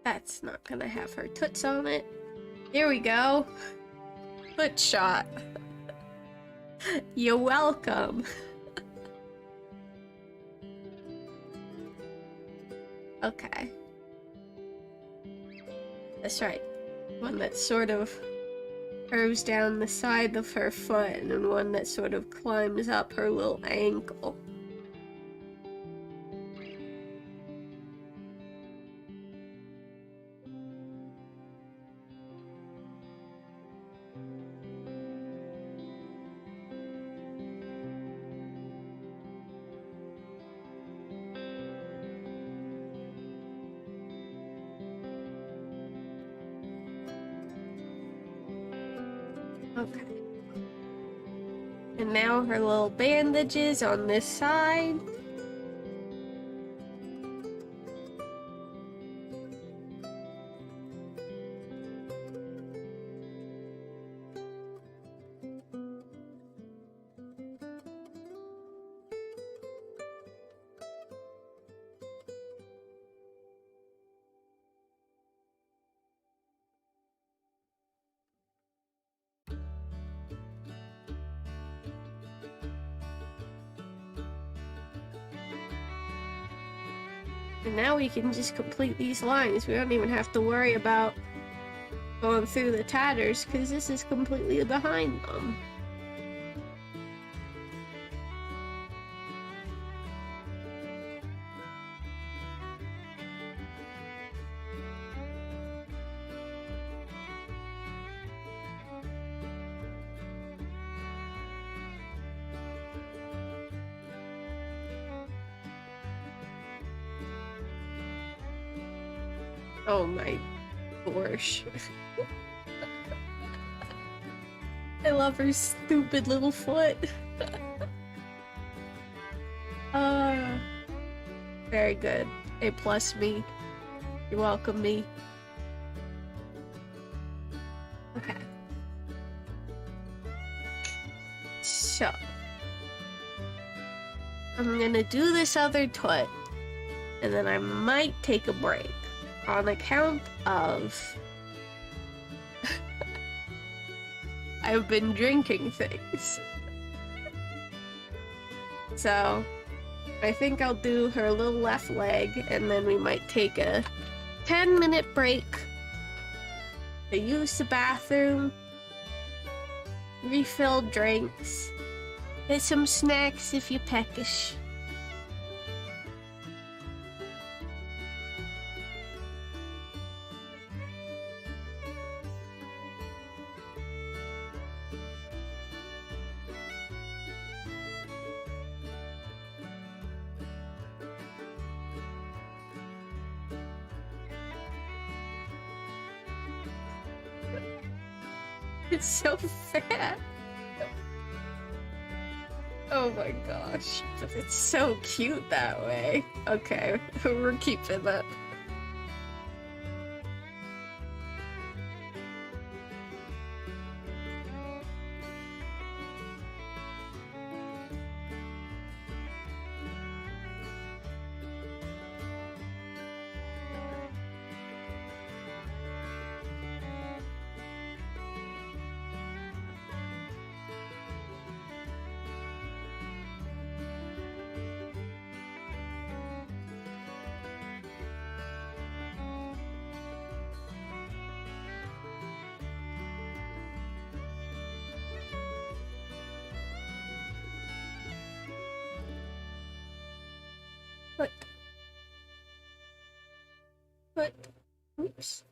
That's not gonna have her toots on it. Here we go. Foot shot. You're welcome. Okay. That's right. One that sort of curves down the side of her foot, and then one that sort of climbs up her little ankle. Okay. And now her little bandages on this side. And now we can just complete these lines. We don't even have to worry about going through the tatters, because this is completely behind them. Oh my gosh. I love her stupid little foot. Very good. A plus me. You're welcome, me. Okay. So. I'm gonna do this other toot, and then I might take a break. On account of I've been drinking things. So I think I'll do her little left leg, and then we might take a 10-minute break to use the bathroom, refill drinks, get some snacks if you're peckish. It's so fat. Oh my gosh. But it's so cute that way. Okay, we're keeping that. But oops.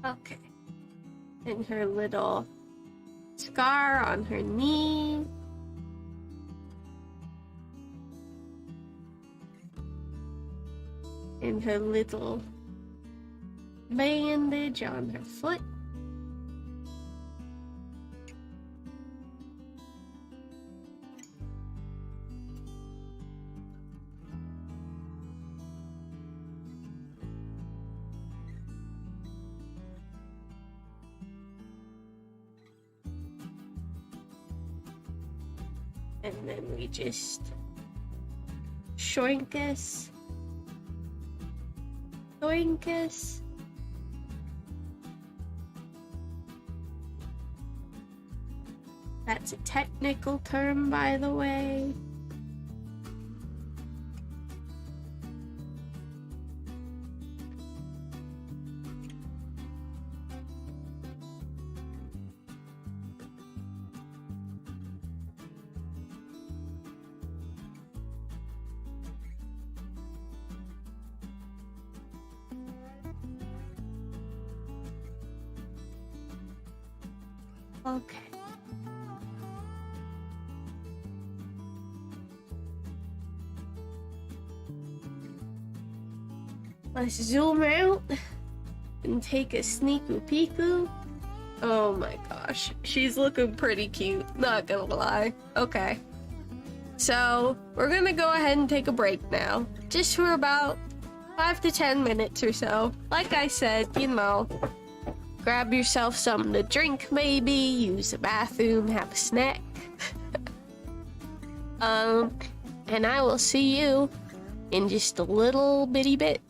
Okay. And her little scar on her knee. And her little bandage on her foot. And then we just shoinkus. Shoinkus. That's a technical term, by the way. Okay. Let's zoom out and take a sneaky peekoo. Oh my gosh, she's looking pretty cute, not gonna lie. Okay. So, we're gonna go ahead and take a break now. Just for about 5 to 10 minutes or so. Like I said, you know, grab yourself something to drink maybe, use the bathroom, have a snack. And I will see you in just a little bitty bit.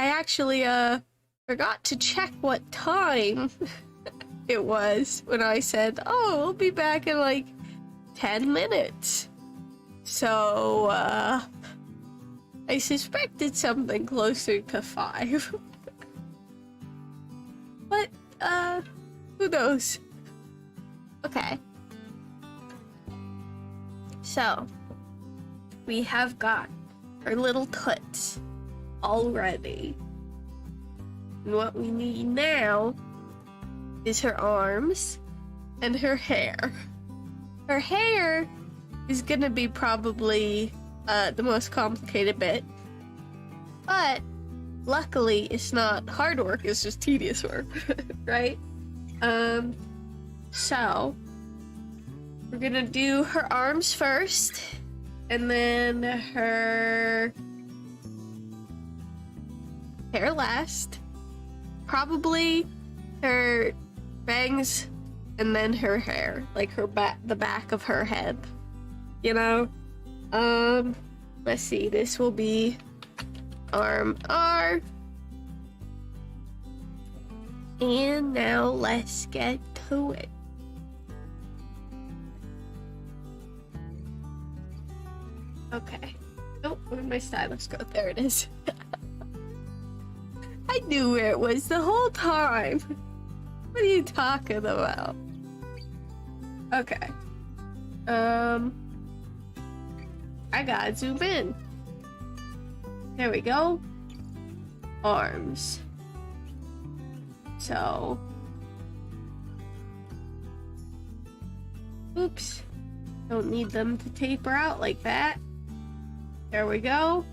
I actually, forgot to check what time it was when I said, oh, we'll be back in like 10 minutes. So, I suspected something closer to 5. But, who knows? Okay. So, we have got our little toots all ready. And what we need now is her arms and her hair. Her hair is gonna be probably the most complicated bit, but luckily it's not hard work, it's just tedious work, right? So we're gonna do her arms first, and then her hair last, probably her bangs, and then her hair, like her the back of her head, you know? Let's see, this will be arm R. And now let's get to it. Okay. Oh, where'd my stylus go? There it is. I knew where it was the whole time. What are you talking about? Okay. I gotta zoom in. There we go. Arms. So. Oops. Don't need them to taper out like that. There we go.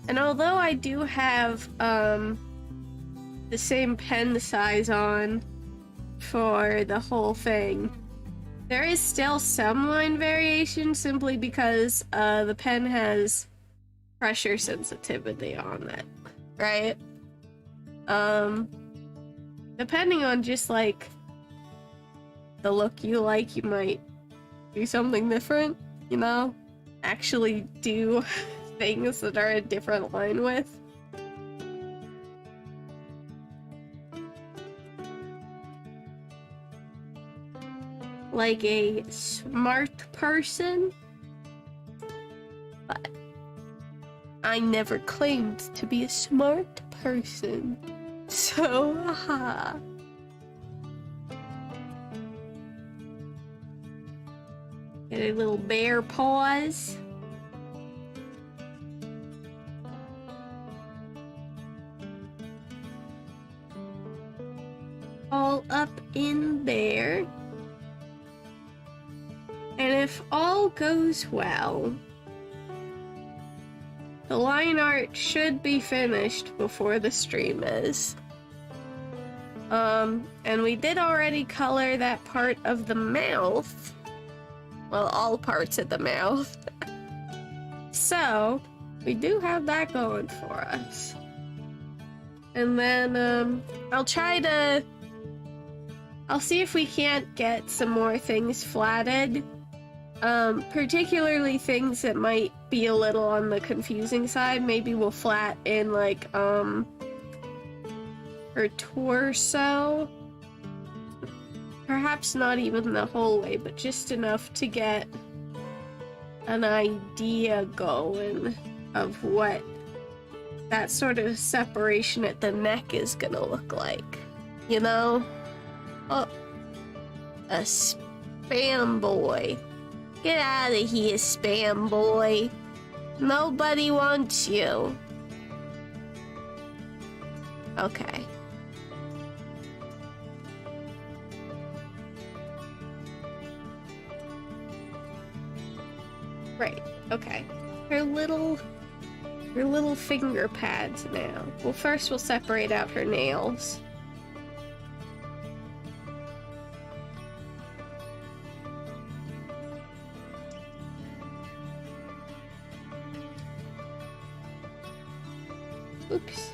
And although I do have the same pen size on for the whole thing, there is still some line variation simply because the pen has pressure sensitivity on it, right? Depending on just like the look you like, you might do something different, you know? Actually do things that are a different line width. Like a smart person, but I never claimed to be a smart person, so haha. Get a little bear paws. All up in there. And if all goes well, the line art should be finished before the stream is. And we did already color that part of the mouth. Well, all parts of the mouth. So, we do have that going for us. And then, I'll see if we can't get some more things flatted. Particularly things that might be a little on the confusing side. Maybe we'll flat in, like, her torso. Perhaps not even the whole way, but just enough to get an idea going of what that sort of separation at the neck is gonna look like. You know? Oh, a spam boy. Get out of here, spam boy. Nobody wants you. Okay. Right, okay. Her little finger pads now. Well, first we'll separate out her nails. Oops.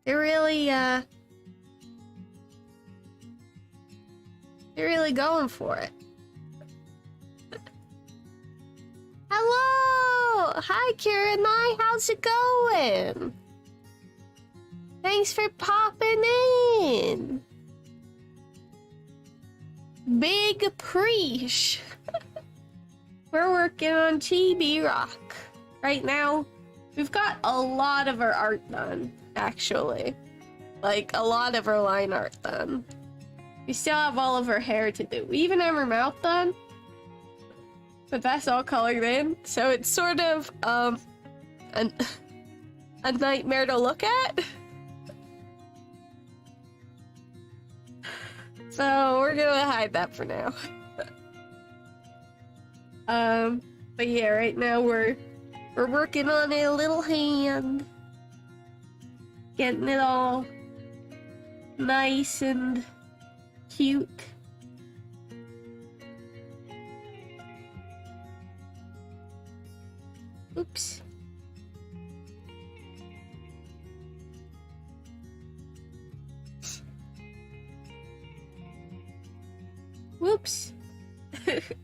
They're really going for it. Hello! Hi, Karen. Hi, how's it going? Thanks for popping in. Big preach. We're working on CHIBI ROCK. Right now, we've got a lot of our art done, actually. Like, a lot of our line art done. We still have all of her hair to do. We even have her mouth done. But that's all colored in. So it's sort of, a nightmare to look at. So we're gonna hide that for now. But yeah, right now we're working on a little hand. Getting it all nice and cute. Oops. Whoops.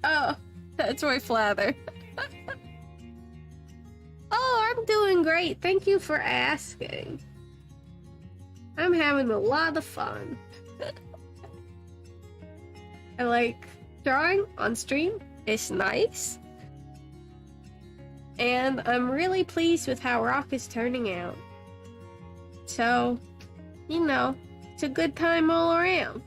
Oh, that's my flather. Oh, I'm doing great. Thank you for asking. I'm having a lot of fun. I like drawing on stream. It's nice. And I'm really pleased with how Rock is turning out. So, you know, it's a good time all around.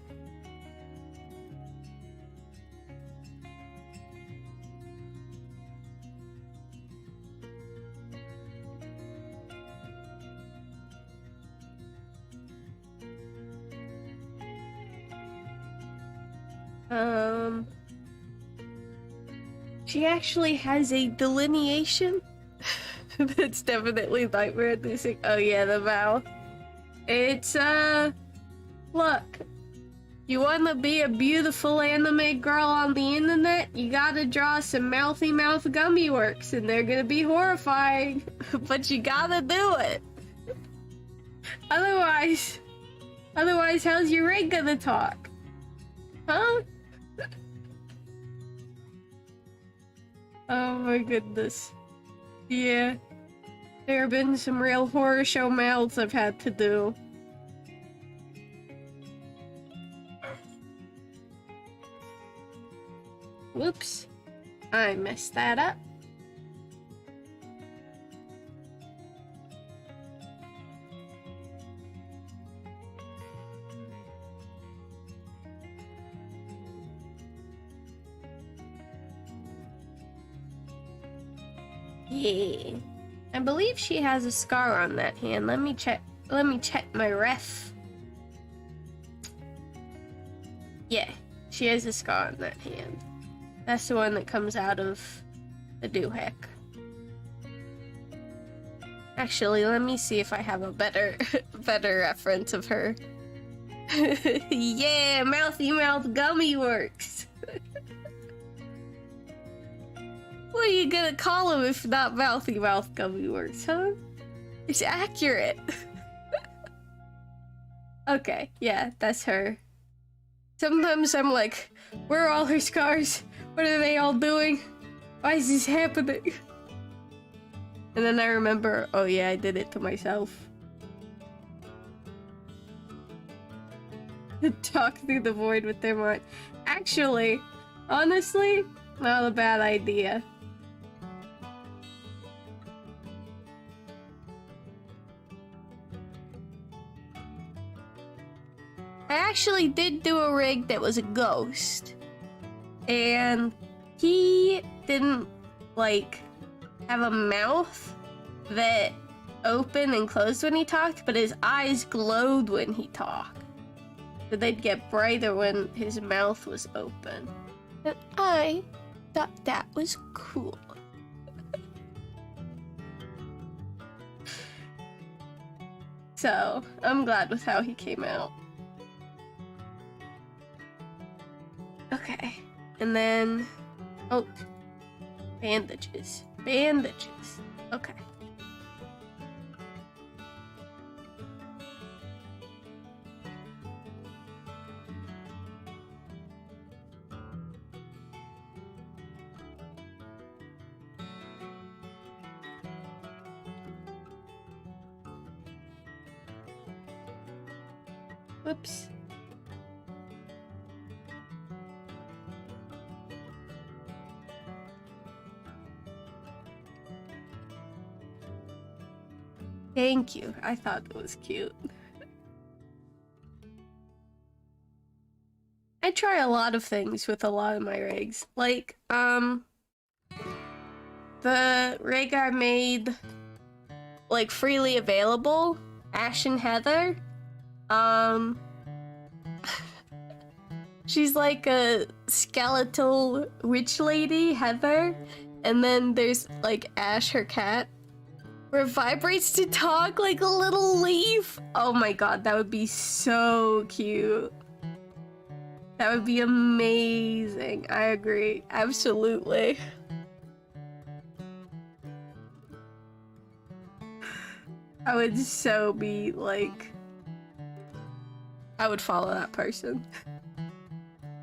She actually has a delineation. That's definitely nightmare inducing. Oh yeah, the mouth. It's, look. You wanna be a beautiful anime girl on the internet? You gotta draw some mouthy mouth gummy works, and they're gonna be horrifying. But you gotta do it. Otherwise, how's your rig gonna talk? Huh? Oh my goodness. Yeah. There have been some real horror show mouths I've had to do. Whoops. I messed that up. Yeah. I believe she has a scar on that hand. Let me check my ref. Yeah, she has a scar on that hand. That's the one that comes out of the doohickey. Actually, let me see if I have a better reference of her. Yeah, mouthy mouth gummy works. What are you gonna call him if not mouthy mouth gummy works, huh? It's accurate. Okay, yeah, that's her. Sometimes I'm like, where are all her scars? What are they all doing? Why is this happening? And then I remember, oh yeah, I did it to myself. Talk through the void with their mind. Actually, honestly, not a bad idea. I actually did do a rig that was a ghost. And he didn't, like, have a mouth that opened and closed when he talked, but his eyes glowed when he talked. So they'd get brighter when his mouth was open. And I thought that was cool. So, I'm glad with how he came out. Okay, and then, oh, bandages, okay. Whoops. Thank you. I thought it was cute. I try a lot of things with a lot of my rigs. Like, the rig I made, like, freely available, Ash and Heather, she's like a skeletal witch lady, Heather, and then there's, like, Ash, her cat, where it vibrates to talk like a little leaf. Oh my god, that would be so cute. That would be amazing. I agree. Absolutely. I would so be like... I would follow that person.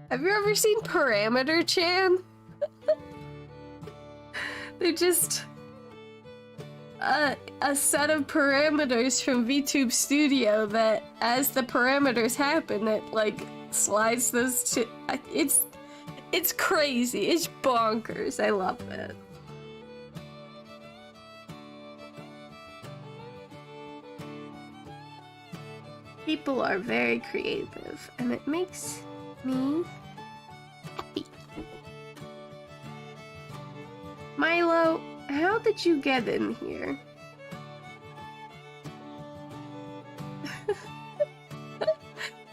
Have you ever seen Parameter Chan? They're just... a set of parameters from VTube Studio that, as the parameters happen, it, like, slides those to... It's crazy. It's bonkers. I love it. People are very creative, and it makes me happy. Milo, how did you get in here?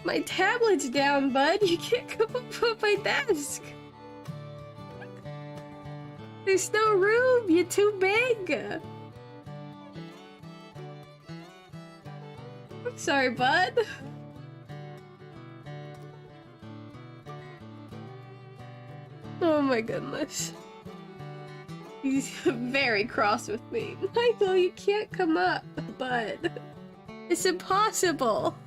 My tablet's down, bud. You can't come up on my desk. There's no room. You're too big. I'm sorry, bud. Oh my goodness. He's very cross with me. Michael, you can't come up, bud. It's impossible.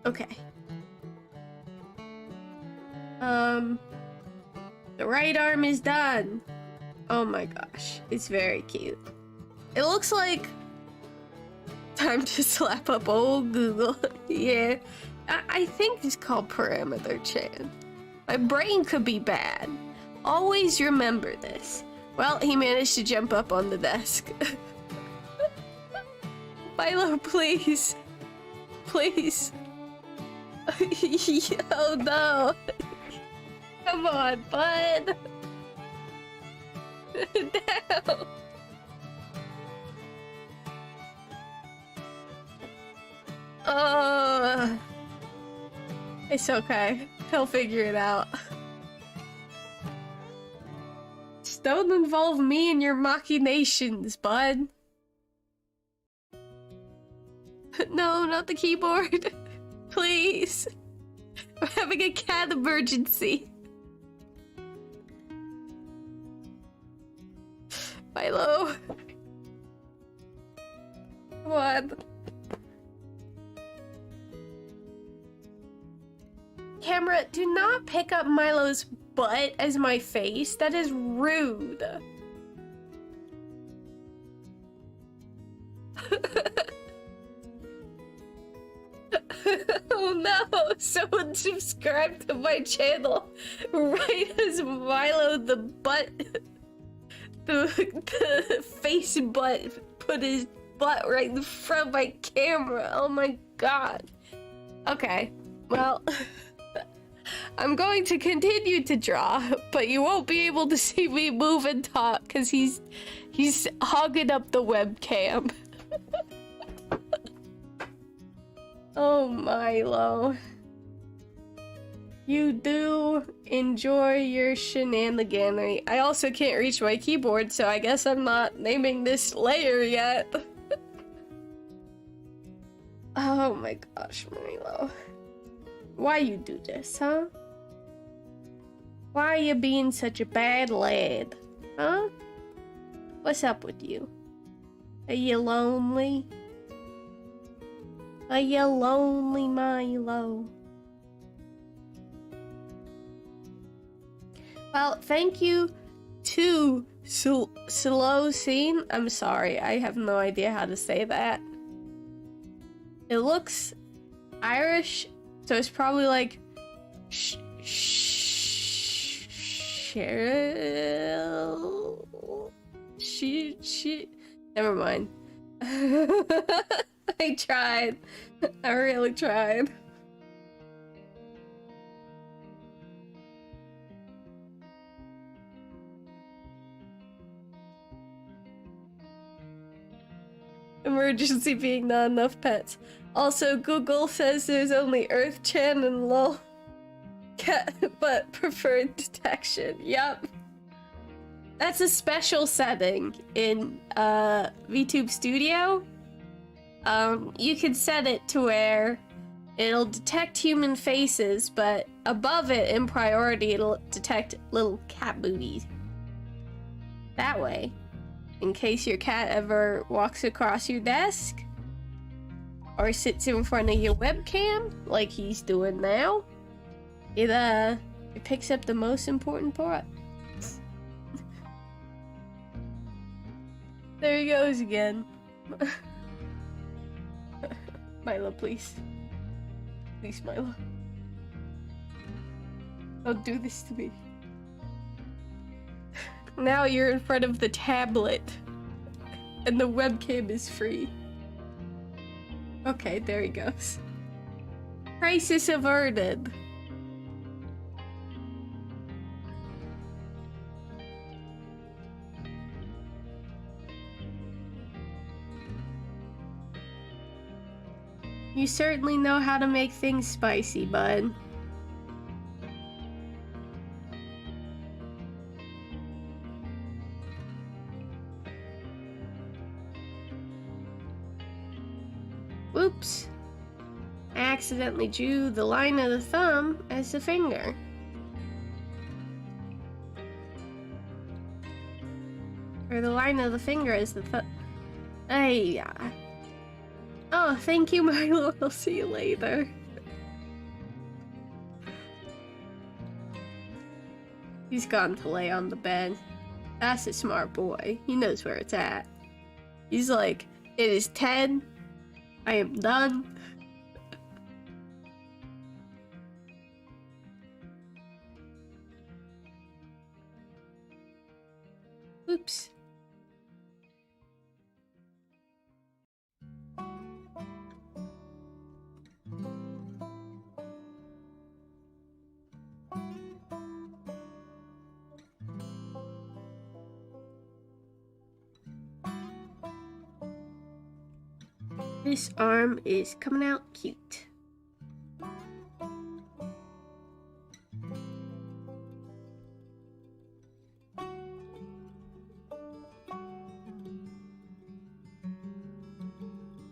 Okay. The right arm is done. Oh my gosh, it's very cute. It looks like time to slap up old Google. Yeah, I think it's called Parameter Chan. My brain could be bad. Always remember this. Well, he managed to jump up on the desk. Milo, please. Please. Oh no. Come on, bud. Down. It's okay. He'll figure it out. Just don't involve me in your machinations, bud. No, not the keyboard. Please. I'm having a cat emergency. Milo. Come on. Camera, do not pick up Milo's butt as my face. That is rude. Oh no, someone subscribe to my channel right as Milo the butt, the face butt put his butt right in front of my camera. Oh my god. Okay, well, I'm going to continue to draw, but you won't be able to see me move and talk because he's hogging up the webcam. Oh, Milo. You do enjoy your shenaniganery. I also can't reach my keyboard, so I guess I'm not naming this layer yet. Oh my gosh, Milo. Why you do this, huh? Why are you being such a bad lad? Huh? What's up with you? Are you lonely? Are you lonely, Milo? Well, thank you to slow scene? I'm sorry, I have no idea how to say that. It looks Irish, so it's probably like she never mind. I tried. I really tried. Emergency being not enough pets. Also, Google says there's only Earth-chan and lol cat, but preferred detection. Yep. That's a special setting in VTube Studio. You can set it to where it'll detect human faces, but above it in priority it'll detect little cat booties. That way, in case your cat ever walks across your desk or sits in front of your webcam like he's doing now, it picks up the most important part. There he goes again. Milo, please. Please, Milo. Don't do this to me. Now you're in front of the tablet. And the webcam is free. Okay, there he goes. Crisis averted. You certainly know how to make things spicy, bud. Whoops. I accidentally drew the line of the thumb as the finger. Or the line of the finger as the thumb. Hey, oh, thank you, Milo. I'll see you later. He's gone to lay on the bed. That's a smart boy. He knows where it's at. He's like, it is 10. I am done. Oops. This arm is coming out cute.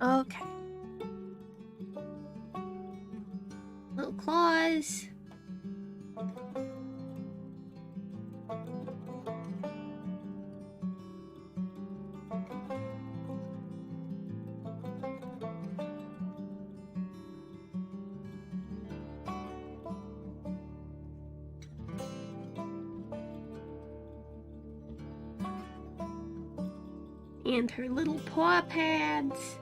Okay. Little claws. And her little paw pads.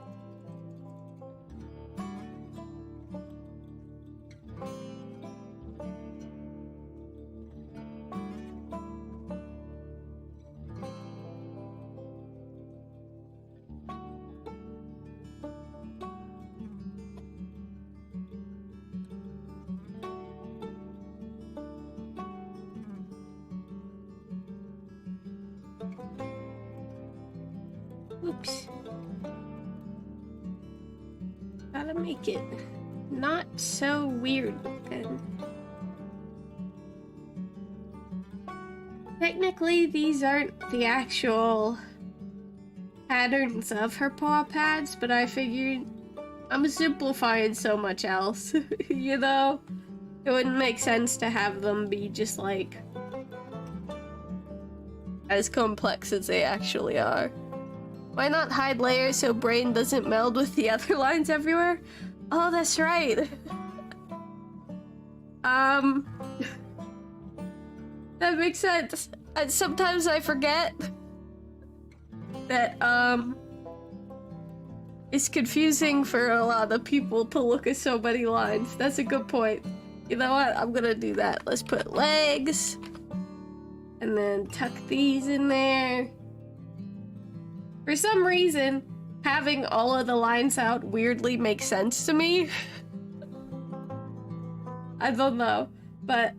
Oops. Gotta make it not so weird looking. Technically, these aren't the actual patterns of her paw pads, but I figured I'm simplifying so much else, you know? It wouldn't make sense to have them be just like as complex as they actually are. Why not hide layers so brain doesn't meld with the other lines everywhere? Oh, that's right. That makes sense. And sometimes I forget. that is confusing for a lot of people to look at so many lines. That's a good point. You know what? I'm gonna do that. Let's put legs. And then tuck these in there. For some reason, having all of the lines out weirdly makes sense to me. I don't know. But,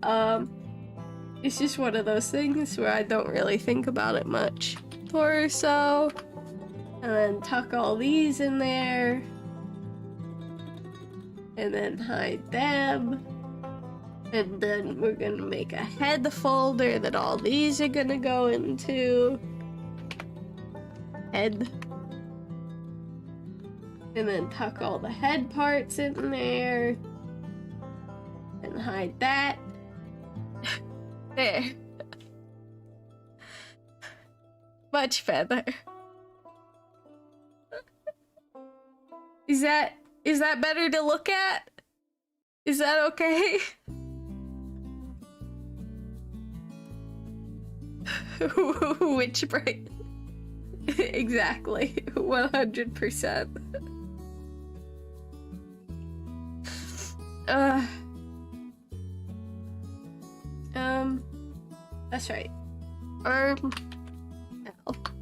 it's just one of those things where I don't really think about it much. Torso. And then tuck all these in there. And then hide them. And then we're gonna make a head folder that all these are gonna go into. Head. And then tuck all the head parts in there. And hide that. There. Much better. Is that better to look at? Is that okay? Which brain? Exactly. 100%. That's right.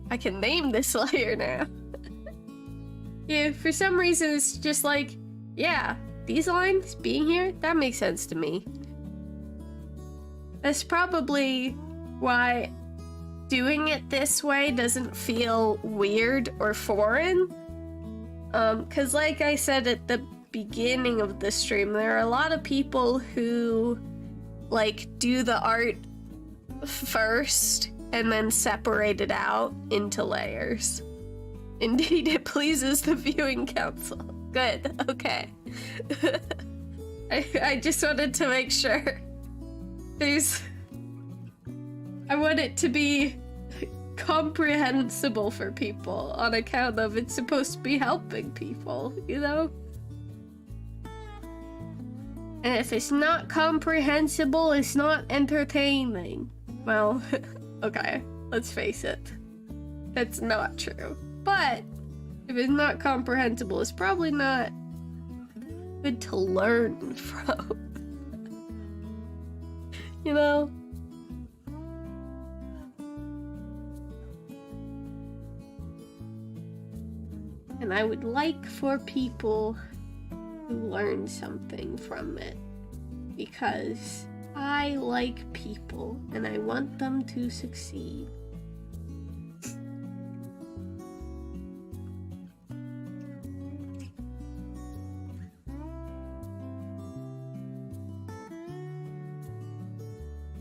I can name this layer now. Yeah, for some reason it's just like, yeah, these lines being here, that makes sense to me. That's probably why doing it this way doesn't feel weird or foreign. Cause like I said at the beginning of the stream, there are a lot of people who like do the art first and then separate it out into layers. Indeed, it pleases the viewing council. Good, okay. I just wanted to make sure. I want it to be comprehensible for people on account of it's supposed to be helping people, you know? And if it's not comprehensible, it's not entertaining. Well, okay, let's face it. That's not true. But if it's not comprehensible, it's probably not good to learn from. You know? And I would like for people to learn something from it, because I like people and I want them to succeed.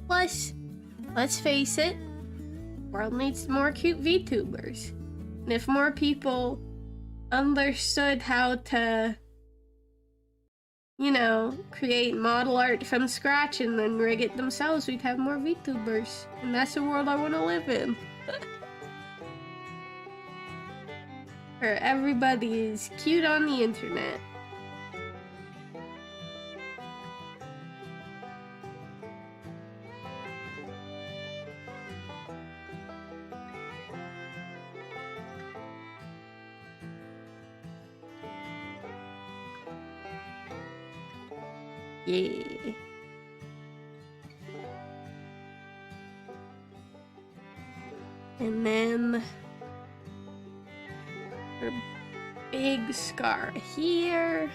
Plus, let's face it, the world needs more cute VTubers. And if more people understood how to, you know, create model art from scratch and then rig it themselves, we'd have more VTubers. And that's the world I want to live in. Where everybody is cute on the internet. Yeah. And then her big scar here.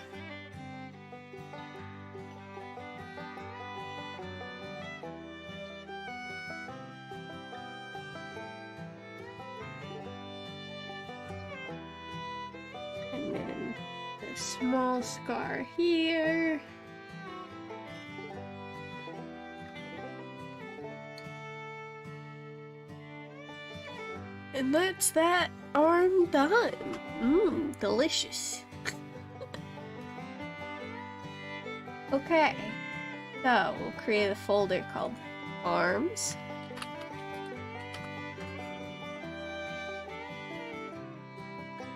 And then a small scar here. And that's that arm done. Mmm, delicious. Okay, so we'll create a folder called arms.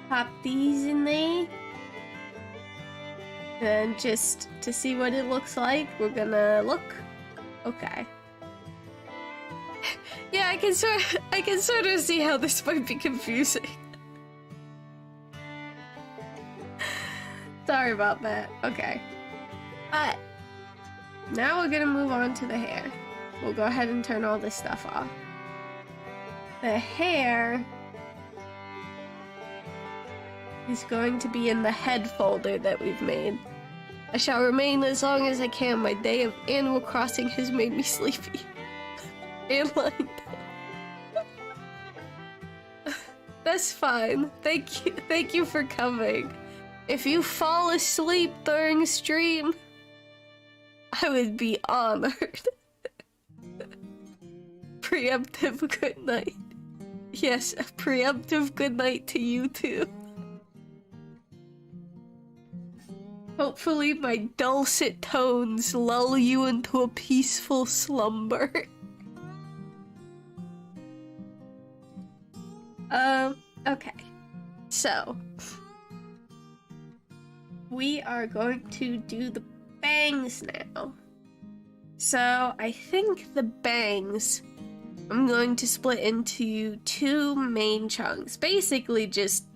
Pop these in there. And just to see what it looks like, we're gonna look. Okay. Yeah, I can sort of see how this might be confusing. Sorry about that. Okay. But now we're gonna move on to the hair. We'll go ahead and turn all this stuff off. The hair is going to be in the head folder that we've made. I shall remain as long as I can. My day of Animal Crossing has made me sleepy. And lined up. That's fine. Thank you for coming. If you fall asleep during stream, I would be honored. Preemptive good night. Yes, a preemptive good night to you too. Hopefully my dulcet tones lull you into a peaceful slumber. Okay. So, we are going to do the bangs now. So, I think the bangs I'm going to split into two main chunks. Basically just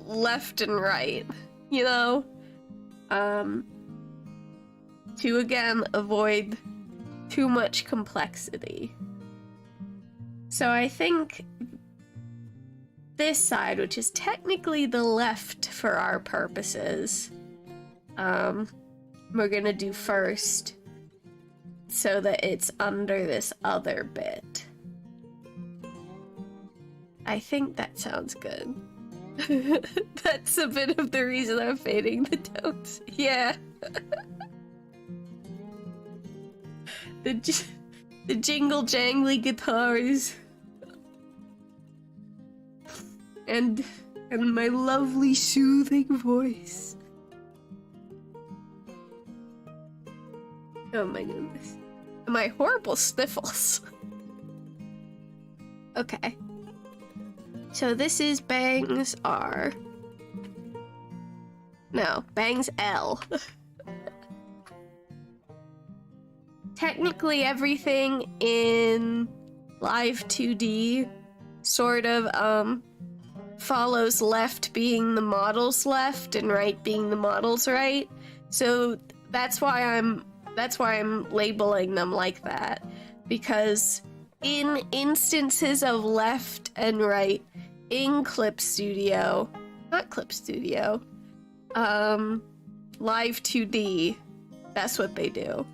left and right, you know? To again avoid too much complexity. So I think this side, which is technically the left for our purposes, we're gonna do first so that it's under this other bit. I think that sounds good. That's a bit of the reason I'm fading the tones. Yeah. the jingle jangly guitars. And my lovely soothing voice. Oh my goodness. And my horrible sniffles. Okay. So this is bangs R. No, bangs L. Technically everything in LIVE2D sort of follows left being the model's left and right being the model's right. So that's why I'm labeling them like that, because in instances of left and right in Clip Studio, not Clip Studio, LIVE2D, that's what they do.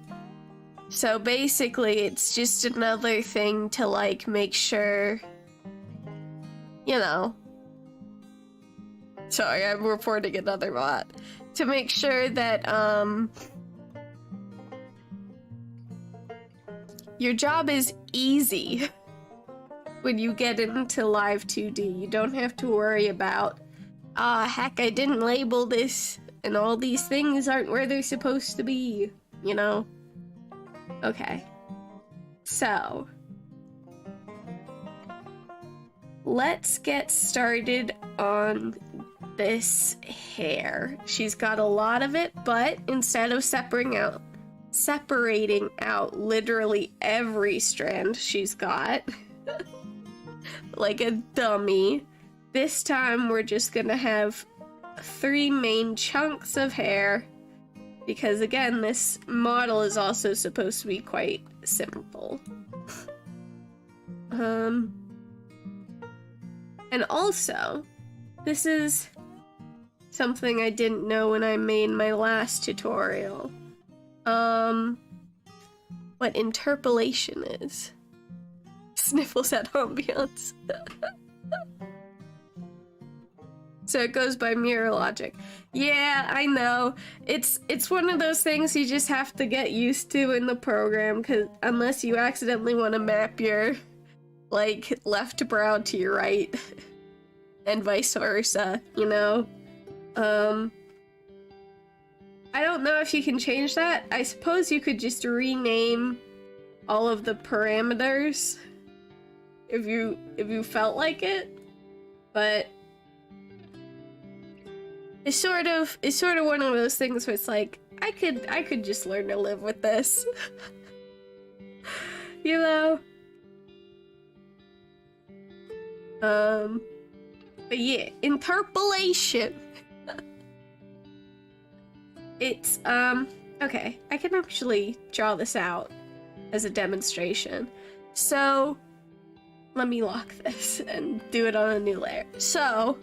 So basically it's just another thing to like make sure, you know, sorry, I'm reporting another bot, to make sure that your job is easy when you get into LIVE2D. You don't have to worry about, heck, I didn't label this, and all these things aren't where they're supposed to be, you know? Okay. So, let's get started on this hair. She's got a lot of it, but instead of separating out literally every strand she's got like a dummy, this time we're just gonna have 3 main chunks of hair, because again, this model is also supposed to be quite simple. And also, this is something I didn't know when I made my last tutorial. What interpolation is. Sniffles at ambiance. So it goes by mirror logic. Yeah, I know. It's one of those things you just have to get used to in the program, because unless you accidentally want to map your like left brow to your right and vice versa, you know? I don't know if you can change that. I suppose you could just rename all of the parameters if you felt like it, but it's sort of one of those things where it's like, I could just learn to live with this. You know? But yeah, interpolation. It's, okay, I can actually draw this out as a demonstration. So, let me lock this and do it on a new layer. So,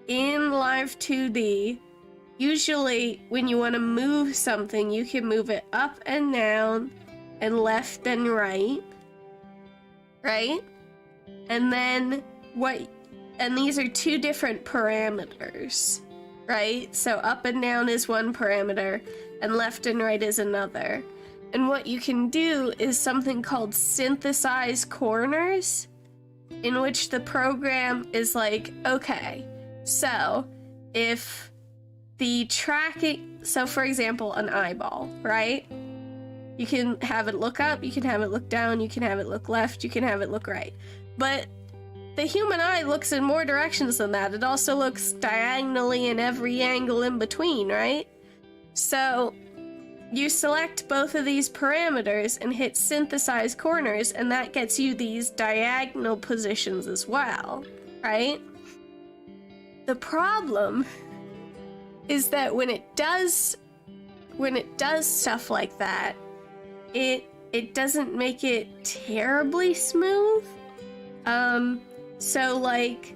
in Live2D, usually when you want to move something, you can move it up and down and left and right, right? And then and these are two different parameters, right? So up and down is one parameter and left and right is another. And what you can do is something called synthesize corners, in which the program is like, okay, so if the tracking, so for example, an eyeball, right? You can have it look up, you can have it look down, you can have it look left, you can have it look right. But the human eye looks in more directions than that. It also looks diagonally in every angle in between, right? So you select both of these parameters and hit synthesize corners, and that gets you these diagonal positions as well, right? The problem is that when it does stuff like that, it doesn't make it terribly smooth. So like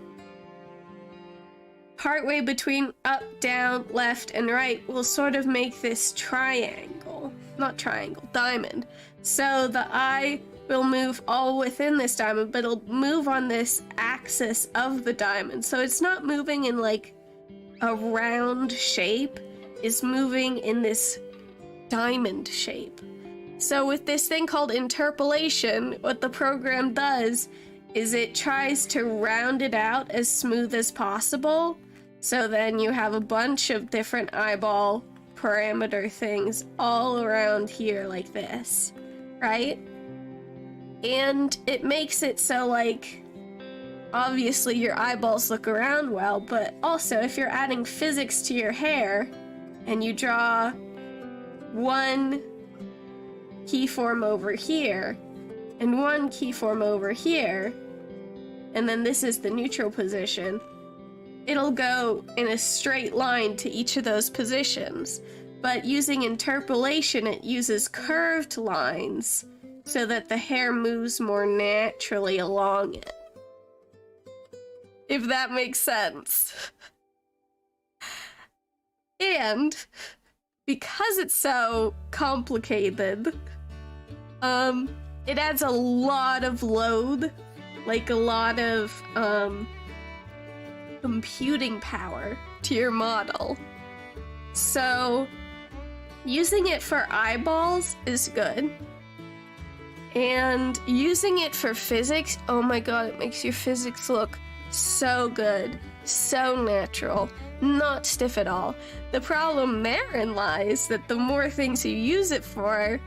partway between up, down, left, and right will sort of make this triangle. Not triangle, diamond. So the eye will move all within this diamond, but it'll move on this axis of the diamond. So it's not moving in like a round shape, it's moving in this diamond shape. So with this thing called interpolation, what the program does is it tries to round it out as smooth as possible. So then you have a bunch of different eyeball parameter things all around here like this, right? And it makes it so like, obviously your eyeballs look around well, but also if you're adding physics to your hair and you draw one keyform over here and one keyform over here, and then this is the neutral position, it'll go in a straight line to each of those positions. But using interpolation, it uses curved lines so that the hair moves more naturally along it. If that makes sense. And because it's so complicated, it adds a lot of load, like a lot of computing power to your model. So using it for eyeballs is good. And using it for physics, oh my god, it makes your physics look so good, so natural, not stiff at all. The problem therein lies that the more things you use it for,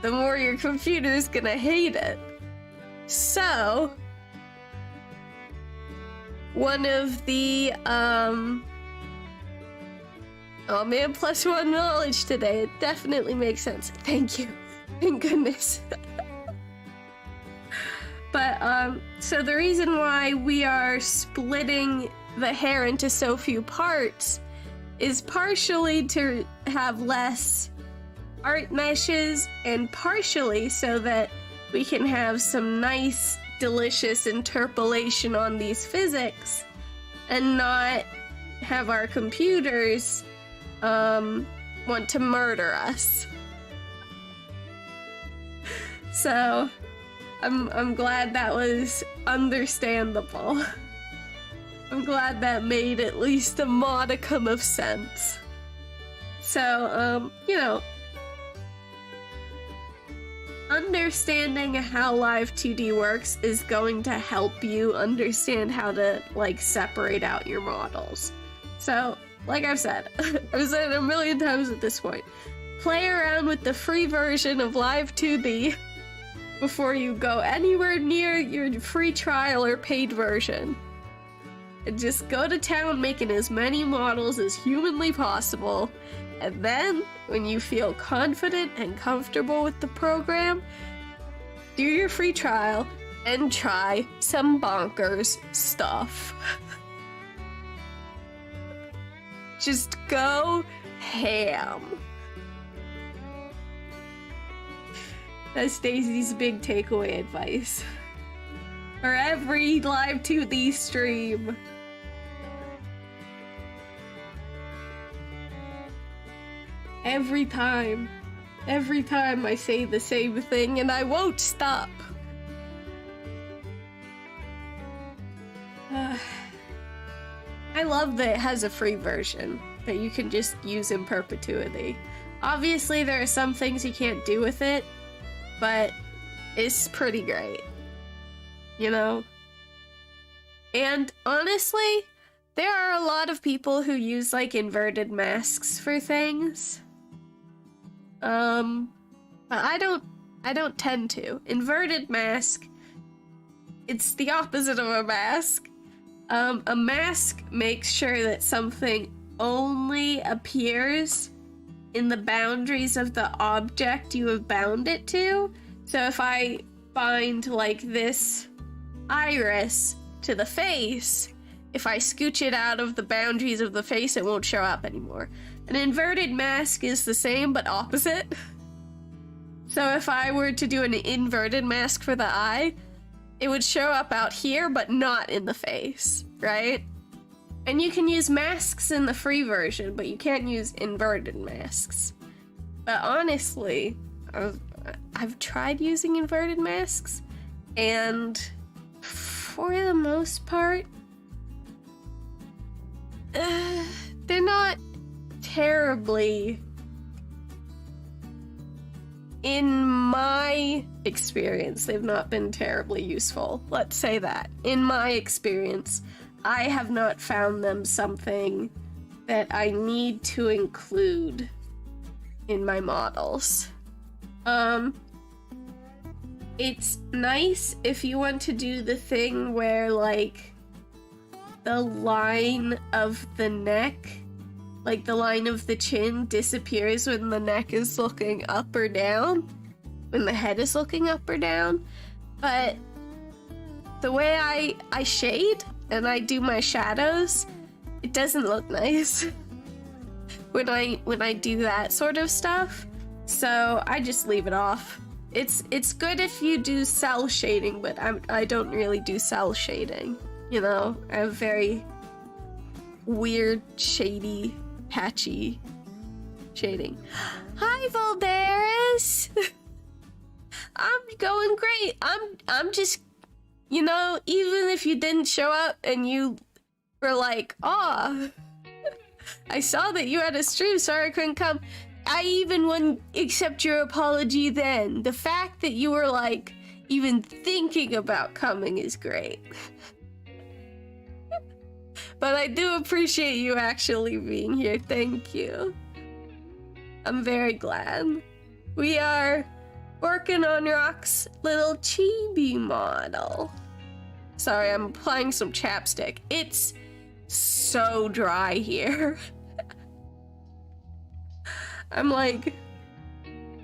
the more your computer's gonna hate it. So one of the, oh man, +1 knowledge today. It definitely makes sense. Thank you. Thank goodness. But, so the reason why we are splitting the hair into so few parts is partially to have less art meshes, and partially so that we can have some nice, delicious interpolation on these physics and not have our computers want to murder us. So I'm glad that was understandable. I'm glad that made at least a modicum of sense. So, you know, understanding how Live2D works is going to help you understand how to, like, separate out your models. So, like I've said, I've said it a million times at this point, play around with the free version of Live2D before you go anywhere near your free trial or paid version. And just go to town making as many models as humanly possible, and then, when you feel confident and comfortable with the program, do your free trial, and try some bonkers stuff. Just go ham. That's Daisy's big takeaway advice for every LIVE2D stream. Every time I say the same thing, and I won't stop. I love that it has a free version that you can just use in perpetuity. Obviously, there are some things you can't do with it, but it's pretty great, you know? And honestly, there are a lot of people who use like inverted masks for things. But I don't tend to. Inverted mask, it's the opposite of a mask. A mask makes sure that something only appears in the boundaries of the object you have bound it to. So if I bind like this iris to the face, if I scooch it out of the boundaries of the face, it won't show up anymore. An inverted mask is the same but opposite. So if I were to do an inverted mask for the eye, it would show up out here but not in the face, right? And you can use masks in the free version, but you can't use inverted masks. But honestly, I've tried using inverted masks, and for the most part, they're not terribly, in my experience, they've not been terribly useful. Let's say that. In my experience, I have not found them something that I need to include in my models. It's nice if you want to do the thing where, like, the line of the neck, like the line of the chin, disappears when the neck is looking up or down, when the head is looking up or down. But the way I shade and I do my shadows, it doesn't look nice when I do that sort of stuff. So I just leave it off. It's good if you do cell shading, but I don't really do cell shading. You know, I have very weird, shady, patchy shading. Hi, Voldaris! I'm going great. I'm just, you know, even if you didn't show up and you were like, "Aw, I saw that you had a stream, sorry I couldn't come," I even wouldn't accept your apology then. The fact that you were, like, even thinking about coming is great. But I do appreciate you actually being here. Thank you. I'm very glad. We are working on Rock's little chibi model. Sorry, I'm applying some chapstick. It's so dry here. I'm like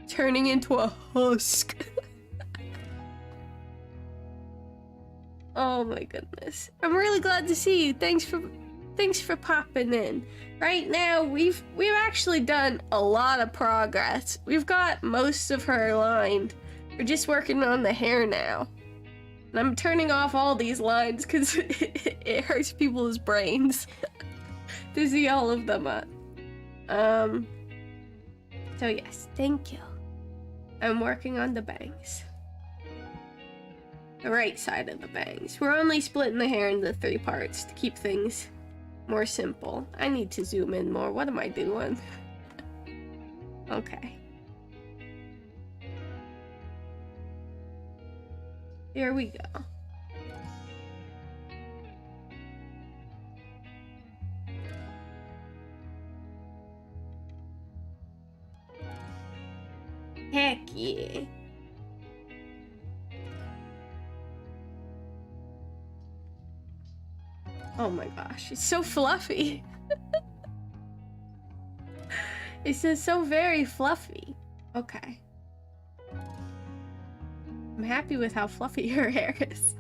turning into a husk. Oh my goodness. I'm really glad to see you. Thanks for popping in. Right now, we've actually done a lot of progress. We've got most of her aligned. We're just working on the hair now. And I'm turning off all these lines because it hurts people's brains to see all of them up. So yes, thank you. I'm working on the bangs. The right side of the bangs. We're only splitting the hair into 3 parts to keep things more simple. I need to zoom in more. What am I doing? Okay. Here we go. Heck yeah. Oh my gosh, it's so fluffy. It's just so very fluffy. Okay. I'm happy with how fluffy her hair is.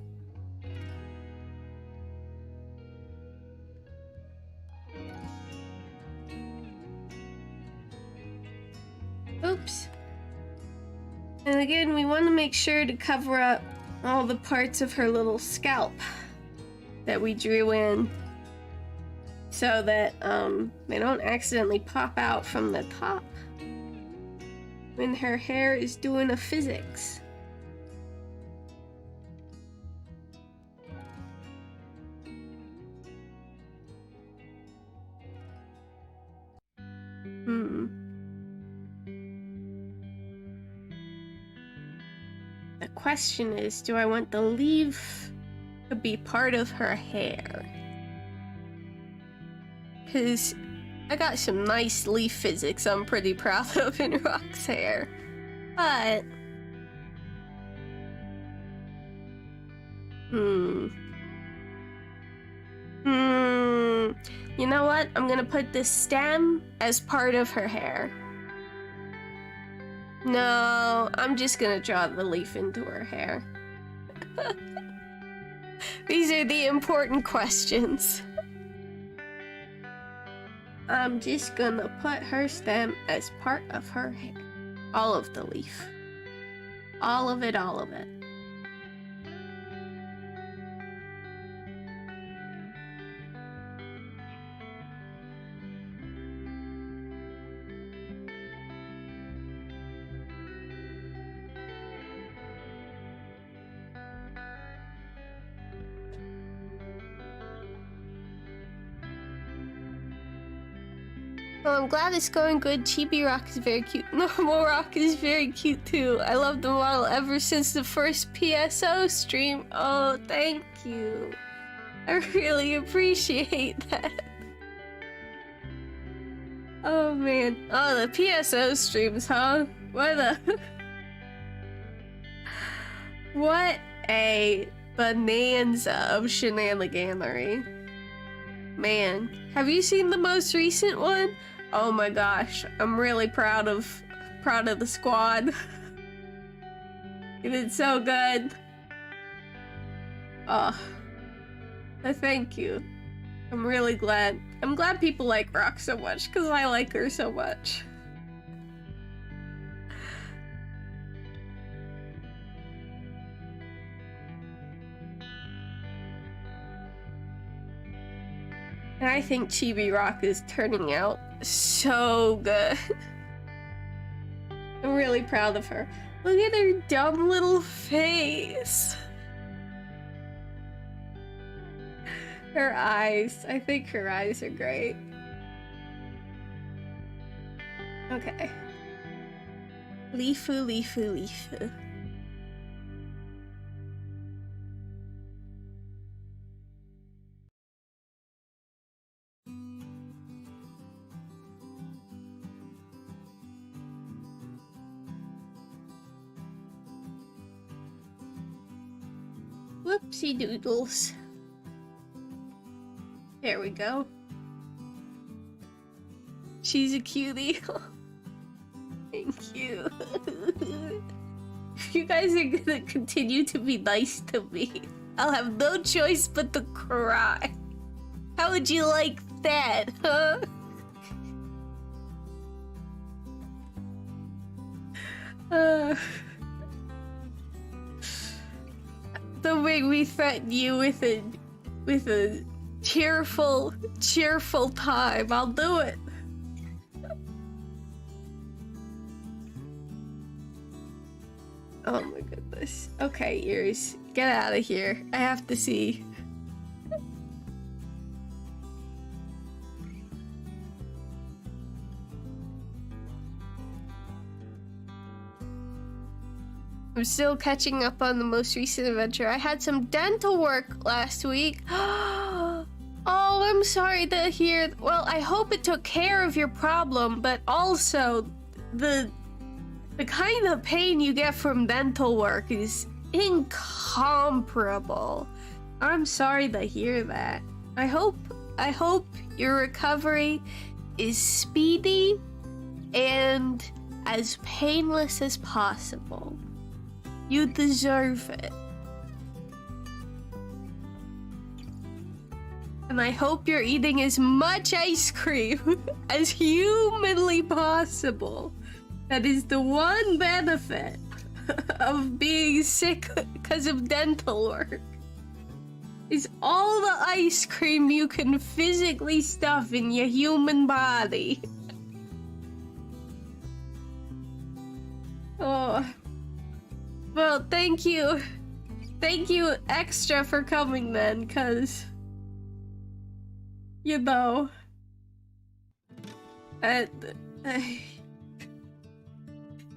Oops. And again, we want to make sure to cover up all the parts of her little scalp that we drew in so that they don't accidentally pop out from the top when her hair is doing a physics. The question is, do I want the leaf to be part of her hair? Because I got some nice leaf physics I'm pretty proud of in Rock's hair. But... You know what? I'm gonna put the stem as part of her hair. No, I'm just gonna draw the leaf into her hair. These are the important questions. I'm just gonna put her stem as part of her hair. All of the leaf. All of it, all of it. Well, I'm glad it's going good. CHIBI Rock is very cute. Normal Rock is very cute too. I love the model ever since the first PSO stream. Oh, thank you. I really appreciate that. Oh man. Oh, the PSO streams, huh? What a... What a bonanza of shenaniganery. Man, have you seen the most recent one? Oh my gosh, I'm really proud of the squad. You did so good. Oh, thank you. I'm really glad. I'm glad people like Rock so much because I like her so much. And I think CHIBI Rock is turning out so good. I'm really proud of her. Look at her dumb little face. Her eyes. I think her eyes are great. Okay. Leafu, leafu, leafu. Whoopsie doodles. There we go. She's a cutie. Thank you. If you guys are gonna continue to be nice to me, I'll have no choice but to cry. How would you like that, huh? Don't make me threaten you with a cheerful time. I'll do it. Oh my goodness. Okay, ears. Get out of here. I have to see. I'm still catching up on the most recent adventure. I had some dental work last week. Oh, I'm sorry to hear. Well, I hope it took care of your problem, but also the kind of pain you get from dental work is incomparable. I'm sorry to hear that. I hope your recovery is speedy and as painless as possible. You deserve it. And I hope you're eating as much ice cream as humanly possible. That is the one benefit of being sick because of dental work. Is all the ice cream you can physically stuff in your human body. Oh. Well, thank you. Thank you extra for coming then, cause... You know...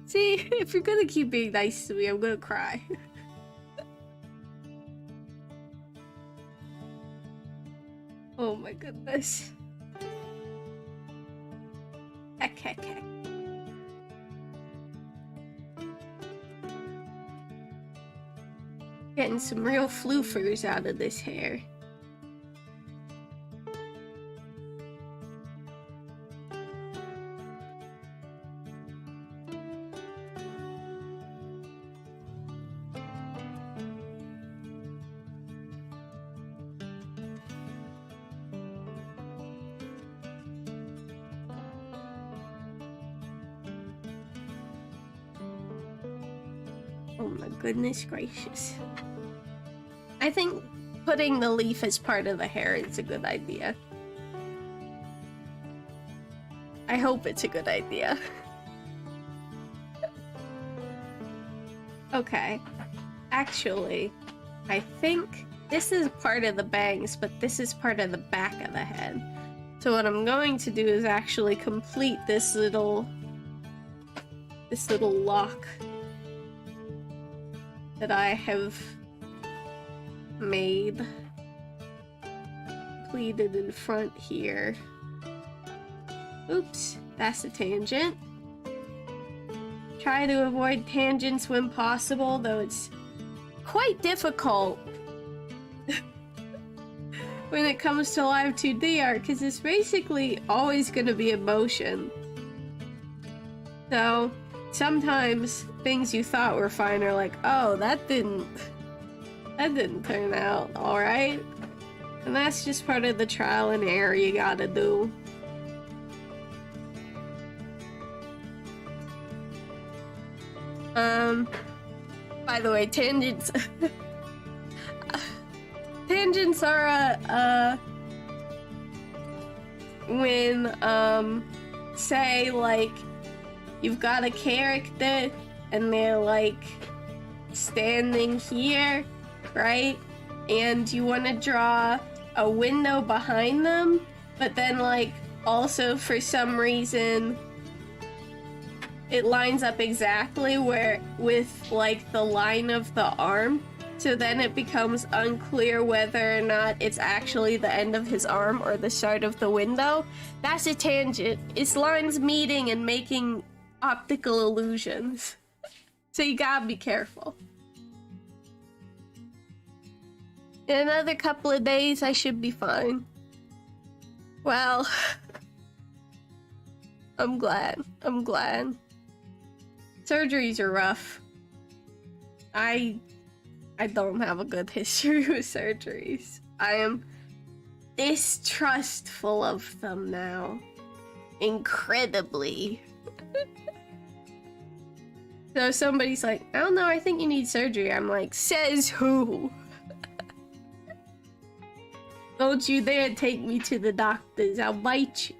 See, if you're gonna keep being nice to me, I'm gonna cry. Oh my goodness. Heck, heck, heck. Getting some real floofers out of this hair. Oh my goodness gracious. I think putting the leaf as part of the hair is a good idea. I hope it's a good idea. Okay. Actually, I think this is part of the bangs, but this is part of the back of the head. So what I'm going to do is actually complete this little lock that I have made, pleated in front here. Oops, that's a tangent. Try to avoid tangents when possible, though it's quite difficult when it comes to LIVE2D art, because it's basically always going to be in motion. So sometimes things you thought were fine are like, oh, that didn't turn out alright. And that's just part of the trial and error you gotta do. By the way, tangents tangents are when say like you've got a character and they're like standing here, right? And you want to draw a window behind them, but then like also for some reason it lines up exactly where with like the line of the arm, so then it becomes unclear whether or not it's actually the end of his arm or the start of the window. That's a tangent. It's lines meeting and making optical illusions. So you gotta be careful. In another couple of days, I should be fine. Well, I'm glad. I'm glad. Surgeries are rough. I don't have a good history with surgeries. I am distrustful of them now. Incredibly. So somebody's like, I don't know, I think you need surgery. I'm like, says who? Don't you dare take me to the doctors, I'll bite you.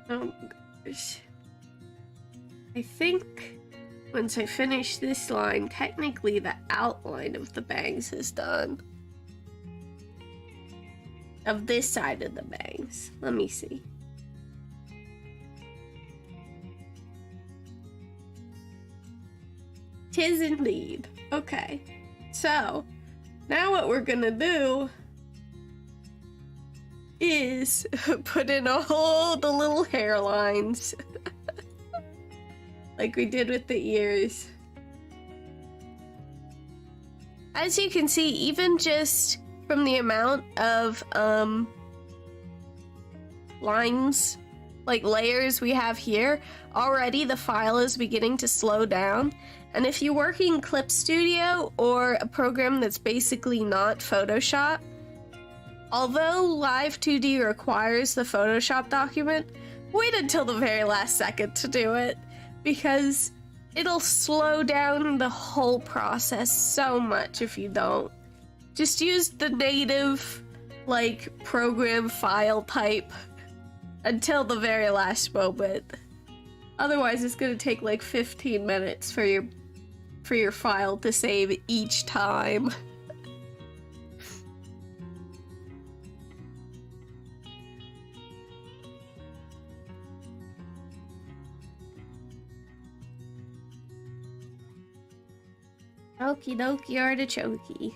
Oh gosh. I think once I finish this line, technically the outline of the bangs is done. Of this side of the bangs. Let me see. Tis indeed. Okay. So, now what we're gonna do is put in all the little hairlines. Like we did with the ears. As you can see, even just from the amount of lines, like layers we have here, already the file is beginning to slow down. And if you work in Clip Studio or a program that's basically not Photoshop, although LIVE2D requires the Photoshop document, wait until the very last second to do it, because it'll slow down the whole process so much if you don't. Just use the native, like, program file type until the very last moment. Otherwise, it's gonna take like 15 minutes for your file to save each time. Okie dokie artichoke.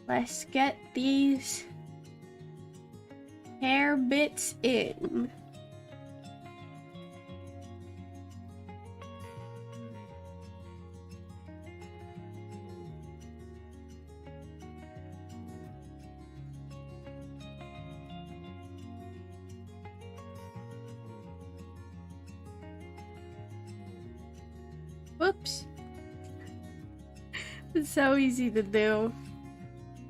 Let's get these hair bits in. Whoops. It's so easy to do.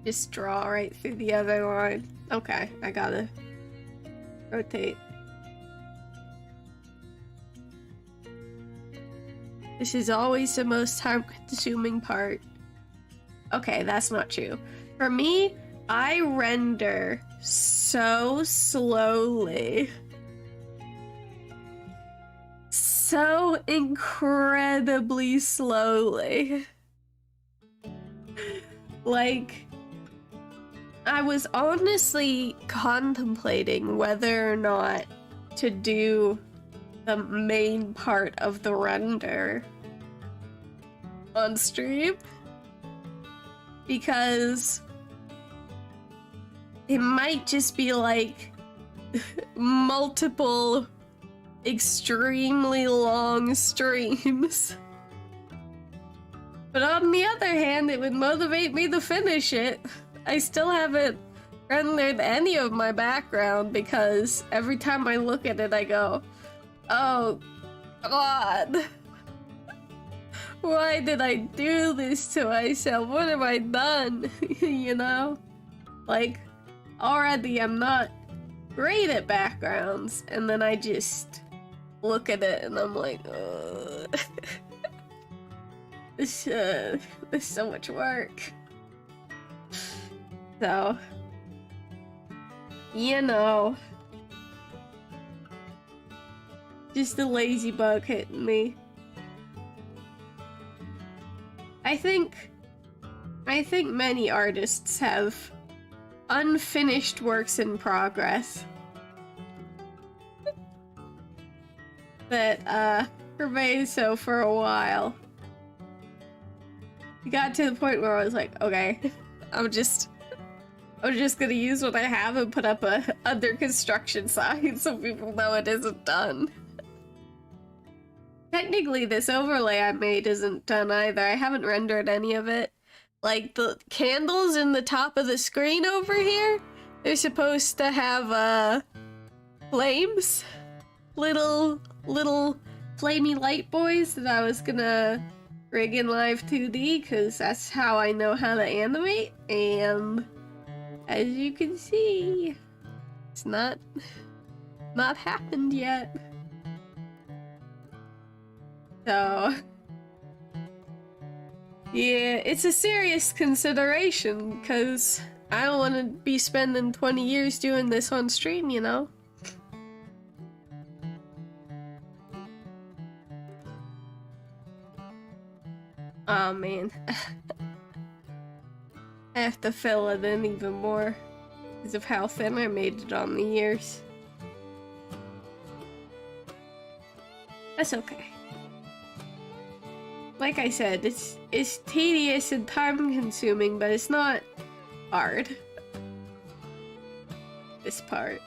Just draw right through the other line. Okay, I gotta rotate. This is always the most time-consuming part. Okay, that's not true. For me, I render so slowly. So incredibly slowly. Like, I was honestly contemplating whether or not to do the main part of the render on stream, because it might just be like multiple extremely long streams. But on the other hand, it would motivate me to finish it. I still haven't rendered any of my background because every time I look at it, I go, oh God, why did I do this to myself? What have I done? You know? Like, already I'm not great at backgrounds, and then I just look at it and I'm like, ugh. This is so much work. So, you know, just a lazy bug hitting me. I think many artists have unfinished works in progress that remained so for a while. It got to the point where I was like, okay, I'm just gonna use what I have and put up a under construction sign so people know it isn't done. Technically, this overlay I made isn't done either. I haven't rendered any of it. Like, the candles in the top of the screen over here, they're supposed to have, flames. Little flamey light boys that I was gonna rig in LIVE2D, because that's how I know how to animate, and as you can see, it's not happened yet. So, yeah, it's a serious consideration, because I don't want to be spending 20 years doing this on stream, you know? Oh man. I have to fill it in even more because of how thin I made it on the ears. That's okay. Like I said, it's tedious and time-consuming, but it's not hard. This part.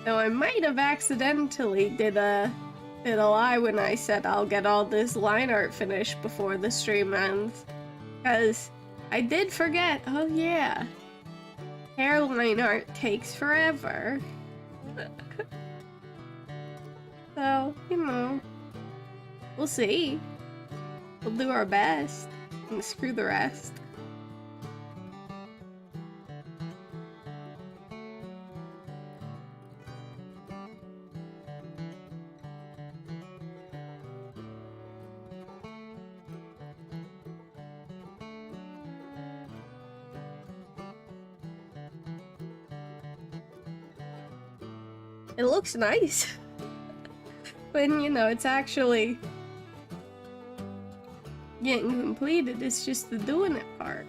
Though I might have accidentally did a lie when I said I'll get all this line art finished before the stream ends. Because I did forget, oh yeah, hairline art takes forever. So, you know, we'll see. We'll do our best and screw the rest. It looks nice when, you know, it's actually getting completed. It's just the doing it part.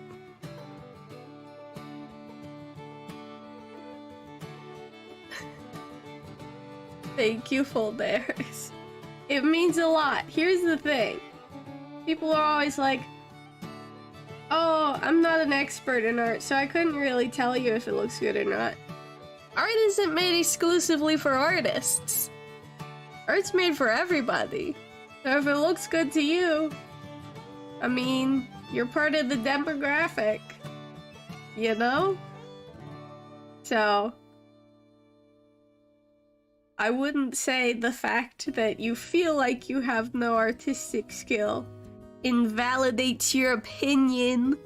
Thank you, Full Bears. It means a lot. Here's the thing. People are always like, oh, I'm not an expert in art, so I couldn't really tell you if it looks good or not. Art isn't made exclusively for artists. Art's made for everybody. So if it looks good to you, I mean, you're part of the demographic, you know? So, I wouldn't say the fact that you feel like you have no artistic skill invalidates your opinion.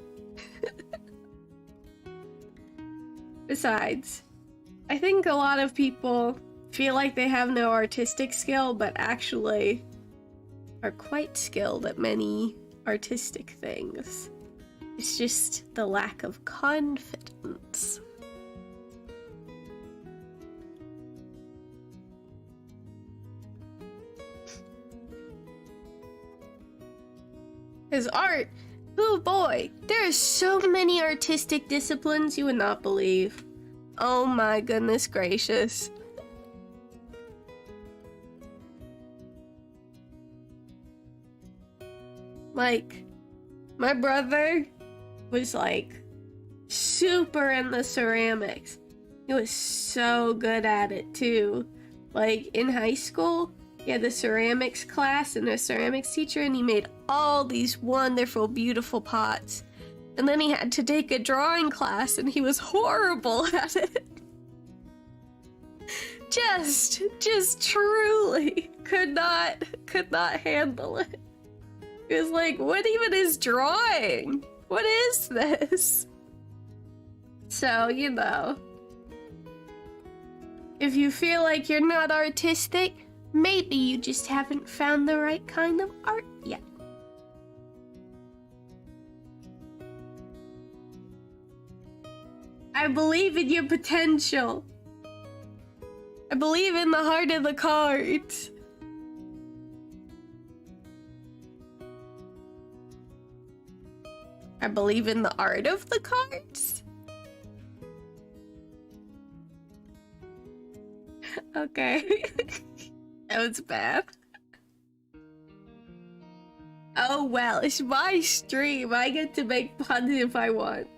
Besides, I think a lot of people feel like they have no artistic skill, but actually are quite skilled at many artistic things. It's just the lack of confidence. Because art, oh boy, there are so many artistic disciplines you would not believe. Oh my goodness gracious. Like, my brother was like super into ceramics. He was so good at it too. Like in high school, he had the ceramics class and a ceramics teacher, and he made all these wonderful, beautiful pots. And then he had to take a drawing class, and he was horrible at it. Just truly could not handle it. It was like, what even is drawing? What is this? So, you know, if you feel like you're not artistic, maybe you just haven't found the right kind of art yet. I believe in your potential. I believe in the heart of the cards. I believe in the art of the cards. Okay. That was bad. Oh well, it's my stream. I get to make puns if I want.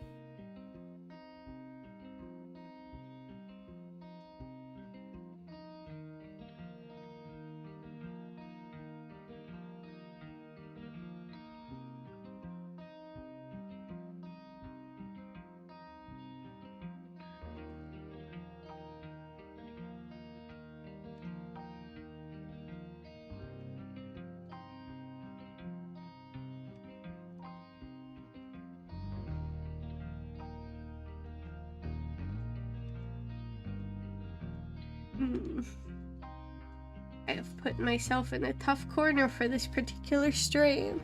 I have put myself in a tough corner for this particular stream.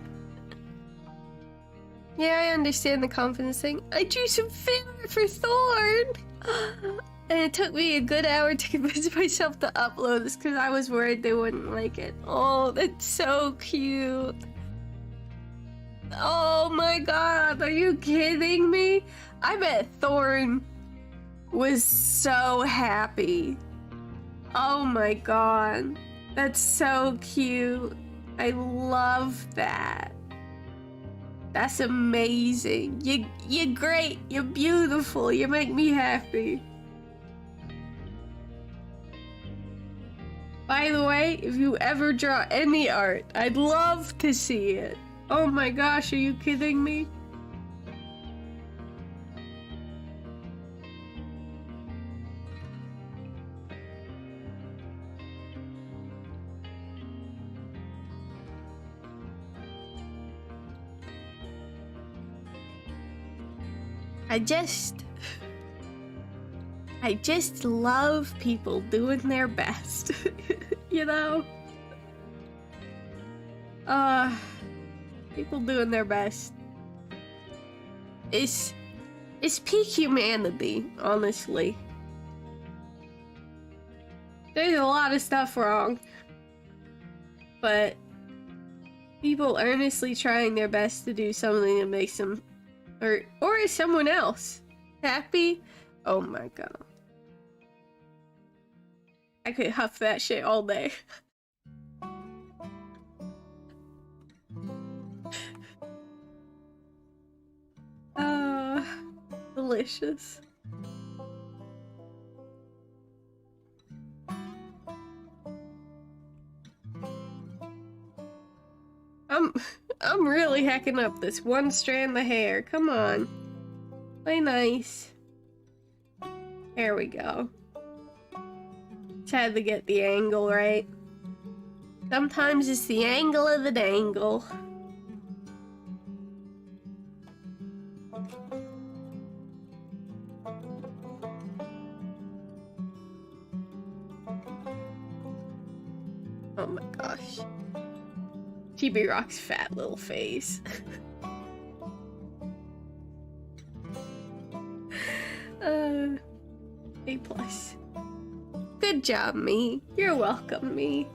Yeah, I understand the confidence thing. I drew some fan art for Thorn! And it took me a good hour to convince myself to upload this because I was worried they wouldn't like it. Oh, that's so cute. Oh my god, are you kidding me? I bet Thorn was so happy. Oh my god. That's so cute. I love that. That's amazing. You're great. You're beautiful. You make me happy. By the way, if you ever draw any art, I'd love to see it. Oh my gosh, are you kidding me? I just love people doing their best, you know? People doing their best. It's peak humanity, honestly. There's a lot of stuff wrong, but people earnestly trying their best to do something that makes them, or someone else, happy. Oh my god. I could huff that shit all day. Delicious. I'm really hacking up this one strand of hair. Come on. Play nice. There we go. Just had to get the angle right. Sometimes it's the angle of the dangle. Oh my gosh. CHIBI Rock's fat little face. A+. Good job, me. You're welcome, me.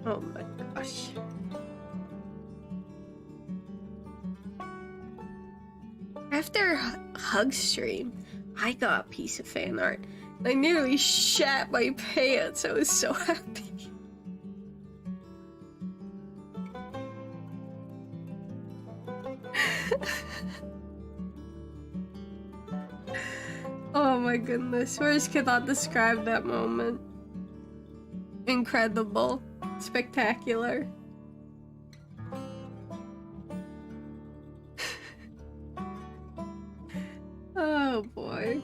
Oh my gosh. After Hug stream, I got a piece of fan art. I nearly shat my pants. I was so happy. Oh my goodness. Words cannot describe that moment. Incredible. Spectacular. Oh boy.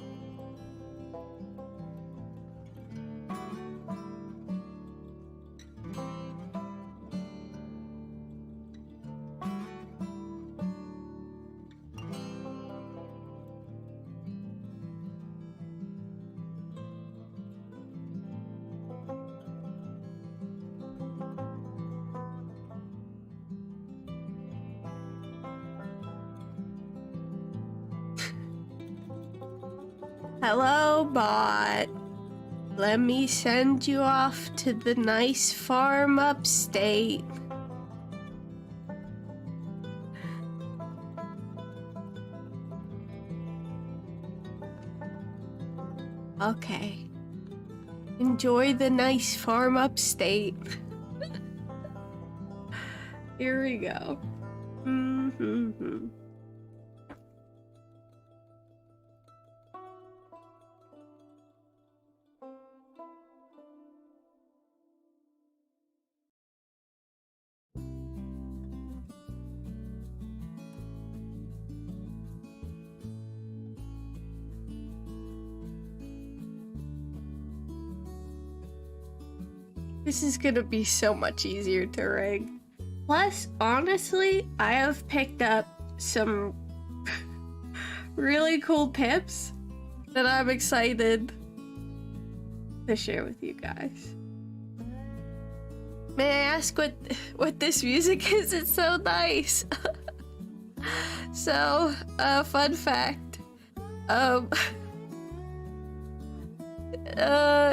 Hello, bot. Let me send you off to the nice farm upstate. Okay. Enjoy the nice farm upstate. Here we go. Mm-hmm. This is gonna be so much easier to rig. Plus, honestly, I have picked up some really cool tips that I'm excited to share with you guys. May I ask what this music is? It's so nice. So, fun fact.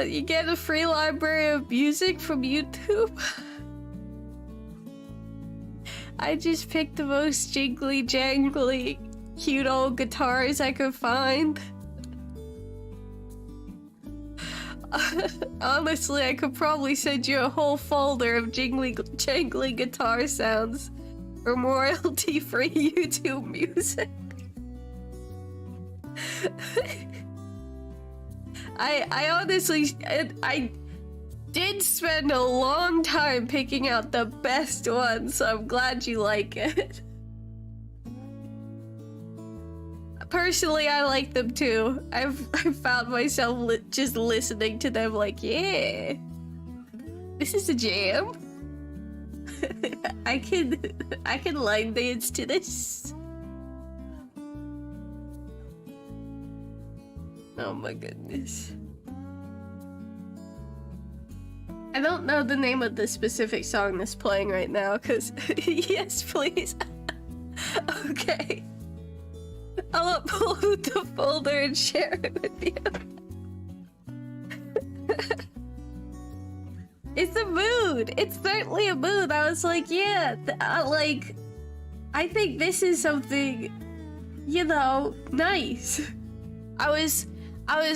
You get a free library of music from YouTube. I just picked the most jingly jangly cute old guitars I could find. Honestly, I could probably send you a whole folder of jangly guitar sounds for royalty-free YouTube music. I honestly, I did spend a long time picking out the best ones, so I'm glad you like it. Personally, I like them too. I've found myself just listening to them like, yeah, this is a jam. I can line dance to this. Oh my goodness. I don't know the name of the specific song that's playing right now, cause yes, please. Okay. I'll upload the folder and share it with you. It's a mood. It's certainly a mood. I was like, yeah, like, I think this is something, you know, nice. I was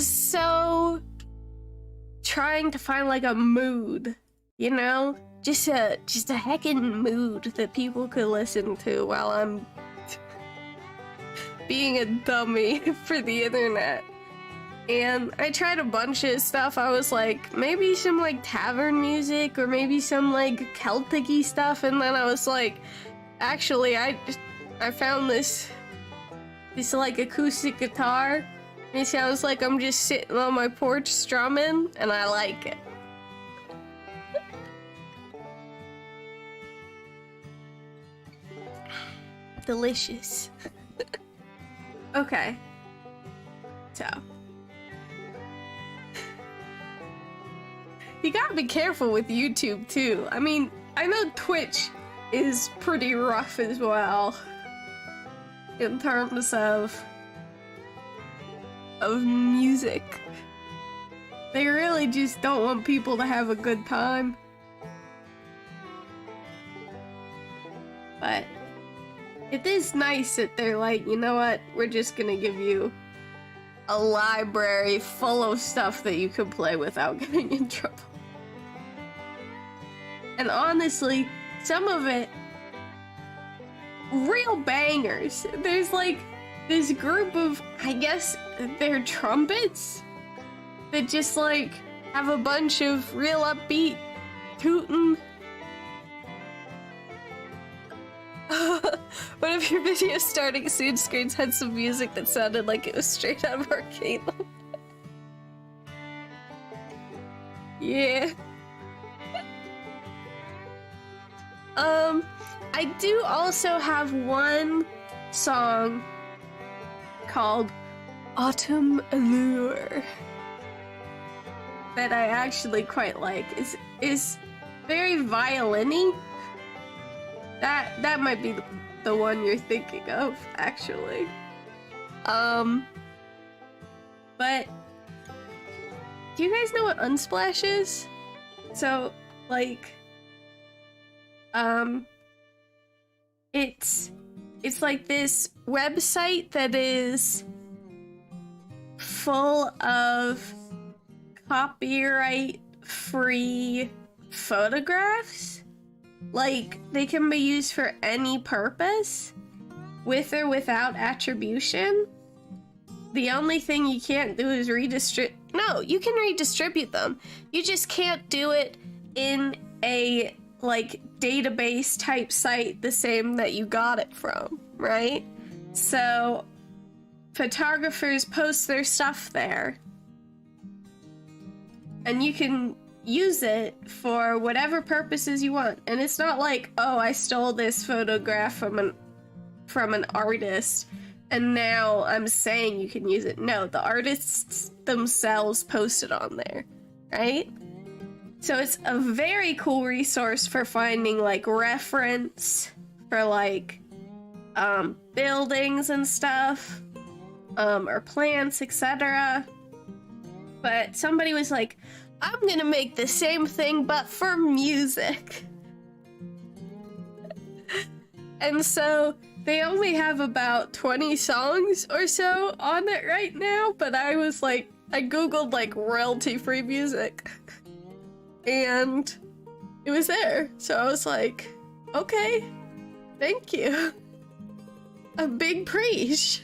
so trying to find like a mood, you know, just a heckin' mood that people could listen to while I'm being a dummy for the internet. And I tried a bunch of stuff. I was like, maybe some like tavern music or maybe some like Celtic-y stuff, and then I was like, actually I found this like acoustic guitar. And it sounds like I'm just sitting on my porch strumming, and I like it. Delicious. Okay. So. You gotta be careful with YouTube too. I mean, I know Twitch is pretty rough as well. In terms of music. They really just don't want people to have a good time. But it is nice that they're like, you know what, we're just gonna give you a library full of stuff that you can play without getting in trouble. And honestly, some of it, real bangers. There's like this group of, I guess they're trumpets that just like have a bunch of real upbeat tootin'. One of your videos starting soon screens had some music that sounded like it was straight out of arcade. Yeah. I do also have one song called Autumn Allure that I actually quite like. Is very violin-y. That might be the one you're thinking of, actually. But do you guys know what Unsplash is? So, like, it's like this website that is full of copyright-free photographs. Like, they can be used for any purpose, with or without attribution. The only thing you can't do is No, you can redistribute them. You just can't do it in a, like, database type site the same that you got it from, right? So, photographers post their stuff there. And you can use it for whatever purposes you want. And it's not like, oh, I stole this photograph from an artist and now I'm saying you can use it. No, the artists themselves posted on there, right? So it's a very cool resource for finding like reference for like buildings and stuff, or plants, etc. But somebody was like, I'm gonna make the same thing but for music. And so they only have about 20 songs or so on it right now, but I was like, I googled like royalty-free music and it was there. So I was like, okay, thank you. A big preach.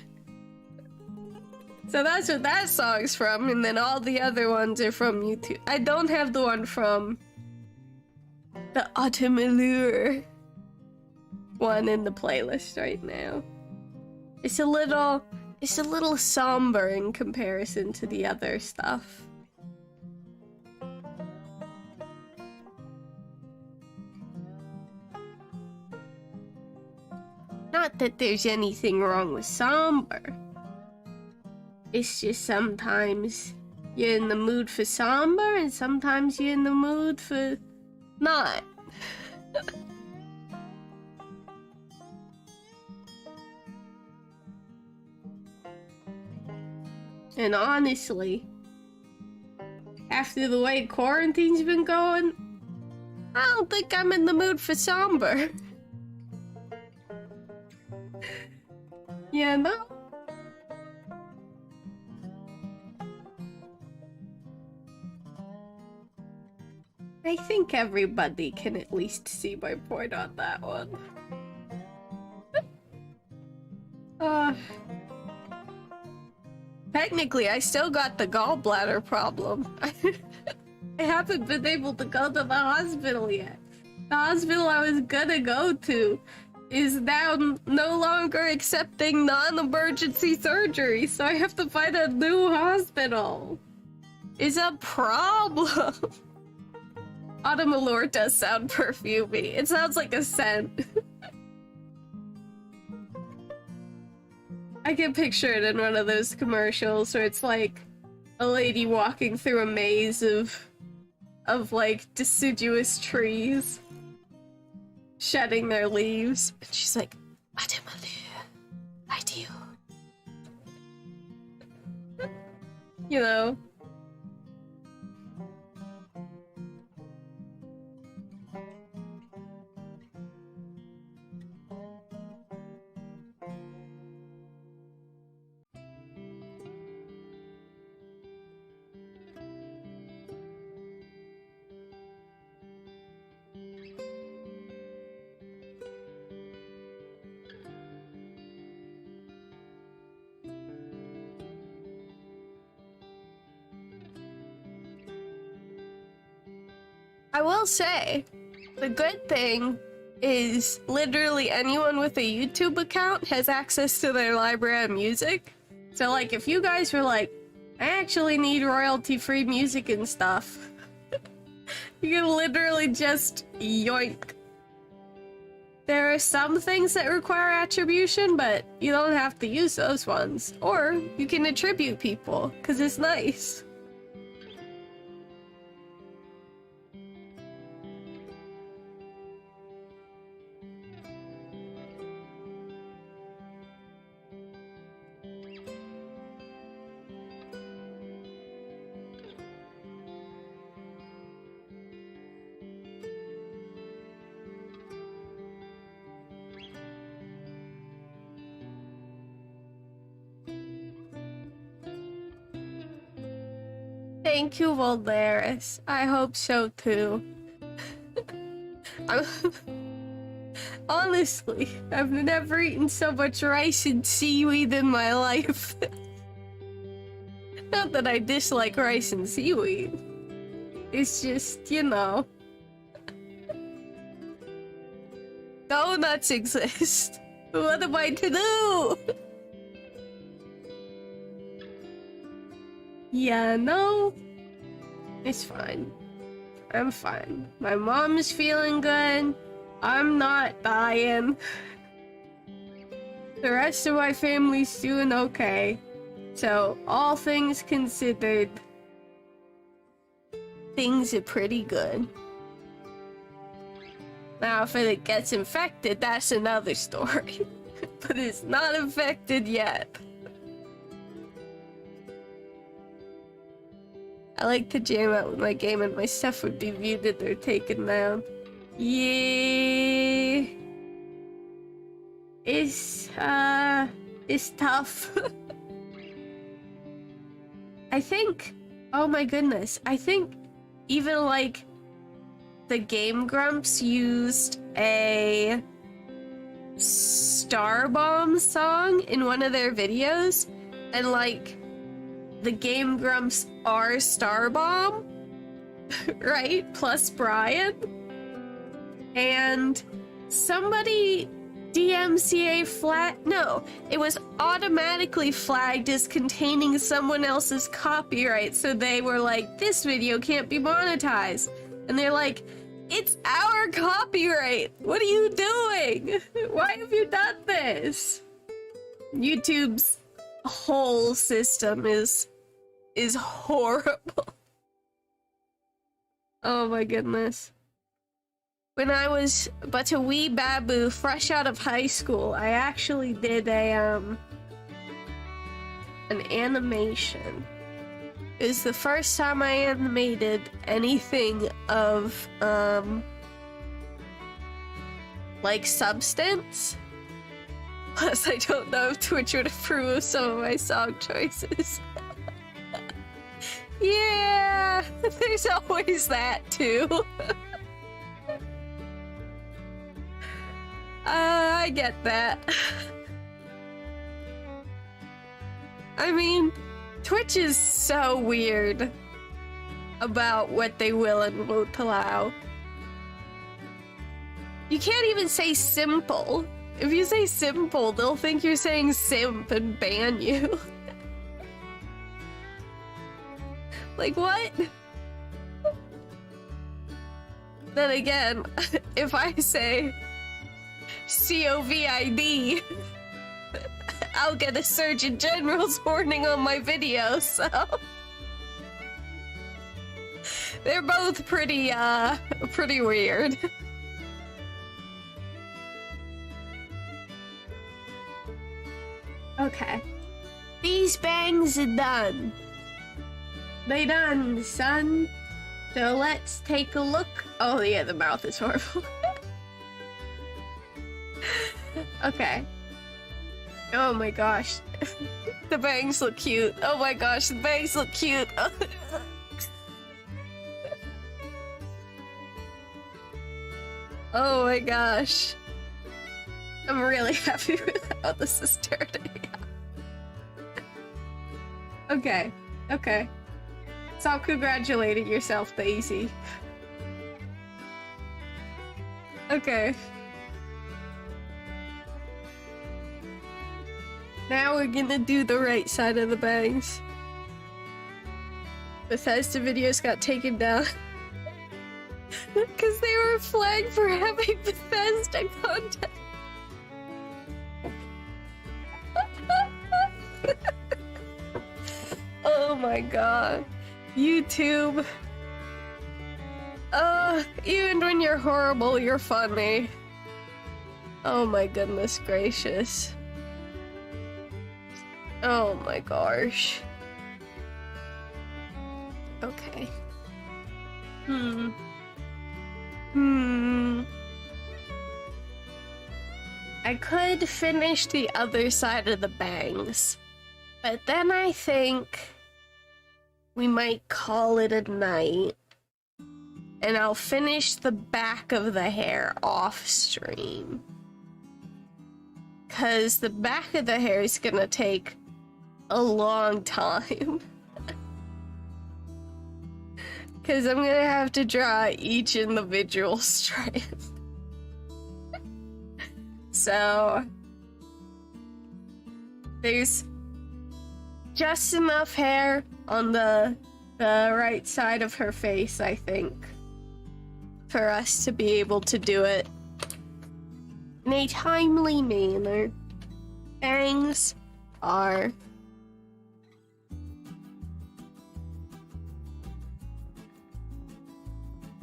So that's what that song's from, and then all the other ones are from YouTube. I don't have the one from the Autumn Allure one in the playlist right now. It's a little somber in comparison to the other stuff. Not that there's anything wrong with somber. It's just sometimes you're in the mood for somber and sometimes you're in the mood for not. And honestly, after the way quarantine's been going, I don't think I'm in the mood for somber. Yeah, no? I think everybody can at least see my point on that one. Technically, I still got the gallbladder problem. I haven't been able to go to the hospital yet. The hospital I was gonna go to is now no longer accepting non-emergency surgery, so I have to find a new hospital. It's a problem. Autumn Allure does sound perfumey. It sounds like a scent. I can picture it in one of those commercials where it's like a lady walking through a maze of like deciduous trees shedding their leaves. And she's like, Autumn Allure, I do. You know? I will say, the good thing is literally anyone with a YouTube account has access to their library of music. So like if you guys were like, I actually need royalty-free music and stuff, you can literally just yoink. There are some things that require attribution, but you don't have to use those ones. Or you can attribute people, because it's nice. Thank you, Voldaris. I hope so too. Honestly, I've never eaten so much rice and seaweed in my life. Not that I dislike rice and seaweed. It's just, you know. Donuts exist. What am I to do? Yeah, no. It's fine. I'm fine. My mom's feeling good. I'm not dying. The rest of my family's doing okay. So, all things considered, things are pretty good. Now, if it gets infected, that's another story. But it's not infected yet. I like to jam out with my game and my stuff would be muted or taken down. Yeah. It's tough. I think, oh my goodness, I think even like the Game Grumps used a Star Bomb song in one of their videos, and like the Game Grumps are Star Bomb, right? Plus Brian. And somebody DMCA flag, no, it was automatically flagged as containing someone else's copyright, so they were like, this video can't be monetized. And they're like, it's our copyright! What are you doing? Why have you done this? YouTube's whole system is horrible. Oh my goodness. When I was but a wee babu, fresh out of high school, I actually did an animation. It was the first time I animated anything of, like substance. Plus, I don't know if Twitch would approve of some of my song choices. Yeah, there's always that too. I get that. I mean, Twitch is so weird about what they will and won't allow. You can't even say simple. If you say simple, they'll think you're saying simp and ban you. Like, what? Then again, if I say COVID, I'll get a Surgeon General's warning on my video, so... They're both pretty weird. Okay. These bangs are done. They done, son. So let's take a look. Oh yeah, the mouth is horrible. Okay. Oh my gosh. The bangs look cute. Oh my gosh, the bangs look cute. Oh my gosh. I'm really happy with how this is turning out. Okay, okay. Stop congratulating yourself, Daisy. Okay. Now we're gonna do the right side of the bangs. Bethesda videos got taken down because they were flagged for having Bethesda content. Oh my god. YouTube. Even when you're horrible, you're funny. Oh my goodness gracious. Oh my gosh. Okay. I could finish the other side of the bangs, but then I think we might call it a night, and I'll finish the back of the hair off stream. 'Cause the back of the hair is gonna take a long time. 'Cause I'm gonna have to draw each individual strand. So there's just enough hair on the right side of her face, I think. for us to be able to do it in a timely manner. Bangs are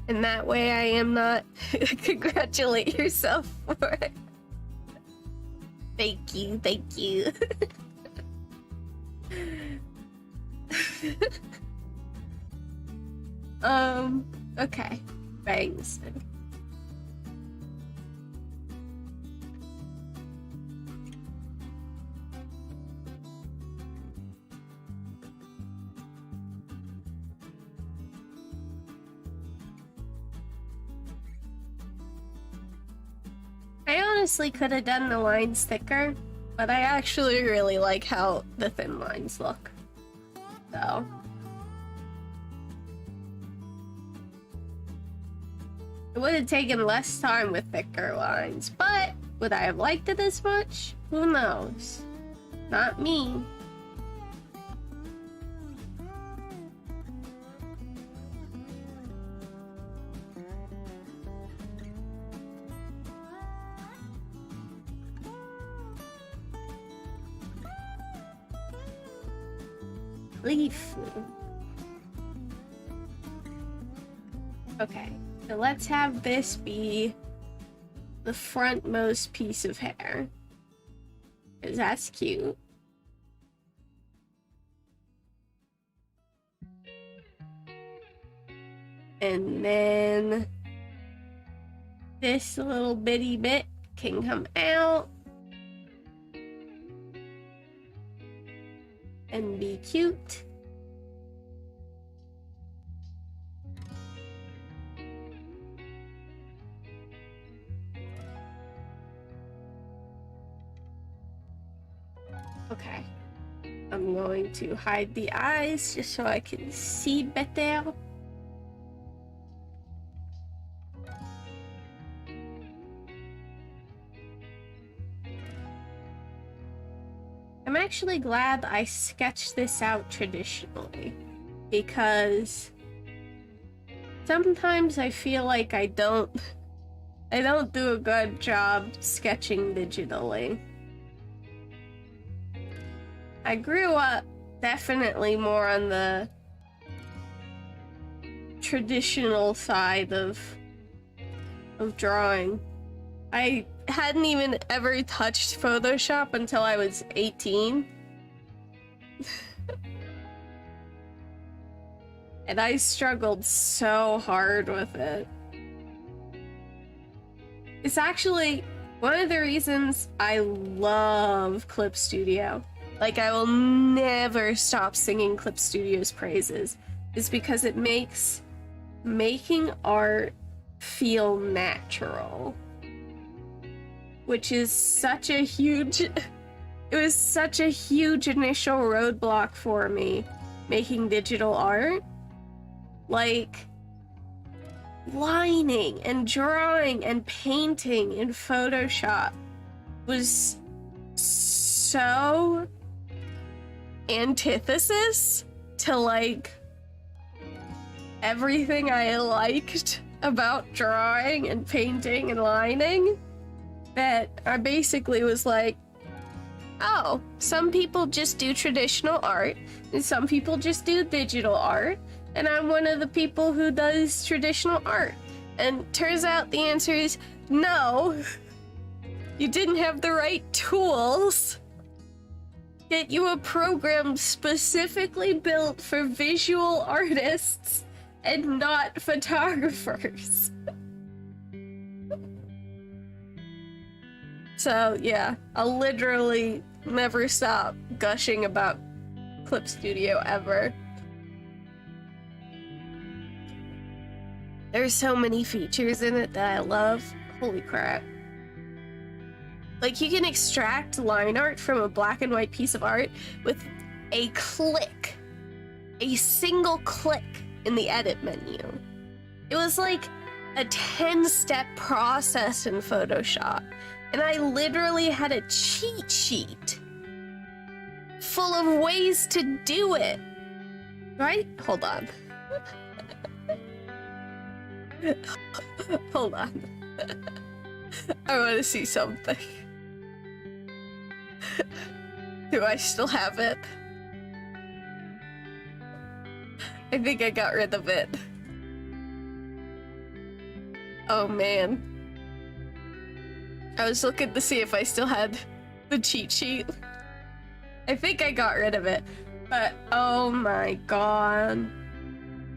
and that way I am not congratulate yourself for it. Thank you, thank you. Okay. Bangs. I honestly could have done the lines thicker, but I actually really like how the thin lines look. So. It would have taken less time with thicker lines, but would I have liked it as much? Who knows? Not me. Leaf. Okay. So let's have this be the frontmost piece of hair, because that's cute. And then this little bitty bit can come out and be cute. Okay, I'm going to hide the eyes just so I can see better. I'm actually glad I sketched this out traditionally, because sometimes I feel like I don't do a good job sketching digitally. I grew up definitely more on the traditional side of drawing. I hadn't even ever touched Photoshop until I was 18. And I struggled so hard with it. It's actually one of the reasons I love Clip Studio. Like, I will never stop singing Clip Studio's praises, is because it makes making art feel natural. Which is such a huge... It was such a huge initial roadblock for me, making digital art. Like, lining and drawing and painting in Photoshop was so antithesis to, like, everything I liked about drawing and painting and lining, that I basically was like, oh, some people just do traditional art and some people just do digital art, and I'm one of the people who does traditional art. And turns out the answer is no. You didn't have the right tools. Get you a program specifically built for visual artists and not photographers. So yeah, I'll literally never stop gushing about Clip Studio ever. There's so many features in it that I love. Holy crap. Like, you can extract line art from a black and white piece of art with a click. A single click in the edit menu. It was like a 10-step process in Photoshop. And I literally had a cheat sheet full of ways to do it. Right? Hold on. Hold on. I want to see something. Do I still have it? I think I got rid of it. Oh man. I was looking to see if I still had the cheat sheet. I think I got rid of it. But oh my god.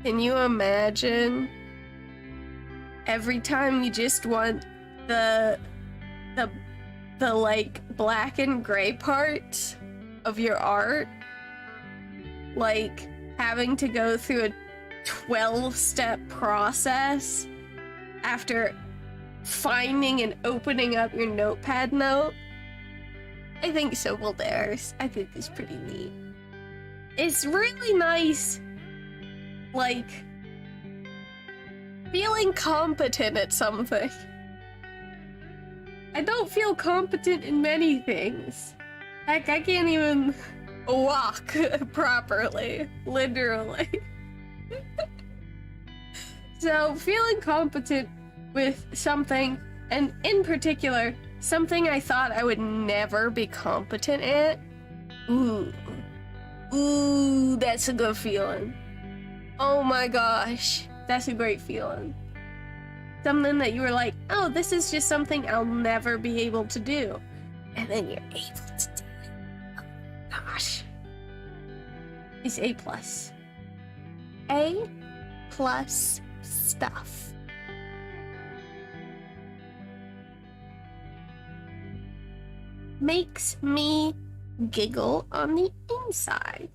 Can you imagine? Every time you just want the like black and gray part of your art, like having to go through a 12-step process after finding and opening up your notepad note. I think Civil Dares, I think is pretty neat. It's really nice, like, feeling competent at something. I don't feel competent in many things. Heck, I can't even walk properly, literally. So feeling competent with something, and in particular, something I thought I would never be competent at. Ooh, that's a good feeling. Oh my gosh, that's a great feeling. Something that you were like, oh, this is just something I'll never be able to do. And then you're able to do it. Oh gosh. It's A+. A+ stuff. Makes me giggle on the inside.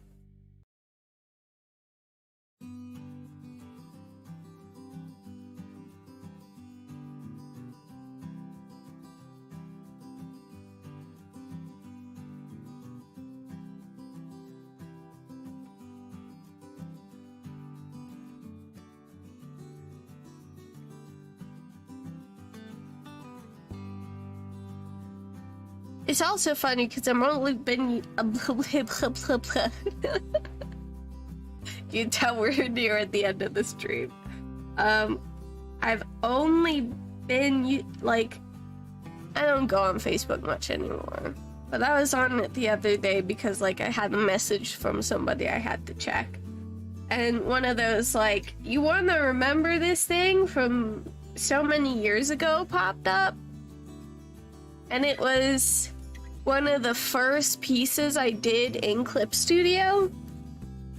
It's also funny because I've only been you can tell we're near at the end of the stream. I've only been like, I don't go on Facebook much anymore, but I was on it the other day because like I had a message from somebody I had to check, and one of those like, you want to remember this thing from so many years ago popped up, and it was one of the first pieces I did in Clip Studio,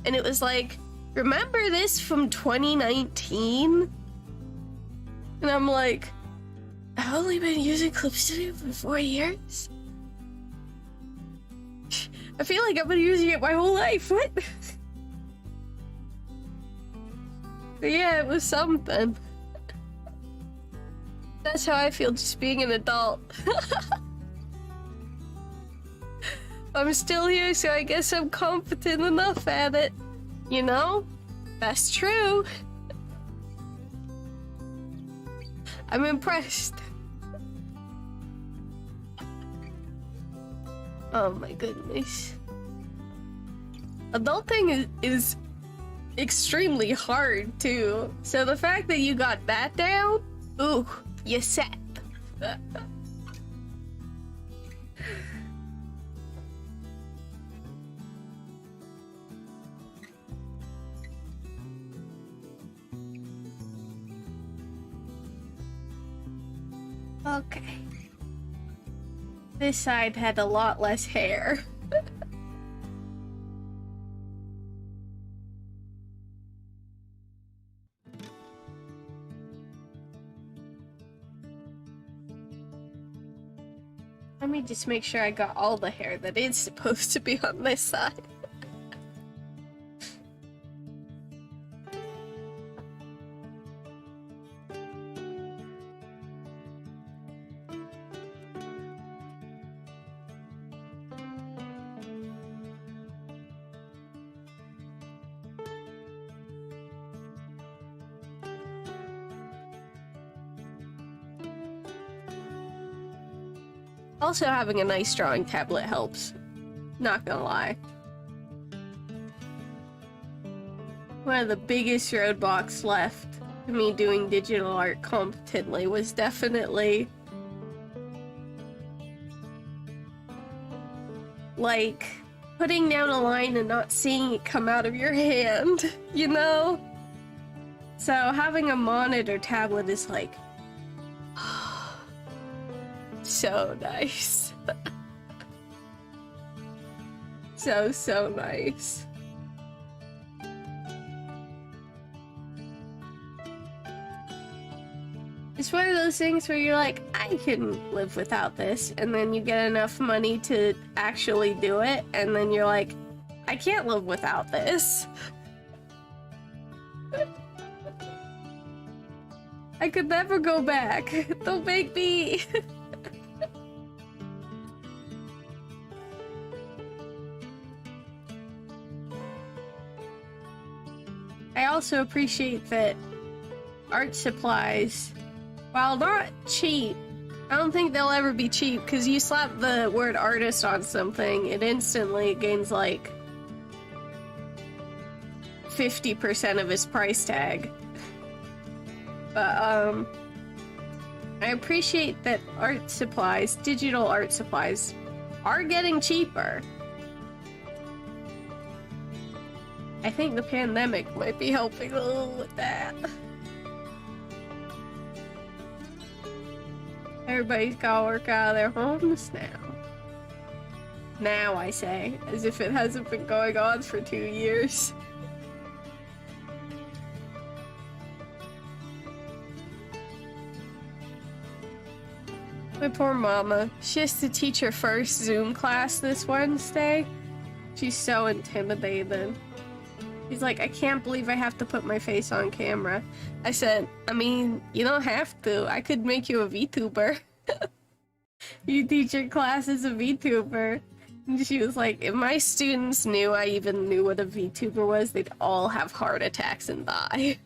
and it was like, remember this from 2019? And I'm like, I've only been using Clip Studio for 4 years? I feel like I've been using it my whole life, what? But yeah, it was something. That's how I feel just being an adult. I'm still here, so I guess I'm competent enough at it. You know? That's true. I'm impressed. Oh my goodness. Adulting is extremely hard, too. So the fact that you got that down, ooh, you set. Okay. This side had a lot less hair. Let me just make sure I got all the hair that is supposed to be on this side. Also, having a nice drawing tablet helps. Not gonna lie. One of the biggest roadblocks left me doing digital art competently was definitely like putting down a line and not seeing it come out of your hand, you know? So having a monitor tablet is like so nice. So nice. It's one of those things where you're like, I can live without this, and then you get enough money to actually do it, and then you're like, I can't live without this. I could never go back. Don't make me. I also appreciate that art supplies, while not cheap, I don't think they'll ever be cheap, because you slap the word artist on something, it instantly gains like 50% of its price tag. But I appreciate that art supplies, digital art supplies, are getting cheaper. I think the pandemic might be helping a little with that. Everybody's gotta work out of their homes now. Now, I say, as if it hasn't been going on for 2 years. My poor mama. She has to teach her first Zoom class this Wednesday. She's so intimidated. She's like, I can't believe I have to put my face on camera. I said, I mean, you don't have to. I could make you a VTuber. You teach your class as a VTuber. And she was like, if my students knew I even knew what a VTuber was, they'd all have heart attacks and die.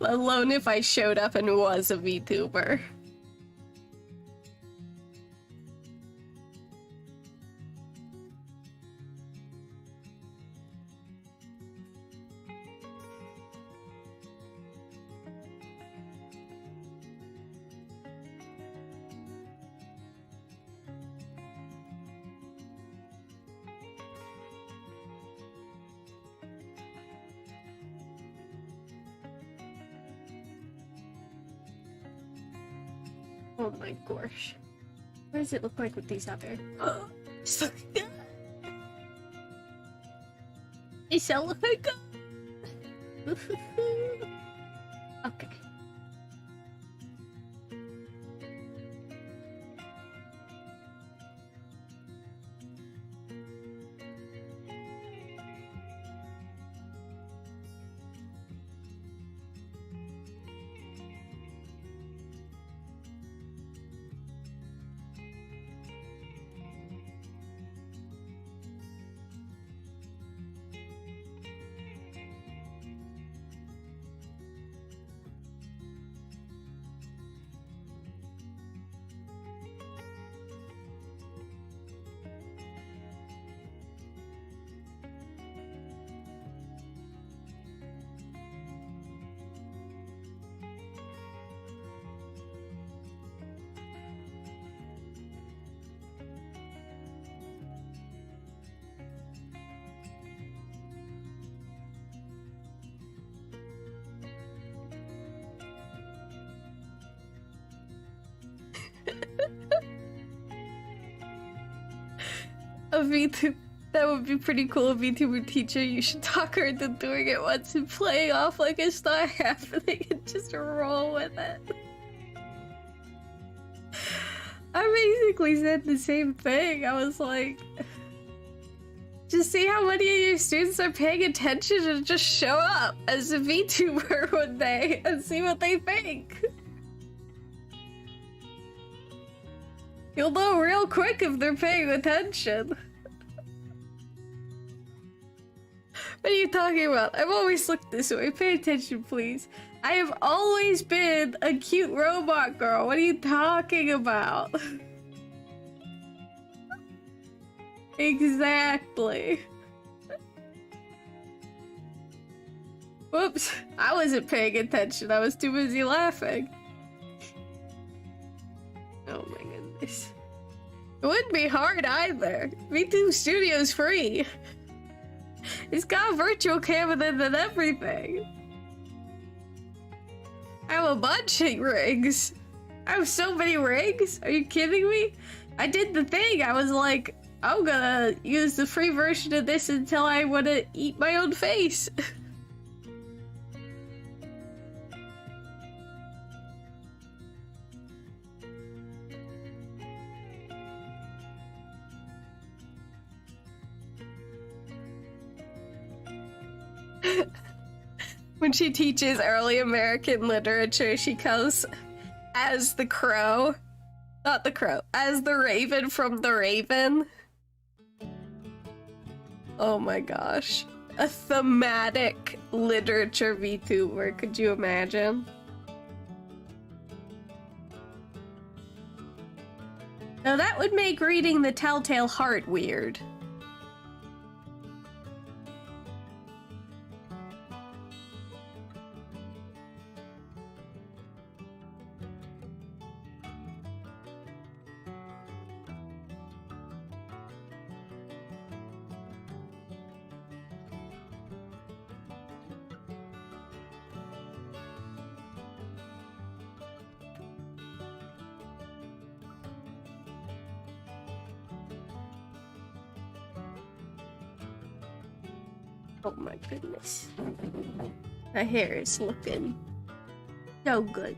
Let alone if I showed up and was a VTuber. Oh my gosh. What does it look like with these other? It's so like okay. A VTuber, that would be pretty cool. A VTuber teacher, you should talk her into doing it once and playing off like it's not happening and just roll with it. I basically said the same thing. I was like, just see how many of your students are paying attention and just show up as a VTuber one day and see what they think. You'll know real quick if they're paying attention. What are you talking about? I've always looked this way. Pay attention, please. I have always been a cute robot girl. What are you talking about? Exactly. Whoops. I wasn't paying attention. I was too busy laughing. Oh my goodness. It wouldn't be hard either. V2 Studio's free. It's got a virtual camera and everything. I have a bunch of rigs. I have so many rigs. Are you kidding me? I did the thing. I was like, I'm gonna use the free version of this until I want to eat my own face. When she teaches early American literature, she comes as the crow. Not the crow, as the raven from The Raven. Oh my gosh. A thematic literature VTuber, could you imagine? Now that would make reading The Telltale Heart weird. Oh my goodness. My hair is looking so good.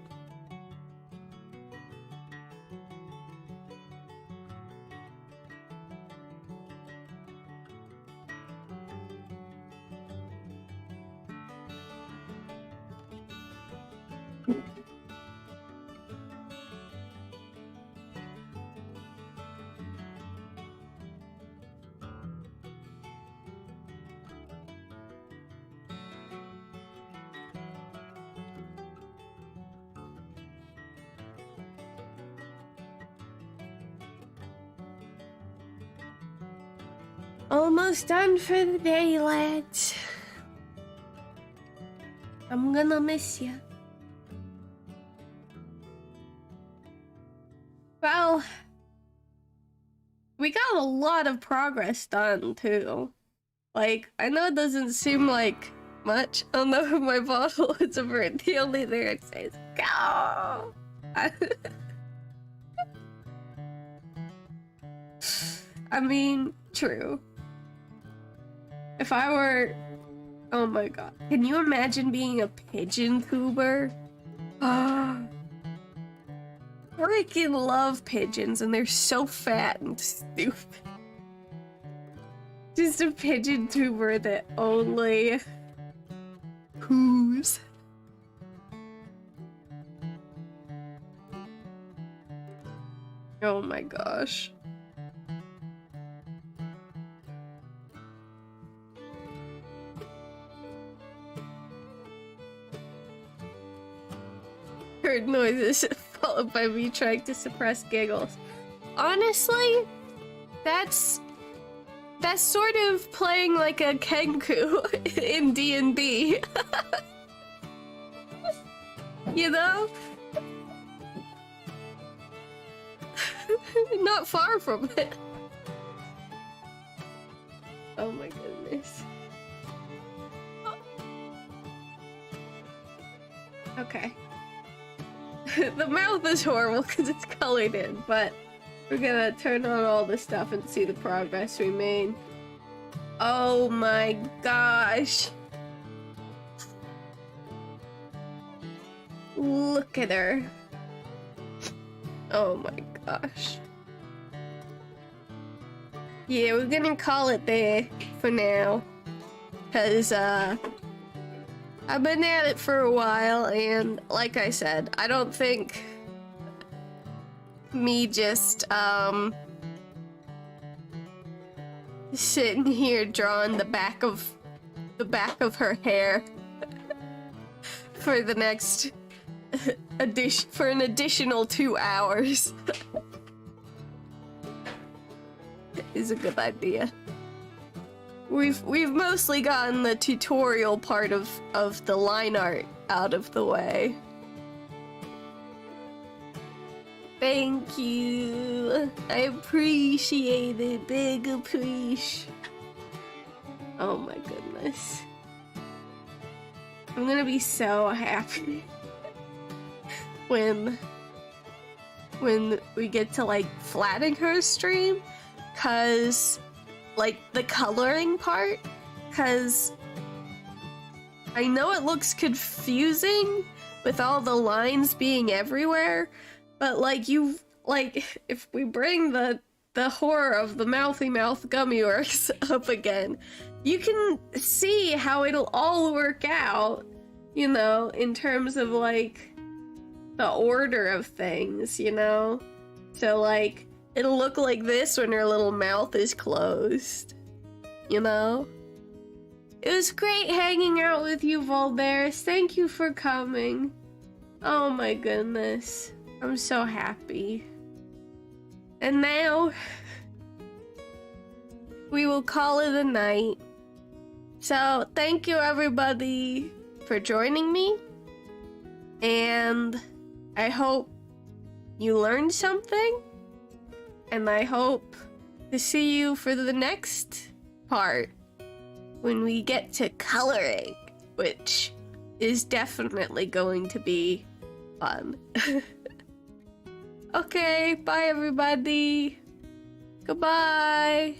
Almost done for the day, lads. I'm gonna miss you. Well, we got a lot of progress done, too. Like, I know it doesn't seem like much. Oh no, my bottle is a bird. The only lyric says, go! I mean, true. If I were... Oh my god. Can you imagine being a pigeon tuber? Freaking love pigeons, and they're so fat and stupid. Just a pigeon tuber that only poos. Oh my gosh. Heard noises followed by me trying to suppress giggles. Honestly, that's sort of playing like a Kenku in D&D. You know? Not far from it. Oh my goodness. Okay. The mouth is horrible because it's colored in, but we're gonna turn on all the stuff and see the progress we made. Oh my gosh. Look at her. Oh my gosh. Yeah, we're gonna call it there for now. Because, I've been at it for a while, and like I said, I don't think me just, sitting here drawing the back of her hair for the next for an additional 2 hours is a good idea. we've mostly gotten the tutorial part of the line art out of the way. Thank you. I appreciate it. Big appreciate. Oh my goodness. I'm gonna be so happy when we get to like flatten her stream, cause like the coloring part, cause I know it looks confusing with all the lines being everywhere, but like if we bring the horror of the Mouthy Mouth Gummy Works up again, you can see how it'll all work out, you know, in terms of like the order of things, you know? So like, it'll look like this when her little mouth is closed, you know? It was great hanging out with you, Volberis. Thank you for coming. Oh my goodness. I'm so happy. And now, we will call it a night. So, thank you everybody for joining me. And I hope you learned something. And I hope to see you for the next part when we get to coloring, which is definitely going to be fun. Okay, bye everybody. Goodbye.